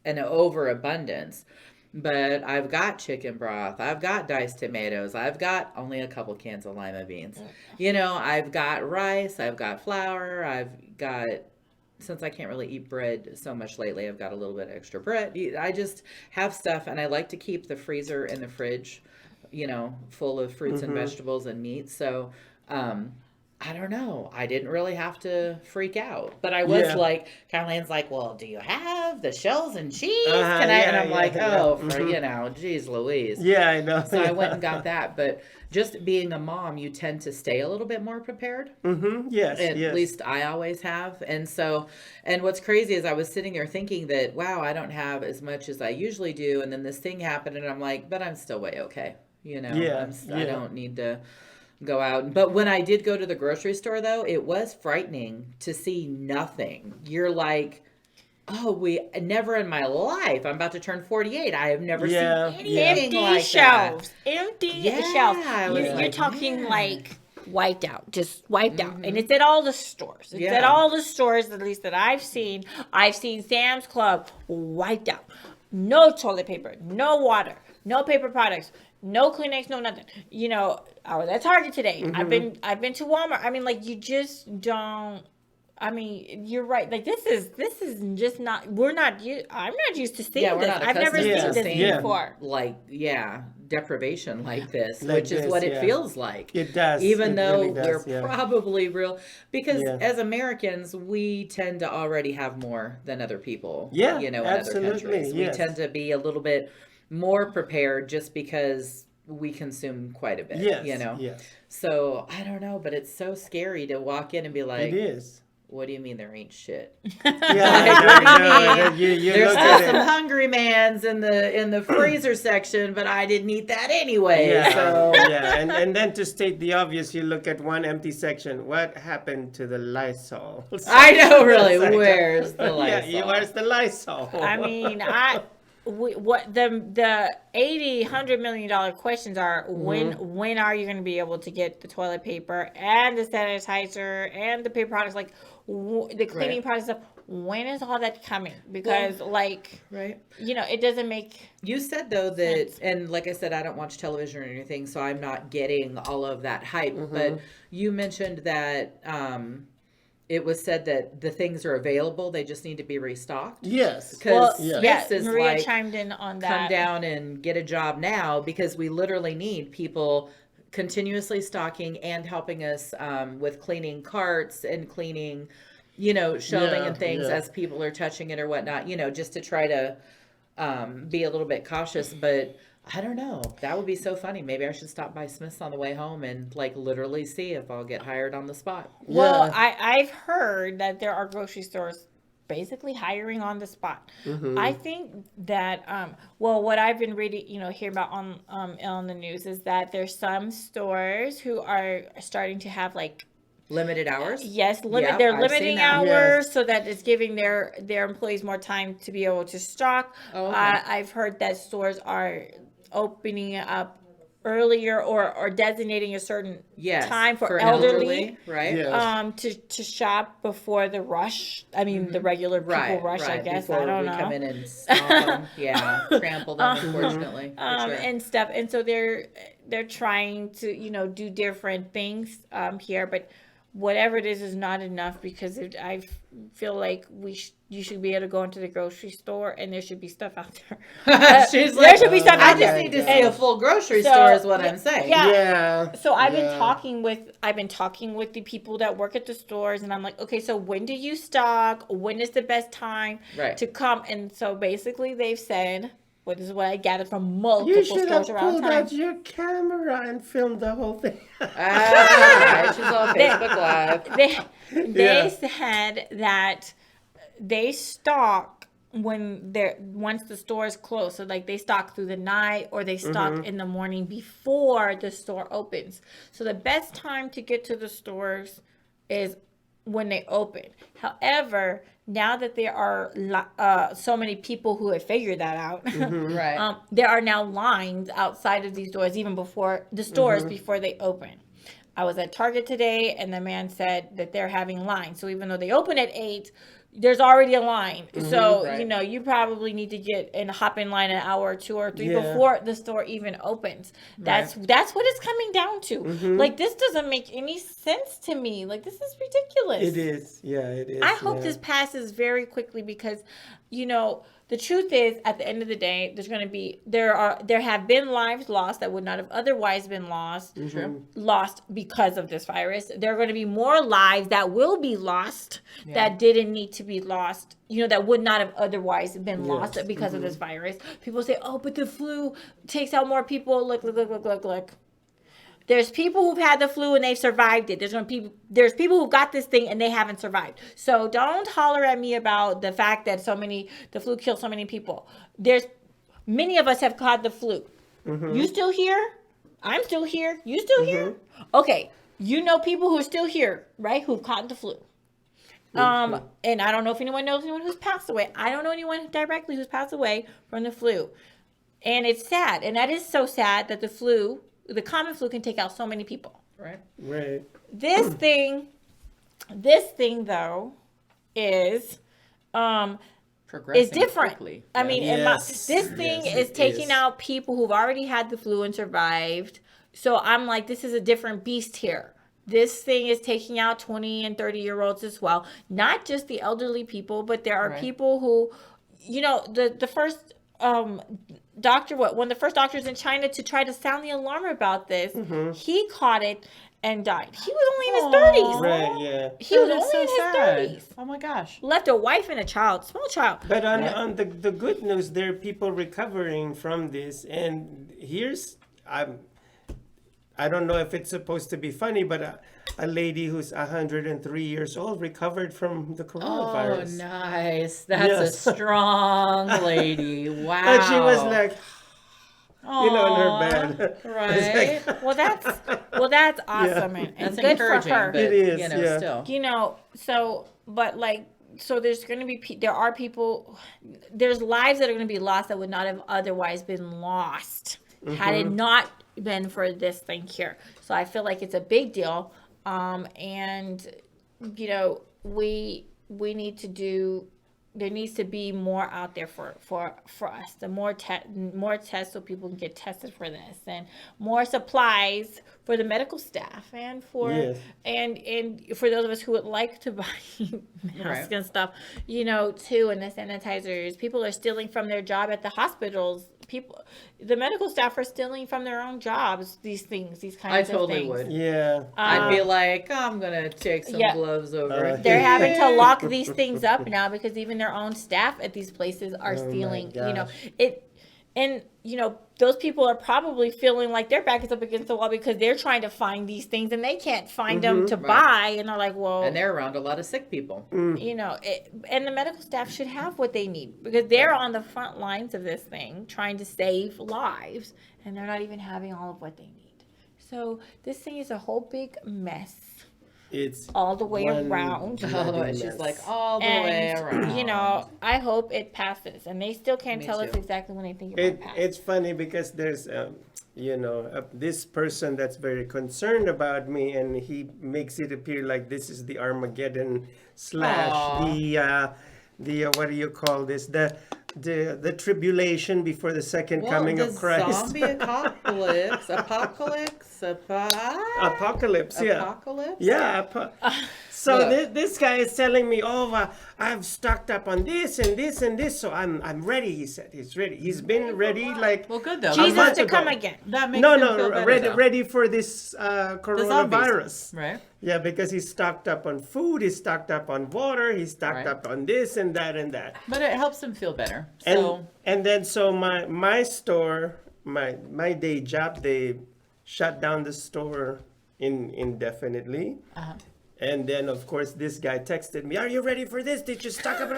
an overabundance, but I've got chicken broth. I've got diced tomatoes. I've got only a couple cans of lima beans. I've got rice. I've got flour. I've got, since I can't really eat bread so much lately, I've got a little bit of extra bread. I just have stuff, and I like to keep the freezer and the fridge, full of fruits and vegetables and meat. So, I don't know. I didn't really have to freak out, but I was like, Caroline's like, well, do you have the shells and cheese? Can I? And I'm like, geez Louise. Yeah, I know. So I went and got that. But just being a mom, you tend to stay a little bit more prepared. Yes. At least I always have. And so, and what's crazy is I was sitting there thinking that, wow, I don't have as much as I usually do. And then this thing happened, and I'm like, but I'm still way okay. I don't need to go out. But when I did go to the grocery store, though, it was frightening to see nothing. You're like, never in my life. I'm about to turn 48. I have never seen anything like shelves. that. Empty shelves. You're talking like wiped out, just wiped out. And it's at all the stores. It's at all the stores, at least that I've seen. I've seen Sam's Club wiped out. No toilet paper, no water, no paper products, no Kleenex, no nothing. I was at Target today. I've been to Walmart. I mean, like, you just don't. I mean, you're right. Like this is just not. I'm not used to seeing we're this. not I've never accustomed seen to this before. like deprivation like this, Like which is this, what it yeah. feels like. It does. Even It though really does, we're yeah. probably real, because Yeah. as Americans, we tend to already have more than other people. Yeah, in other absolutely, countries, yes. we tend to be a little bit more prepared just because we consume quite a bit. Yes, Yes. So I don't know, but it's so scary to walk in and be like, It is. what do you mean there ain't shit? Yeah, you There's look still at some it. Hungry Man's in the freezer section, but I didn't eat that anyway. Yeah, So yeah, and then to state the obvious, you look at one empty section. What happened to the Lysol? I know, really. It's like, Where's the Lysol? Yeah, where's the Lysol? I mean, what the $100 million questions are: when are you going to be able to get the toilet paper and the sanitizer and the paper products, like the cleaning products stuff? When is all that coming? Because it doesn't make. You said though that, and like I said, I don't watch television or anything, so I'm not getting all of that hype. But you mentioned that it was said that the things are available; they just need to be restocked. Yes, because Maria chimed in on that. Come down and get a job now, because we literally need people continuously stocking and helping us with cleaning carts and cleaning, shelving and things as people are touching it or whatnot. Just to try to be a little bit cautious, but. I don't know. That would be so funny. Maybe I should stop by Smith's on the way home and literally see if I'll get hired on the spot. Well, I've heard that there are grocery stores basically hiring on the spot. I think that what I've been reading, hearing about on the news is that there's some stores who are starting to have limited hours. Yes, Yep, they're I've limiting seen that. hours so that it's giving their employees more time to be able to stock. Oh, okay. I've heard that stores are opening up earlier or designating a certain time for elderly, right? Yes. To shop before the rush. I mean, the regular people rush. I guess before I don't know. Come in and stomp them, trample them. Unfortunately, and stuff. And so they're trying to do different things here, but whatever it is not enough, because I feel like you should be able to go into the grocery store and there should be stuff out there. She's there should be stuff out there. I just need to see a full grocery store is what I'm saying. Yeah. So I've been talking with the people that work at the stores, and I'm like, okay, so when do you stock? When is the best time to come? And so basically they've said, well, this is what I gathered from multiple stores around pulled town. out your camera and filmed the whole thing. She's on Facebook Live. They said that they stock once the store is closed. So they stock through the night, or they stock in the morning before the store opens. So the best time to get to the stores is when they open. However, now that there are so many people who have figured that out, there are now lines outside of these doors, even before the stores before they open. I was at Target today, and the man said that they're having lines. So even though they open at 8, there's already a line. So, you probably need to get and hop in line an hour or 2 or 3 before the store even opens. That's what it's coming down to. This doesn't make any sense to me. This is ridiculous. It is. Yeah, it is. I hope this passes very quickly, because, the truth is, at the end of the day, there have been lives lost that would not have otherwise been lost because of this virus. There are going to be more lives that will be lost that didn't need to be lost, that would not have otherwise been lost because of this virus. People say, oh, but the flu takes out more people. Look. There's people who've had the flu and they've survived it. There's people who got this thing and they haven't survived. So don't holler at me about the fact that the flu killed so many people. Many of us have caught the flu. You still here? I'm still here. You still here? Okay. People who are still here, right? Who've caught the flu. And I don't know if anyone knows anyone who's passed away. I don't know anyone directly who's passed away from the flu. And it's sad. And that is so sad that the common flu can take out so many people. Right. This thing though is different. Quickly. I mean, this thing is taking out people who've already had the flu and survived. So I'm like, this is a different beast here. this thing is taking out 20 and 30-year-olds as well. Not just the elderly people, but there are people who, you know, the first doctor, one of the first doctors in China to try to sound the alarm about this, he caught it and died. He was only in his 30s. Right, yeah. He was only in his 30s. Oh my gosh. Left a wife and a child, small child. But on the good news, there are people recovering from this. And here's, I don't know if it's supposed to be funny, but a lady who's 103 years old recovered from the coronavirus. Oh, nice. That's a strong lady. Wow. And she was like, you know, in her bed. Right. Like, well, that's awesome. And that's good encouraging. for her. It is, you know, still. You know, so, but like, so there's going to be, there are people, there's lives that are going to be lost that would not have otherwise been lost had it not been for this thing here. So I feel like it's a big deal. And, you know, we need to do, there needs to be more out there for us. The more tests so people can get tested for this, and more supplies for the medical staff, and for and for those of us who would like to buy masks and stuff, you know, too, and the sanitizers. People are stealing from their job at the hospitals. The medical staff are stealing from their own jobs these things, these kinds of things. I totally would. Yeah. I'd be like, oh, I'm going to take some gloves over. They're having to lock these things up now because even their own staff at these places are stealing, you know, and, you know, those people are probably feeling like their back is up against the wall because they're trying to find these things and they can't find them to buy. And they're like, well. And they're around a lot of sick people. You know, and the medical staff should have what they need because they're on the front lines of this thing trying to save lives, and they're not even having all of what they need. So this thing is a whole big mess. It's all the way around. Oh, and she's like, all the way around. You know, I hope it passes. And they still can't tell us exactly when they think it might pass. It's funny because there's, you know, this person that's very concerned about me, and he makes it appear like this is the Armageddon / the what do you call this? The tribulation before the second coming of Christ. Zombie apocalypse. Apocalypse, yeah. So this guy is telling me, I've stocked up on this and this and this, so I'm ready. He said he's ready. He's been ready like good though. Jesus to come again. That makes him feel better, ready for this coronavirus. Right. Yeah, because he's stocked up on food, he's stocked up on water, he's stocked up on this and that and that. But it helps him feel better. And then my store, my day job, they shut down the store indefinitely. And then, of course, this guy texted me, are you ready for this? Did you stock up?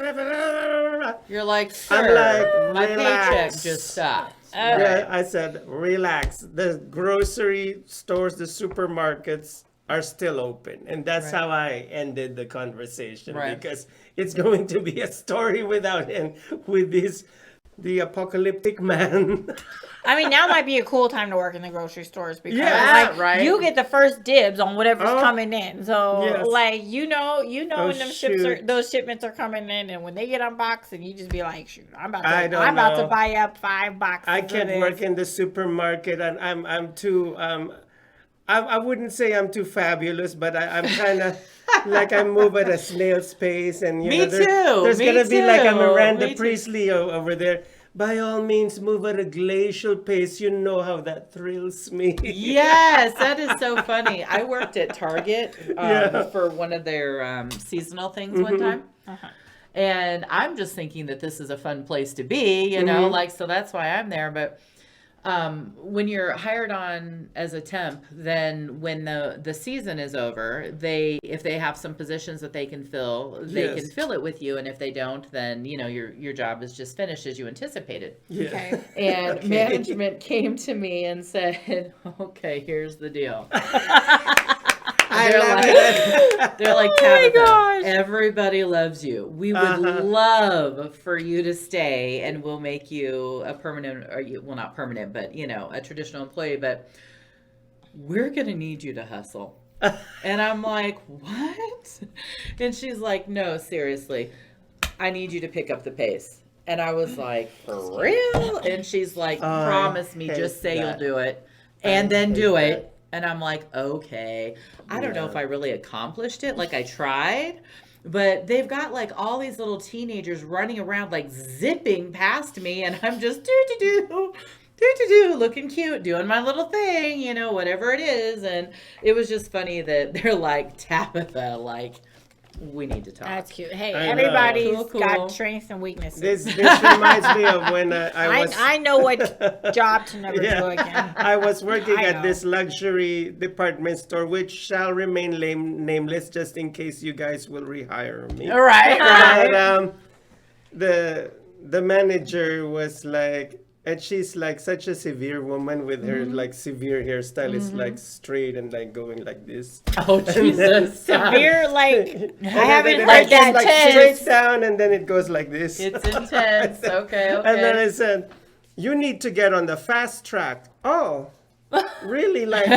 You're like, sir, I'm like, my paycheck just stopped. Yeah, I said, relax. The grocery stores, the supermarkets are still open. And that's how I ended the conversation. Because it's going to be a story without end with the apocalyptic man. I mean, now might be a cool time to work in the grocery stores because you get the first dibs on whatever's coming in. So like you know when those shipments are coming in, and when they get unboxed, and you just be like, shoot, I'm about to buy up 5 boxes. I can't work in the supermarket, and I'm too I wouldn't say I'm too fabulous, but I'm kind of like I move at a snail's pace, and there's gonna be like a Miranda Priestley over there. By all means, move at a glacial pace. You know how that thrills me. Yes, that is so funny. I worked at Target for one of their seasonal things one time. And I'm just thinking that this is a fun place to be, you know, like, so that's why I'm there. But when you're hired on as a temp, then when the season is over, if they have some positions that they can fill, they can fill it with you, and if they don't, then you know your job is just finished as you anticipated. Okay. And management came to me and said, "Okay, here's the deal." They're like, Tabitha, everybody loves you. We would love for you to stay, and we'll make you a permanent, well, not permanent, but, you know, a traditional employee, but we're going to need you to hustle. And I'm like, what? And she's like, no, seriously, I need you to pick up the pace. And I was like, for real? And she's like, promise me, just say you'll do it, and then do it. And I'm like, okay. I don't know if I really accomplished it. Like I tried. But they've got like all these little teenagers running around like zipping past me, and I'm just looking cute, doing my little thing, you know, whatever it is. And it was just funny that they're like, Tabitha, like, we need to talk. That's cute. Hey, I know. everybody's Cool. got strengths and weaknesses. This reminds me of when I was. I know what job to never do again. I was working I at know. this luxury department store, which shall remain nameless, just in case you guys will rehire me. All right. But the manager was like, and she's like such a severe woman with her like severe hairstyle. It's like straight and like going like this. Oh, Jesus. Severe, like, I haven't then heard it that goes, like tense. straight down, and then it goes like this. It's intense. Okay. And then I said, you need to get on the fast track. Oh, really? Like,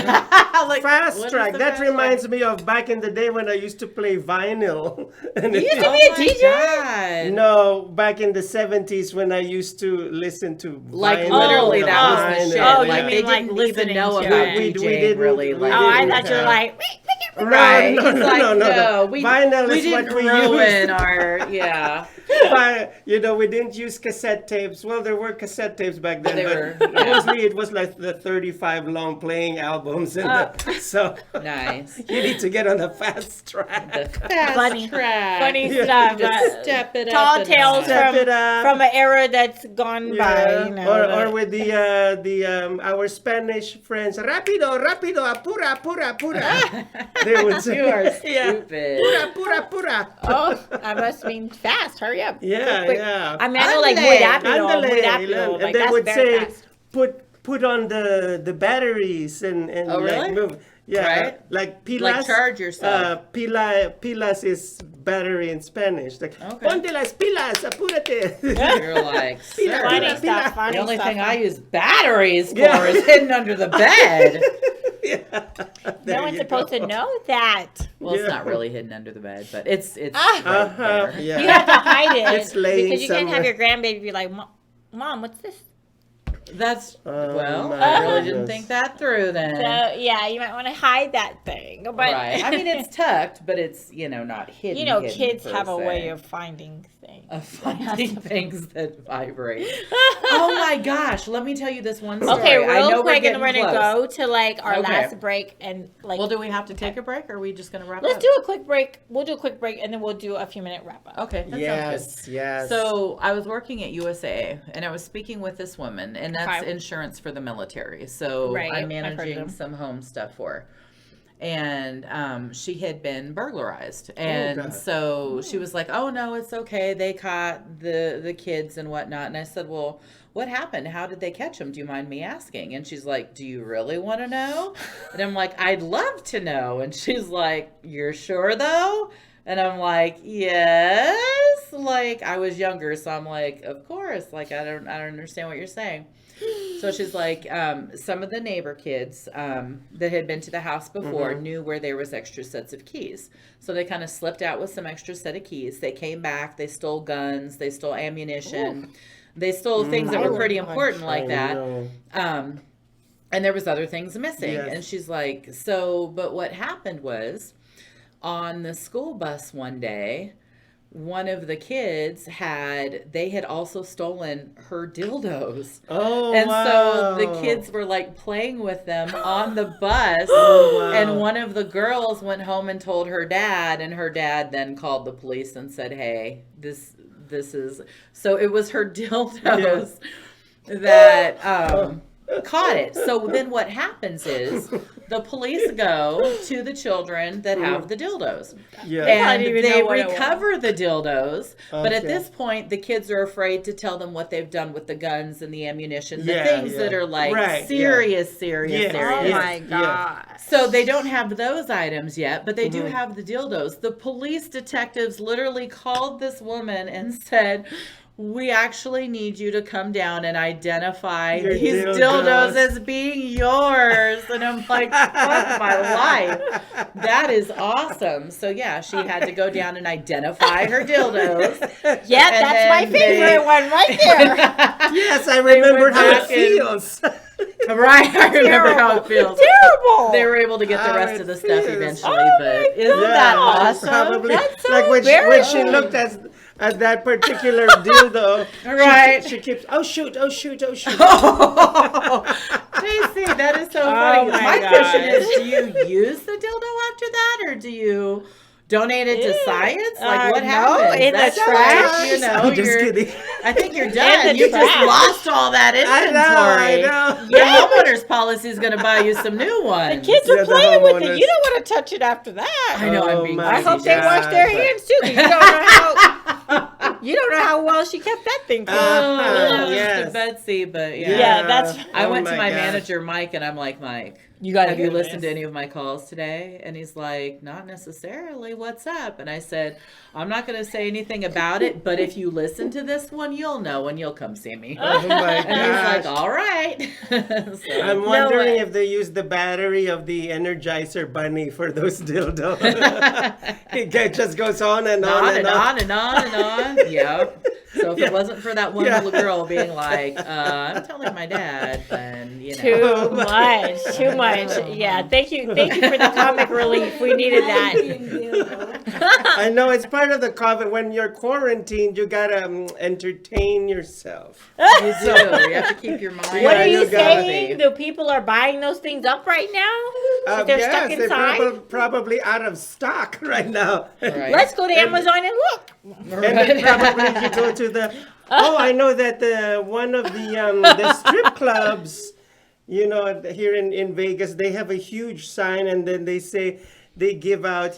Like, fast what is track. the That fast reminds me of back in the day when I used to play vinyl. And You used to it- be a my DJ? God. no, back in the 70s when I used to listen to Like vinyl. literally, that was Vinyl, the shit. Oh, you like mean they like didn't listening even know to about it. We DJing didn't- really. we Like, Oh, I didn't thought you were have- like, right? No, It's no, like, no. we, Vinyl we is what didn't we ruin used. our You know, we didn't use cassette tapes. Well, there were cassette tapes back then, They but were, yeah. mostly it was like the 35 long playing albums. And so Nice. you need to get on the fast track. The fast Funny. track. funny Yeah. stuff. Just step it Tall up. tales Step it up. from an era that's gone by. You know, or with our Spanish friends, rapido, apura, apura. They would say, You are yeah, stupid. apura. oh, I must mean fast. Hurry up. Yeah, Quick. yeah. I mean, I know like Ándale, muy rápido, Ándale, muy rápido. and Like, they that's would very say, fast. put on the batteries and Oh, really? like move. Yeah, Right? like pilas. Like charge yourself. Pilas is battery in Spanish. Like, Okay. ponte las pilas, apúrate. You're like, Pila, sir. Funny pila, stuff. pila. Funny The only stuff. thing I use batteries for Yeah. is hidden under the bed. No one's supposed to know that. Well, it's Yeah. not really hidden under the bed, but it's right Uh-huh, there. yeah. You have to hide it It's laying because you can't have somewhere. your grandbaby be like, Mom, what's this? That's well, my I really didn't goodness. think that through then. So yeah, you might want to hide that thing. But Right. I mean, it's tucked, but it's not hidden. you know, hidden kids per have a se. way of finding things. Of finding things that vibrate. Oh my gosh! Let me tell you this one story. Okay, I know real quick, and we're we're getting gonna close. go to like our Okay. last break and like. Well, do we have to take a break, or are we just gonna wrap Let's up? do a quick break. We'll do a quick break, and then we'll do a few minute wrap up. Okay, that sounds Yes, good. yes. So I was working at USA, and I was speaking with this woman, and that's Okay. insurance for the military. So Right, I'm I've heard of managing them. some home stuff for her. And she had been burglarized, and God. so she was like, "Oh no, it's okay. They caught the kids and whatnot." And I said, "Well, what happened? How did they catch them? Do you mind me asking?" And she's like, "Do you really want to know?" And I'm like, "I'd love to know." And she's like, "You're sure though?" And I'm like, "Yes." Like I was younger, so I'm like, "Of course." Like I don't understand what you're saying. So she's like, some of the neighbor kids that had been to the house before knew where there was extra sets of keys. So they kind of slipped out with some extra set of keys. They came back. They stole guns. They stole ammunition. They stole things that were pretty important like that. know. And there was other things missing. Yes. And she's like, so, but what happened was on the school bus one day, one of the kids had also stolen her dildos. Oh, And wow. so the kids were like playing with them on the bus. Oh, wow. And one of the girls went home and told her dad, and her dad then called the police and said, "Hey, this is," so it was her dildos that caught it. So then what happens is the police go to the children that have the dildos. Yeah. I And didn't even they know what it was. recover the dildos, but at Okay. this point, the kids are afraid to tell them what they've done with the guns and the ammunition, the Yeah, things yeah. that are like Right, yeah. serious, Yeah. serious. Oh Yes, my yes. god. So they don't have those items yet, but they Mm-hmm. do have the dildos. The police detectives literally called this woman and said, "We actually need you to come down and identify Your these dildos as being yours." And I'm like, fuck my life. That is awesome. So yeah, she had to go down and identify her dildos. Yeah, And that's my then they- favorite one right there. Yes, I remember how it back in- feels. Right, I remember how it feels. Terrible. They were able to get the How rest it of the stuff feels. eventually, but isn't Yeah, that awesome? Probably. That's so like when she embarrassing. looked at that particular dildo, Right. she keeps, oh shoot. JC, that is so Oh funny. my My question gosh. is, do you use the dildo after that, or do you donate it to science? Like, what no, happens? in the That's trash. You know, I'm just you're- kidding. I think you're done. the You just trash. lost all that inventory. I know. Your homeowner's policy is going to buy you some new ones. Kids Yeah, are the playing with it. homeowners. You don't want to touch it after that. I know, I'm Oh being my I hope they God. wash their hands too. 'Cause you don't know how. You don't know how well she kept that thing clean. Oh, Yes. to Betsy, but yeah. Yeah, that's. I Oh went to my gosh. manager, Mike, and I'm like, Mike, You got have you listened to any of my calls today? And he's like, not necessarily. What's up? And I said, I'm not going to say anything about it, but if you listen to this one, you'll know and you'll come see me. Oh my And he's like, gosh. all right. So- I'm wondering if they use the battery of the Energizer Bunny for those dildos. It just goes on and on on and and on. on and on and on. Yep. So if it wasn't for that one little girl being like, I'm telling my dad, then, you know. Too much. Too much. Yeah. Thank you for the comic relief. We needed that. I know it's part of the COVID. When you're quarantined, you gotta entertain yourself. You do. You have to keep your mind. What are you you gotta saying? The people are buying those things up right now? They're stuck Yes, inside? they're probably out of stock right now. Right. Let's go to Amazon and look. And then probably you go to the. Oh, I know that one of the strip clubs, you know, here in Vegas, they have a huge sign, and then they say they give out,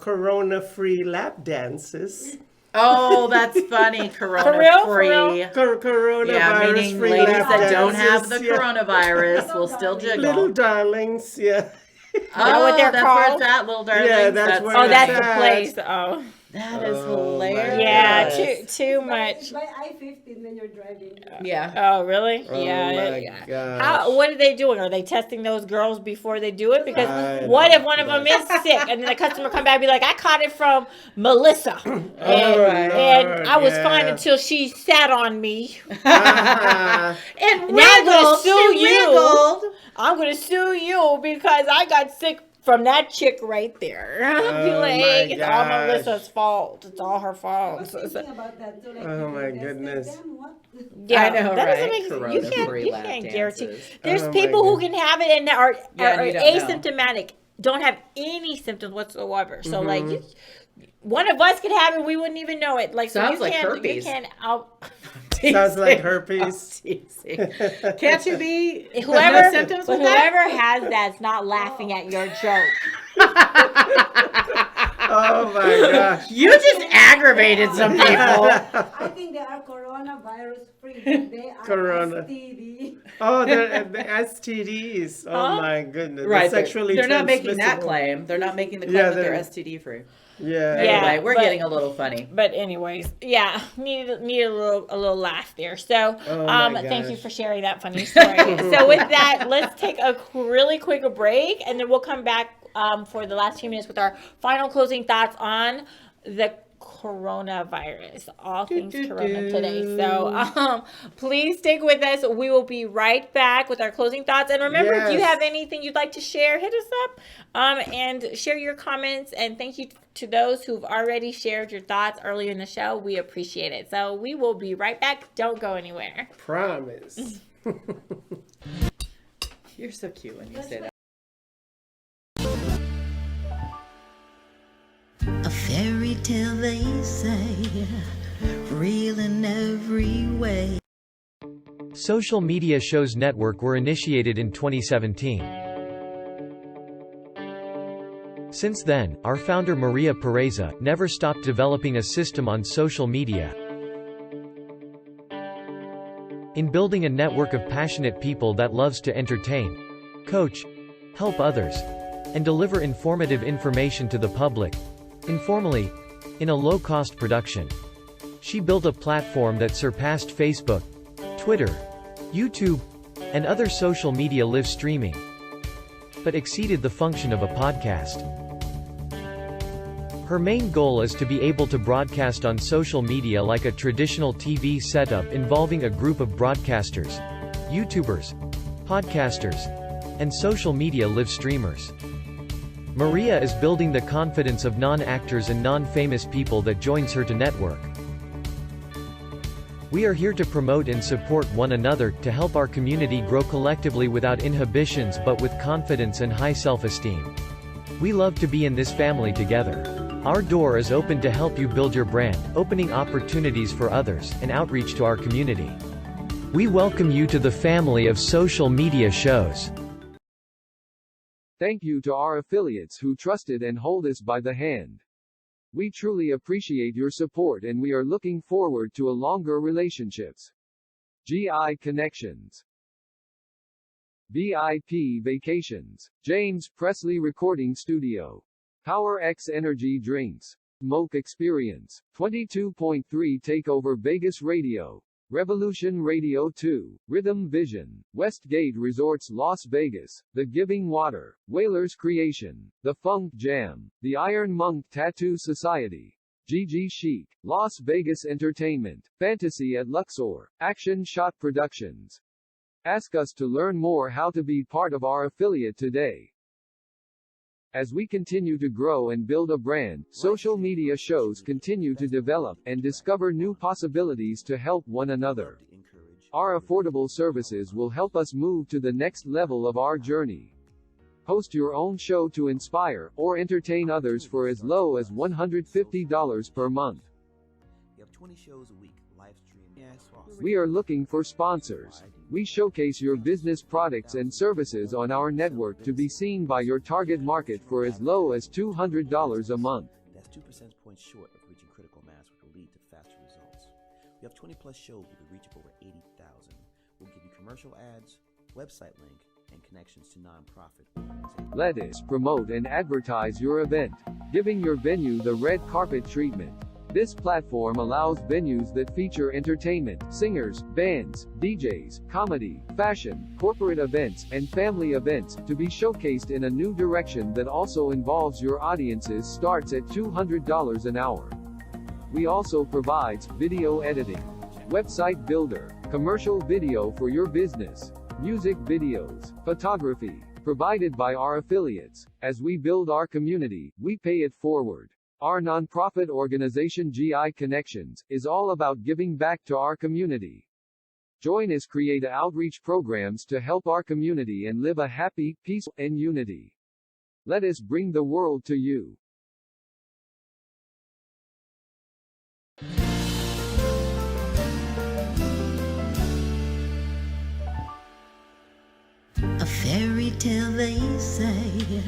corona-free lap dances. Oh, that's funny. Corona real? For free. real? Coronavirus Yeah, meaning free ladies lap that don't have dances, the yeah. coronavirus will still jiggle. Little darlings, yeah. that what they're that's where called? it's at, little darlings. Yeah, that's where Oh, it's that's at. the place. Oh. That is Oh, my hilarious. Yeah, Yes. too much. By I-15 when you're driving. Yeah. Oh, really? Oh yeah. my yeah. gosh. What are they doing? Are they testing those girls before they do it? Because I what don't if one of them is sick and then the customer come back and be like, I caught it from Melissa. And, and I was fine yeah. until she sat on me. Ah, And Now I'm gonna wiggled. sue She you. wiggled. I'm going to sue you because I got sick from that chick right there. I'll be Oh, like, my it's all gosh. Melissa's fault. It's all her I fault. was thinking about that too. Like, Oh, you my can test goodness. them, what? Yeah, I know, that doesn't right? make sense. Corona-free You lap can't guarantee. dances. There's Oh, my people who goodness. can have it and are Yeah, and you don't know. asymptomatic, don't have any symptoms whatsoever. So like, Mm-hmm. one of us could have it, we wouldn't even know it. Like, so Sounds you like can't, herpes. You can't out. sounds like herpes. Teasing. Can't you be Whoever, no symptoms but with that? whoever has that's not laughing at your joke. Oh my gosh. You just aggravated some people. I think they are coronavirus free. But they are Corona. STD. Oh, the STDs. Oh my goodness. Right, The sexually they're not making that transmissible. claim. They're not making the claim Yeah, that they're they're- STD free. Yeah. Yeah. Anyway, we're but- getting a little funny. But anyways, yeah, need a little laugh there. So, Oh my thank you gosh. for sharing that funny story. So with that, let's take a really quick break, and then we'll come back for the last few minutes with our final closing thoughts on the coronavirus, all things corona today. So please stick with us. We will be right back with our closing thoughts. And remember, if you Yes. have anything you'd like to share, hit us up and share your comments. And thank you to those who've already shared your thoughts earlier in the show. We appreciate it. So we will be right back. Don't go anywhere. Promise. You're so cute when you say that. A fairy tale, they say, real in every way. Social media shows network were initiated in 2017. Since then, our founder Maria Pureza never stopped developing a system on social media. In building a network of passionate people that loves to entertain, coach, help others, and deliver informative information to the public, informally, in a low-cost production. She built a platform that surpassed Facebook, Twitter, YouTube, and other social media live streaming, but exceeded the function of a podcast. Her main goal is to be able to broadcast on social media like a traditional TV setup involving a group of broadcasters, YouTubers, podcasters, and social media live streamers. Maria is building the confidence of non-actors and non-famous people that joins her to network. We are here to promote and support one another, to help our community grow collectively without inhibitions but with confidence and high self-esteem. We love to be in this family together. Our door is open to help you build your brand, opening opportunities for others, and outreach to our community. We welcome you to the family of social media shows. Thank you to our affiliates who trusted and hold us by the hand. We truly appreciate your support and we are looking forward to a longer relationships. GI Connections. VIP Vacations. James Presley Recording Studio. Power X Energy Drinks. Moke Experience. 22.3 Takeover Vegas Radio. Revolution Radio 2, Rhythm Vision, Westgate Resorts Las Vegas, The Giving Water, Whalers Creation, The Funk Jam, The Iron Monk Tattoo Society, GG Chic, Las Vegas Entertainment, Fantasy at Luxor, Action Shot Productions. Ask us to learn more how to be part of our affiliate today. As we continue to grow and build a brand, social media shows continue to develop and discover new possibilities to help one another. Our affordable services will help us move to the next level of our journey. Host your own show to inspire or entertain others for as low as $150 per month. You have 20 shows a week, live stream. We are looking for sponsors. We showcase your business products and services on our network to be seen by your target market for as low as $200 a month. That's 2 percentage points short of reaching critical mass, which will lead to faster results. We have 20 plus shows with a reach of over 80,000. We'll give you commercial ads, website link, and connections to nonprofit organizations. Let us promote and advertise your event, giving your venue the red carpet treatment. This platform allows venues that feature entertainment, singers, bands, DJs, comedy, fashion, corporate events, and family events to be showcased in a new direction that also involves your audiences starts at $200 an hour. We also provides video editing, website builder, commercial video for your business, music videos, photography, provided by our affiliates. As we build our community, we pay it forward. Our nonprofit organization GI Connections is all about giving back to our community. Join us create outreach programs to help our community and live a happy, peaceful, and unity. Let us bring the world to you. A fairy tale they say,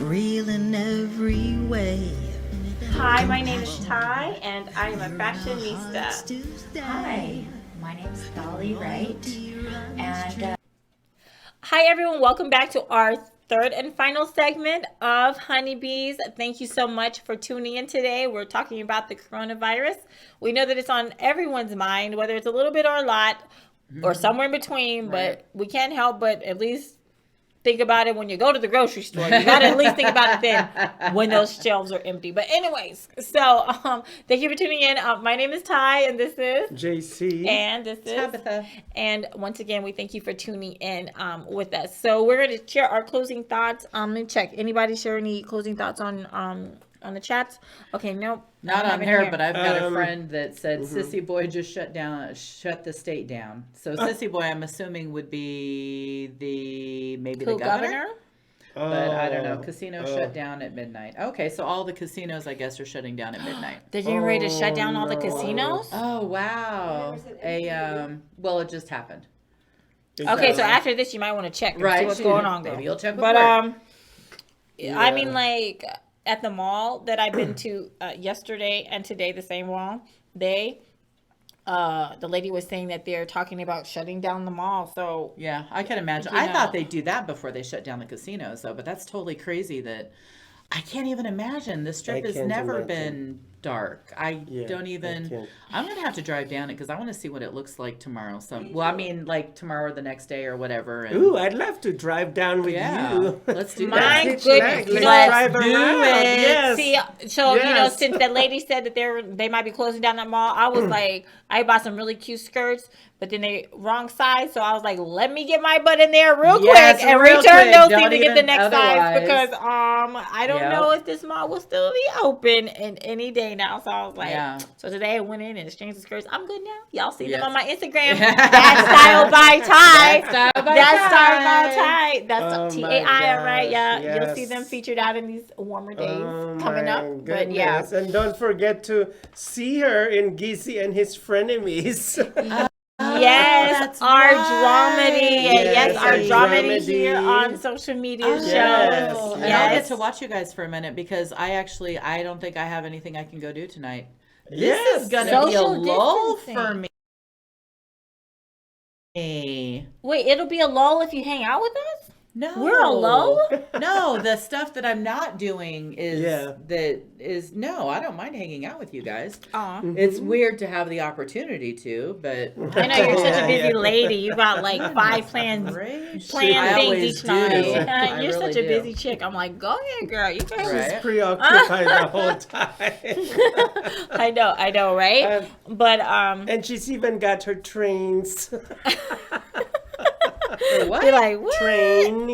real in every way. Hi, my name is Tai, and I am a fashionista. Hi, my name's Dolly Wright, and Hi, everyone. Welcome back to our third and final segment of Honeybees. Thank you so much for tuning in today. We're talking about the coronavirus. We know that it's on everyone's mind, whether it's a little bit or a lot, or somewhere in between, but we can't help but at least think about it when you go to the grocery store. You got to at least think about it then when those shelves are empty. But anyways, so thank you for tuning in. My name is Ty, and this is JC. And this is Tabitha. And once again, we thank you for tuning in with us. So we're going to share our closing thoughts. Let me check. Anybody share any closing thoughts on the chats? Okay, nope. Not on here, but I've got a friend that said Sissy Boy just shut the state down. So Sissy Boy, I'm assuming would be maybe the governor. But I don't know. Casino shut down at midnight. Okay, so all the casinos, I guess, are shutting down at midnight. They're getting ready to shut down all the casinos? Oh wow! Well, it just happened. Okay, so after this, you might want to check and see what's going on. Maybe you'll check. But I mean, like, at the mall that I've been to yesterday and today, the same mall, the lady was saying that they're talking about shutting down the mall. So yeah, I can imagine. I thought they'd do that before they shut down the casinos, though. But that's totally crazy. That I can't even imagine. The strip has never been dark. I don't even. I'm gonna have to drive down it because I want to see what it looks like tomorrow. Like tomorrow or the next day or whatever. And, Ooh, I'd love to drive down with you. Let's do My that. goodness, Let's drive do around. it. Yes. See, so Yes. since that lady said that they might be closing down that mall, I was like, I bought some really cute skirts, but then they wrong size, so I was like, let me get my butt in there real quick and real return quick. those Don't things to get the even next size otherwise. because I don't know if this mall will still be open in any day now. So I was like, so today I went in and exchanged the skirts. I'm good now. Y'all see them on my Instagram. That's Style by Tai. That's Style by Tai. That's TAI, right? Yeah, you'll see them featured out in these warmer days coming up. Goodness. But yeah. And don't forget to see her in Gizi and his frenemies. Yes, our dramedy. Yes, our dramedy here on social media shows. Yes. And I'll get to watch you guys for a minute because I don't think I have anything I can go do tonight. This is going to be a lull for me. Wait, it'll be a lull if you hang out with us? No. We're a lull? No, the stuff that I'm not doing is no, I don't mind hanging out with you guys. It's weird to have the opportunity to, but I know you're such a busy lady. You got like 5 plans things each night. You're such a busy chick. I'm like, go ahead, girl. You can. She's preoccupied the whole time. I know, right? But and she's even got her trains. What? You're like, what? Train,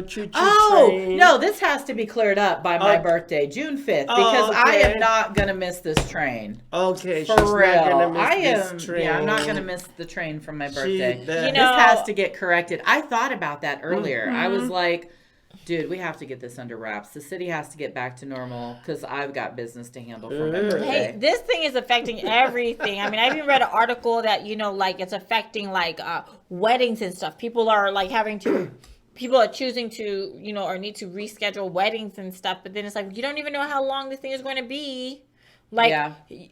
choo-choo train. No, this has to be cleared up by my birthday, June 5th, because I am not going to miss this train. Okay, for she's real. not going to miss this train. Yeah, I'm not going to miss the train from my birthday. This has to get corrected. I thought about that earlier. I was like, dude, we have to get this under wraps. The city has to get back to normal because I've got business to handle for my birthday. Hey, this thing is affecting everything. I mean, I even read an article that, it's affecting weddings and stuff. People are people are choosing to, or need to reschedule weddings and stuff. But then it's like, you don't even know how long this thing is going to be.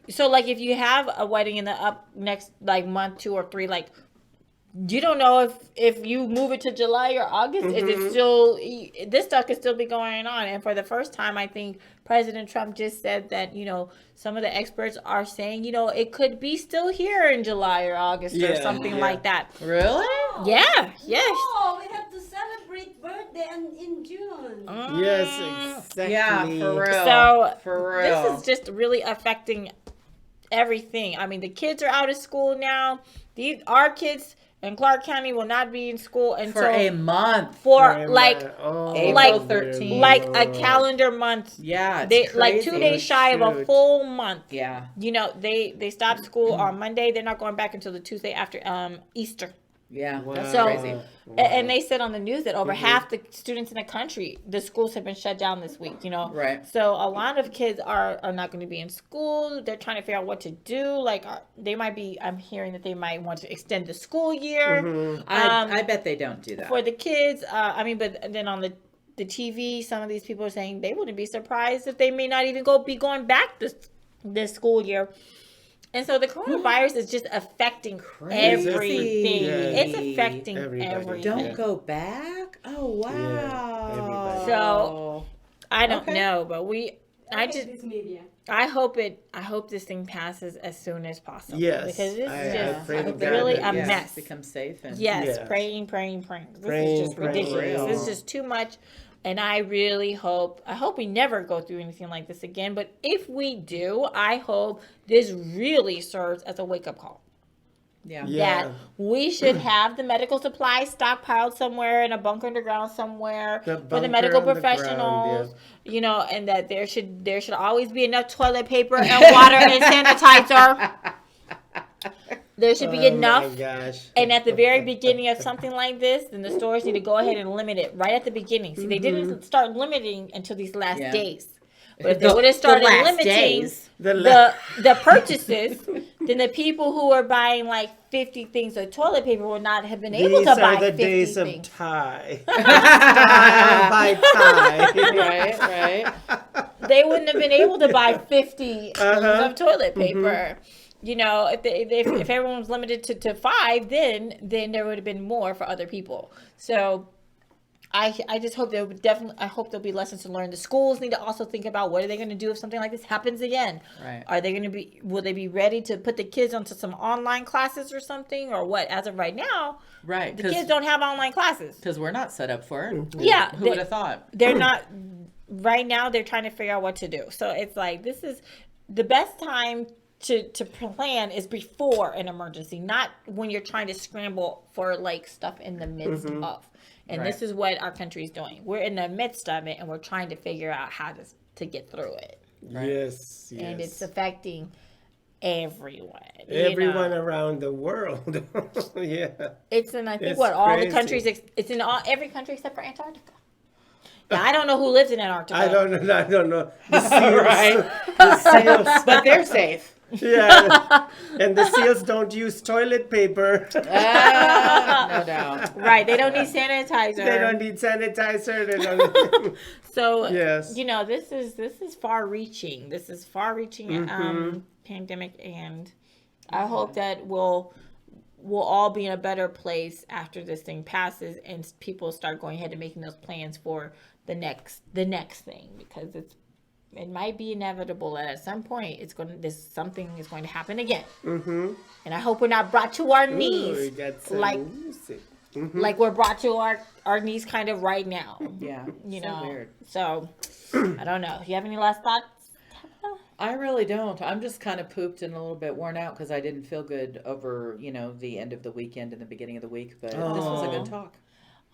So if you have a wedding in the next month, 2 or 3, you don't know if you move it to July or August, is it still, this stuff could still be going on. And for the first time, I think President Trump just said that, some of the experts are saying, it could be still here in July or August or something like that. Really? Yeah. Yes. Oh, we have to celebrate birthday in June. Yes, exactly. Yeah, for real. So for real. This is just really affecting everything. I mean, the kids are out of school now. Our kids in Clark County will not be in school until for a month. April 13th. Like a calendar month. Yeah, they crazy. 2 days shy of a full month. Yeah. They stop school on Monday. They're not going back until the Tuesday after Easter. Yeah, that's crazy. And they said on the news that over half the students in the country, the schools have been shut down this week, Right. So a lot of kids are not going to be in school. They're trying to figure out what to do. They might be, I'm hearing that they might want to extend the school year. I bet they don't do that. For the kids, but then on the TV, some of these people are saying they wouldn't be surprised if they may not even be going back this school year. And so the coronavirus is just affecting everything. It's affecting everything. Don't go back? Oh, wow. So I don't know, but I hope this thing passes as soon as possible. Yes. Because it's just really a mess. Become safe. And Praying. This is just ridiculous. This is just too much. And I really hope we never go through anything like this again. But if we do, I hope this really serves as a wake-up call. Yeah. That we should have the medical supplies stockpiled somewhere in a bunker underground somewhere for the medical professionals, and that there should always be enough toilet paper and water and sanitizer. There should be enough. My gosh. And at the very beginning of something like this, then the stores need to go ahead and limit it right at the beginning. See, they didn't start limiting until these last days. But if they would have started limiting the purchases, then the people who are buying 50 things of toilet paper would not have been able to buy 50 things. These are the days of Thai. Style by Thai. Right. They wouldn't have been able to buy 50 of toilet paper. If everyone was limited to 5, then there would have been more for other people. So I just hope I hope there'll be lessons to learn. The schools need to also think about what are they going to do if something like this happens again. Right. Are they going to will they be ready to put the kids onto some online classes or something, or what? As of right now, right, the kids don't have online classes because we're not set up for it. Yeah, who would have thought? They're not. Right now, they're trying to figure out what to do. So it's like, this is the best time to plan is before an emergency, not when you're trying to scramble for like stuff in the midst of. And Right. this is what our country is doing. We're in the midst of it, and we're trying to figure out how to get through it. Right? Yes, And it's affecting everyone. Everyone around the world. Yeah. It's in, I think, It's all the crazy. countries, it's in every country except for Antarctica. Now, I don't know who lives in Antarctica. I don't know. The seals. Right. The seals. But they're safe. Yeah. And the seals don't use toilet paper. No doubt. Right. They don't need sanitizer. They don't need sanitizer. They don't. So, Yes. this is far-reaching. This is far-reaching pandemic, and I hope that we'll all be in a better place after this thing passes, and people start going ahead and making those plans for the next thing, because it might be inevitable that at some point something is going to happen again. And I hope we're not brought to our knees like we're brought to our knees kind of right now. Yeah. Weird. So I don't know. Do you have any last thoughts? I really don't. I'm just kind of pooped and a little bit worn out because I didn't feel good over, the end of the weekend and the beginning of the week. But this was a good talk.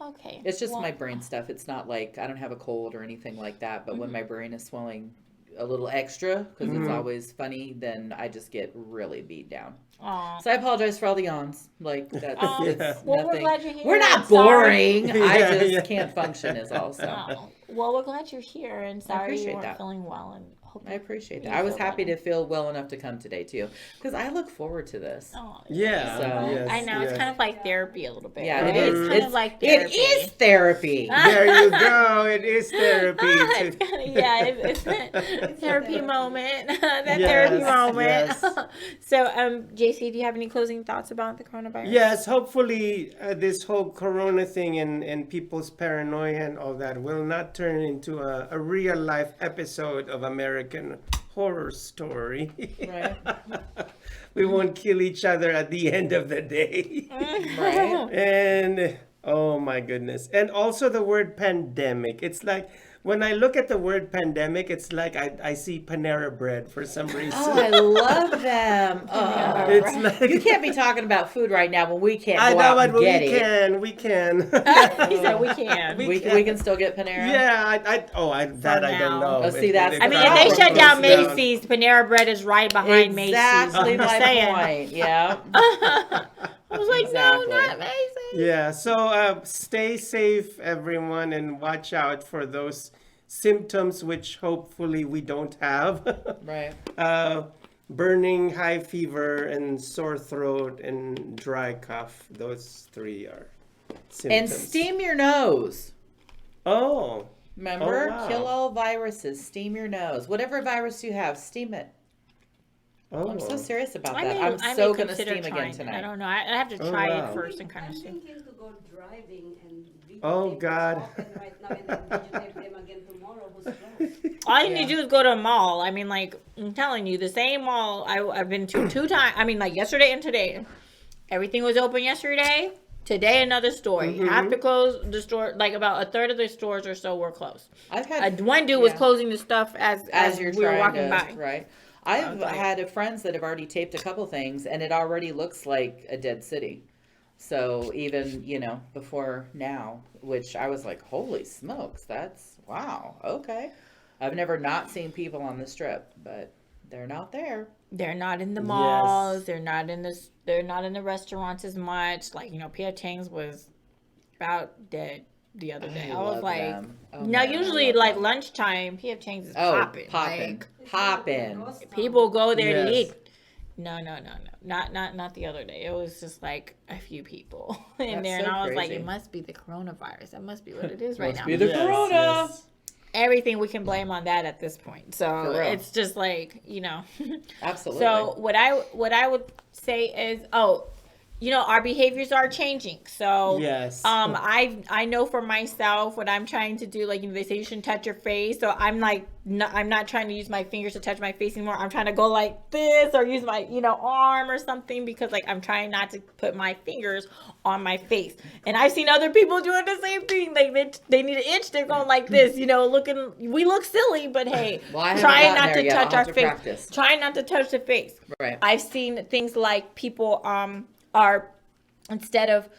Okay. It's just my brain stuff. It's not like I don't have a cold or anything like that. But when my brain is swelling a little extra, because it's always funny, then I just get really beat down. Aww. So I apologize for all the yawns. Like that's it's well, nothing. we're glad you're here. We're not boring. I just can't function is all. So well, we're glad you're here, and sorry you appreciate weren't that. feeling well, and hope I appreciate you that. I was feel happy better. to feel well enough to come today too, because I look forward to this. Oh, Yeah. So- Yes, I know yes. it's kind of like therapy a little bit. Yeah, right? it is. It's kind of like therapy. It is therapy. There you go. It is therapy. It's a therapy moment. That Yes, therapy moment. yes. So, JC, do you have any closing thoughts about the coronavirus? Yes, hopefully this whole corona thing and people's paranoia and all that will not turn into a real life episode of American Horror Story. Right. We won't kill each other at the end of the day. Right. And oh my goodness. And also the word pandemic. It's like when I look at the word pandemic, it's like I see Panera Bread for some reason. Oh, I love them. Oh, It's like, you can't be talking about food right now when we can't I go know, out but and get it. we can. He said we can. We can still get Panera. Yeah, I don't now. know. Oh, see, that's I mean, the if they shut down close Macy's, Panera Bread is right behind Macy's. Exactly I'm my just saying. point. Yeah. I was like, Exactly. no, not Macy's. Yeah, so stay safe, everyone, and watch out for those symptoms which hopefully we don't have. Right. Burning, high fever, and sore throat, and dry cough. Those three are symptoms. And steam your nose. Oh. Remember? Oh, wow. Kill all viruses. Steam your nose. Whatever virus you have, steam it. Oh. I'm so serious about I that. may- I'm I so may going to consider steam again trying it. tonight. I don't know. I have to Oh, try wow. it first and kind of I'm see. thinking to go driving and Oh, God. right now and then videotape them again tomorrow. Who's closed? All you need to do is go to a mall. I mean, like, I'm telling you, the same mall I've been to 2 times. I mean, like, yesterday and today. Everything was open yesterday. Today, another store. You have to close the store. Like, about a third of the stores or so were closed. I've had One dude was closing the stuff as you're we were trying walking to, by. right? I've had friends that have already taped a couple things, and it already looks like a dead city. So even, before now, which I was like, holy smokes, that's, wow, okay. I've never not seen people on the strip, but they're not there. They're not in the malls. Yes. They're not in the restaurants as much. Like, P.F. Chang's was about dead the other day. I was like, usually like lunchtime, P.F. Chang's is popping. Popping. People go there to eat. No. Not the other day. It was just like a few people in there, and I was like, it must be the coronavirus. That must be what it is right now. Must be the corona. Yes. Everything we can blame on that at this point. So it's just like, Absolutely. So what I would say is, our behaviors are changing. So Yes. I know for myself what I'm trying to do. Like, they say you shouldn't touch your face. So I'm like, no, I'm not trying to use my fingers to touch my face anymore. I'm trying to go like this or use my, arm or something, because like I'm trying not to put my fingers on my face. And I've seen other people doing the same thing. Like they need an inch, they're going like this, we look silly, but hey, try not to touch our face. Practice. Try not to touch the face. Right. I've seen things like people are, instead of,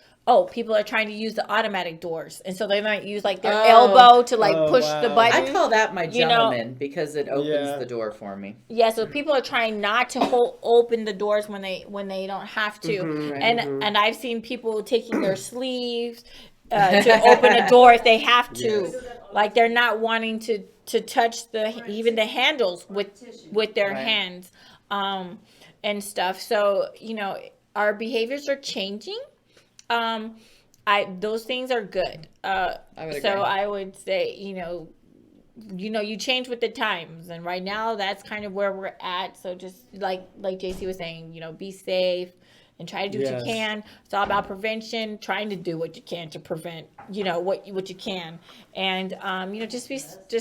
people are trying to use the automatic doors, and so they might use like their elbow to like push the button. I call that my gentleman, because it opens the door for me. Yeah, so people are trying not to open the doors when they don't have to. And I've seen people taking their sleeves to open a door if they have to. Yes. Like, they're not wanting to touch even the handles with their hands and stuff. So, our behaviors are changing. Those things are good. I would say, you change with the times, and right now that's kind of where we're at. So just like JC was saying, be safe and try to do what you can. It's all about prevention, trying to do what you can to prevent, what you can. And, just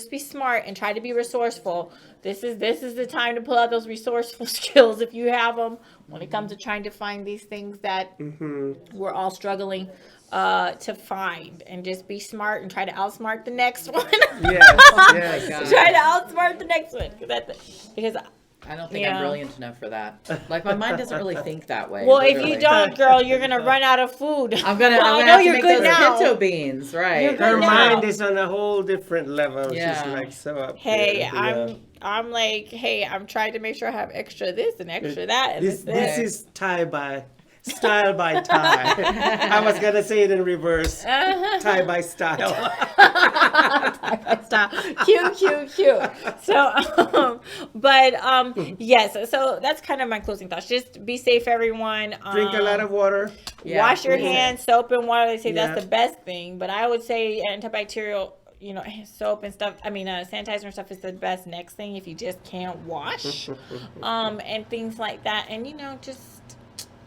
be smart and try to be resourceful. This is the time to pull out those resourceful skills if you have them when it comes to trying to find these things that we're all struggling to find. And just be smart and try to outsmart the next one. Yes. Try to outsmart the next one. Because I don't think I'm brilliant enough for that. Like, my mind doesn't really think that way. Well, literally. If you don't, girl, you're gonna run out of food. I'm gonna have to make those pinto beans, right? Her mind is on a whole different level. Yeah. She's like so up there. I'm like, hey, I'm trying to make sure I have extra this and extra that. And this is Style by Tai. I was gonna say it in reverse. Tai by style. Tai by style. Cute. So, yes. So that's kind of my closing thoughts. Just be safe, everyone. Drink a lot of water. Wash your hands, soap and water. They say that's the best thing. But I would say antibacterial, soap and stuff. Sanitizer and stuff is the best next thing if you just can't wash, and things like that. And just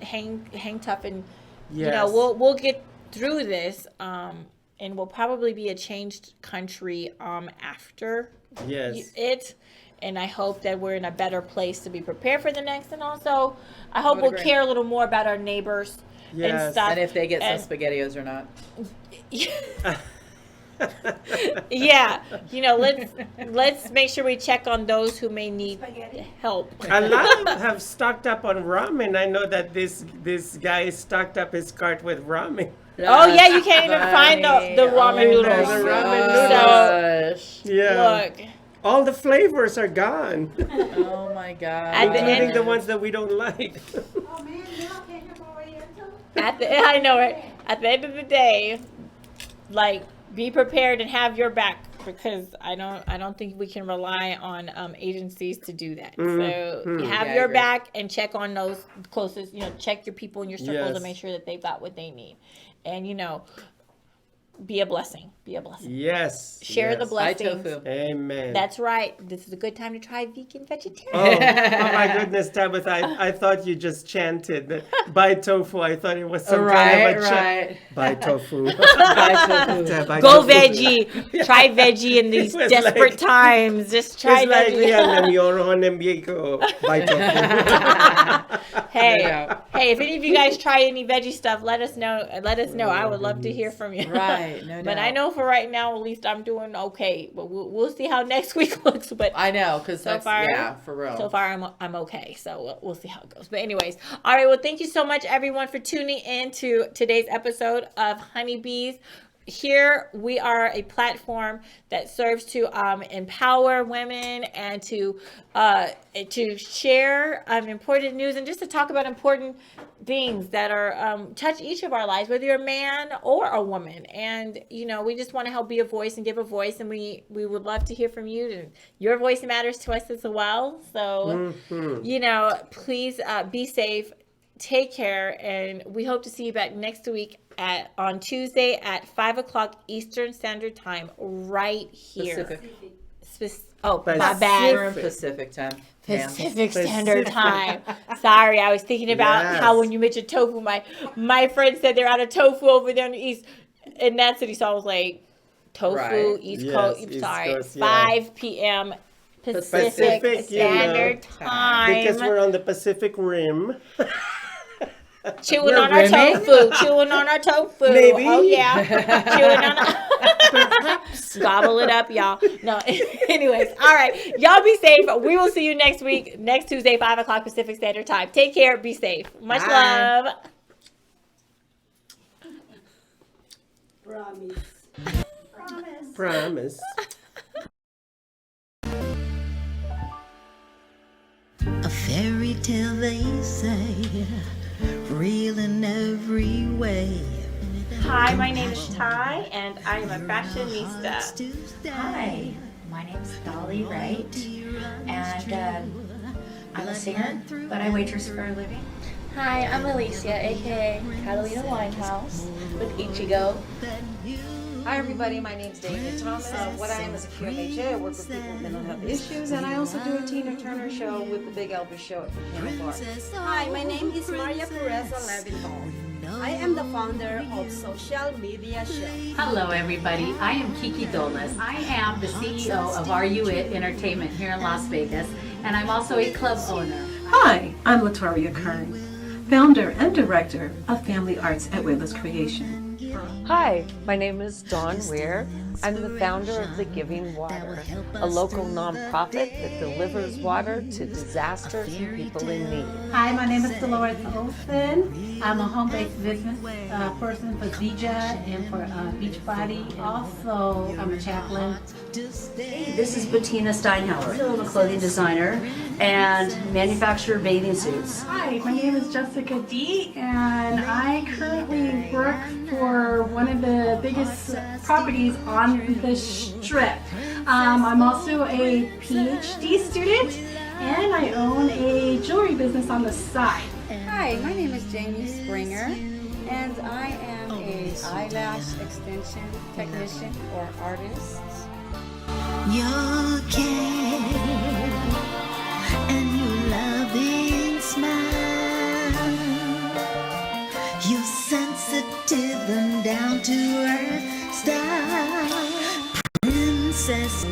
hang tough, and we'll get through this, and we'll probably be a changed country after it. And I hope that we're in a better place to be prepared for the next. And also, I hope we'll care a little more about our neighbors and stuff. And if they get some SpaghettiOs or not. Let's make sure we check on those who may need help. A lot have stocked up on ramen. I know that this guy stocked up his cart with ramen. Oh yeah, you can't even find the ramen noodles. The ramen noodles. Look, all the flavors are gone. Oh my God! Including the ones that we don't like. I know, right? At the end of the day, like, be prepared and have your back, because I don't think we can rely on agencies to do that. So have your back and check on those closest. Check your people in your circles and make sure that they've got what they need. And be a blessing. Be a blessing. Yes. Share the blessings. Amen. That's right. This is a good time to try vegan vegetarian. Oh my goodness, Tabitha! I thought you just chanted buy tofu. I thought it was some kind of a chant. Buy tofu. Buy tofu. Go veggie. Try veggie in these desperate times. Just try veggie. Buy tofu. Hey, if any of you guys try any veggie stuff, let us know. I would love to hear from you. Right. No doubt. But I know for right now, at least I'm doing okay. But we'll see how next week looks. But I know, because so far, for real. So far, I'm okay. So we'll see how it goes. But anyways, all right. Well, thank you so much, everyone, for tuning in to today's episode of Honeybees. Here we are a platform that serves to empower women and to share important news and just to talk about important things that are touch each of our lives, whether you're a man or a woman. And we just want to help be a voice and give a voice, and we would love to hear from you. And your voice matters to us as well. So please be safe. Take care, and we hope to see you back next week on Tuesday at 5 o'clock Eastern Standard Time, right here. my bad. We're in Pacific time. Pacific Standard Time. Sorry, I was thinking about how when you mentioned tofu, my friend said they're out of tofu over there in the east in that city. So I was like, tofu, East Coast. East Sorry, Coast, 5 p.m. Pacific Standard Time. Because we're on the Pacific Rim. Chewing on our tofu. Maybe. Oh yeah. Chewing on Gobble it up, y'all. No. Anyways, all right. Y'all be safe. We will see you next week, next Tuesday, 5 o'clock Pacific Standard Time. Take care. Be safe. Much love. Promise. A fairy tale they say, real in every way. Hi, my name is Ty, and I am a fashionista. Hi, my name's Dolly Wright, and I'm a singer, but I waitress for a living. Hi, I'm Alicia, aka Catalina Winehouse with Ichigo. Hi everybody, my name's David Thomas. What I am is a QMHA. I work with people with mental health issues, and I also do a Tina Turner show with the Big Elvis show at the Piano Bar. Hi, my name is Pureza. I am the founder of Social Media Show. Hello everybody, I am Kiki Dolas. I am the CEO of Are You It Entertainment here in Las Vegas, and I'm also a club owner. Hi, I'm Latoria Kern, founder and director of Family Arts at Wayla's Creation. Hi, my name is Dawn Weir. I'm the founder of The Giving Water, a local nonprofit that delivers water to disasters and people in need. Hi, my name is Dolores Olsen. I'm a home-based business person for Zija and for Beachbody. Also, I'm a chaplain. Hey, this is Bettina Steinhauer. I'm a clothing designer and manufacturer bathing suits. Hi, my name is Jessica D, and I currently work for one of the biggest properties on the Strip. I'm also a PhD student, and I own a jewelry business on the side. Hi, my name is Jamie Springer, and I am a eyelash extension technician or artist. Your care and your loving smile, your sensitive and down to earth style, princess.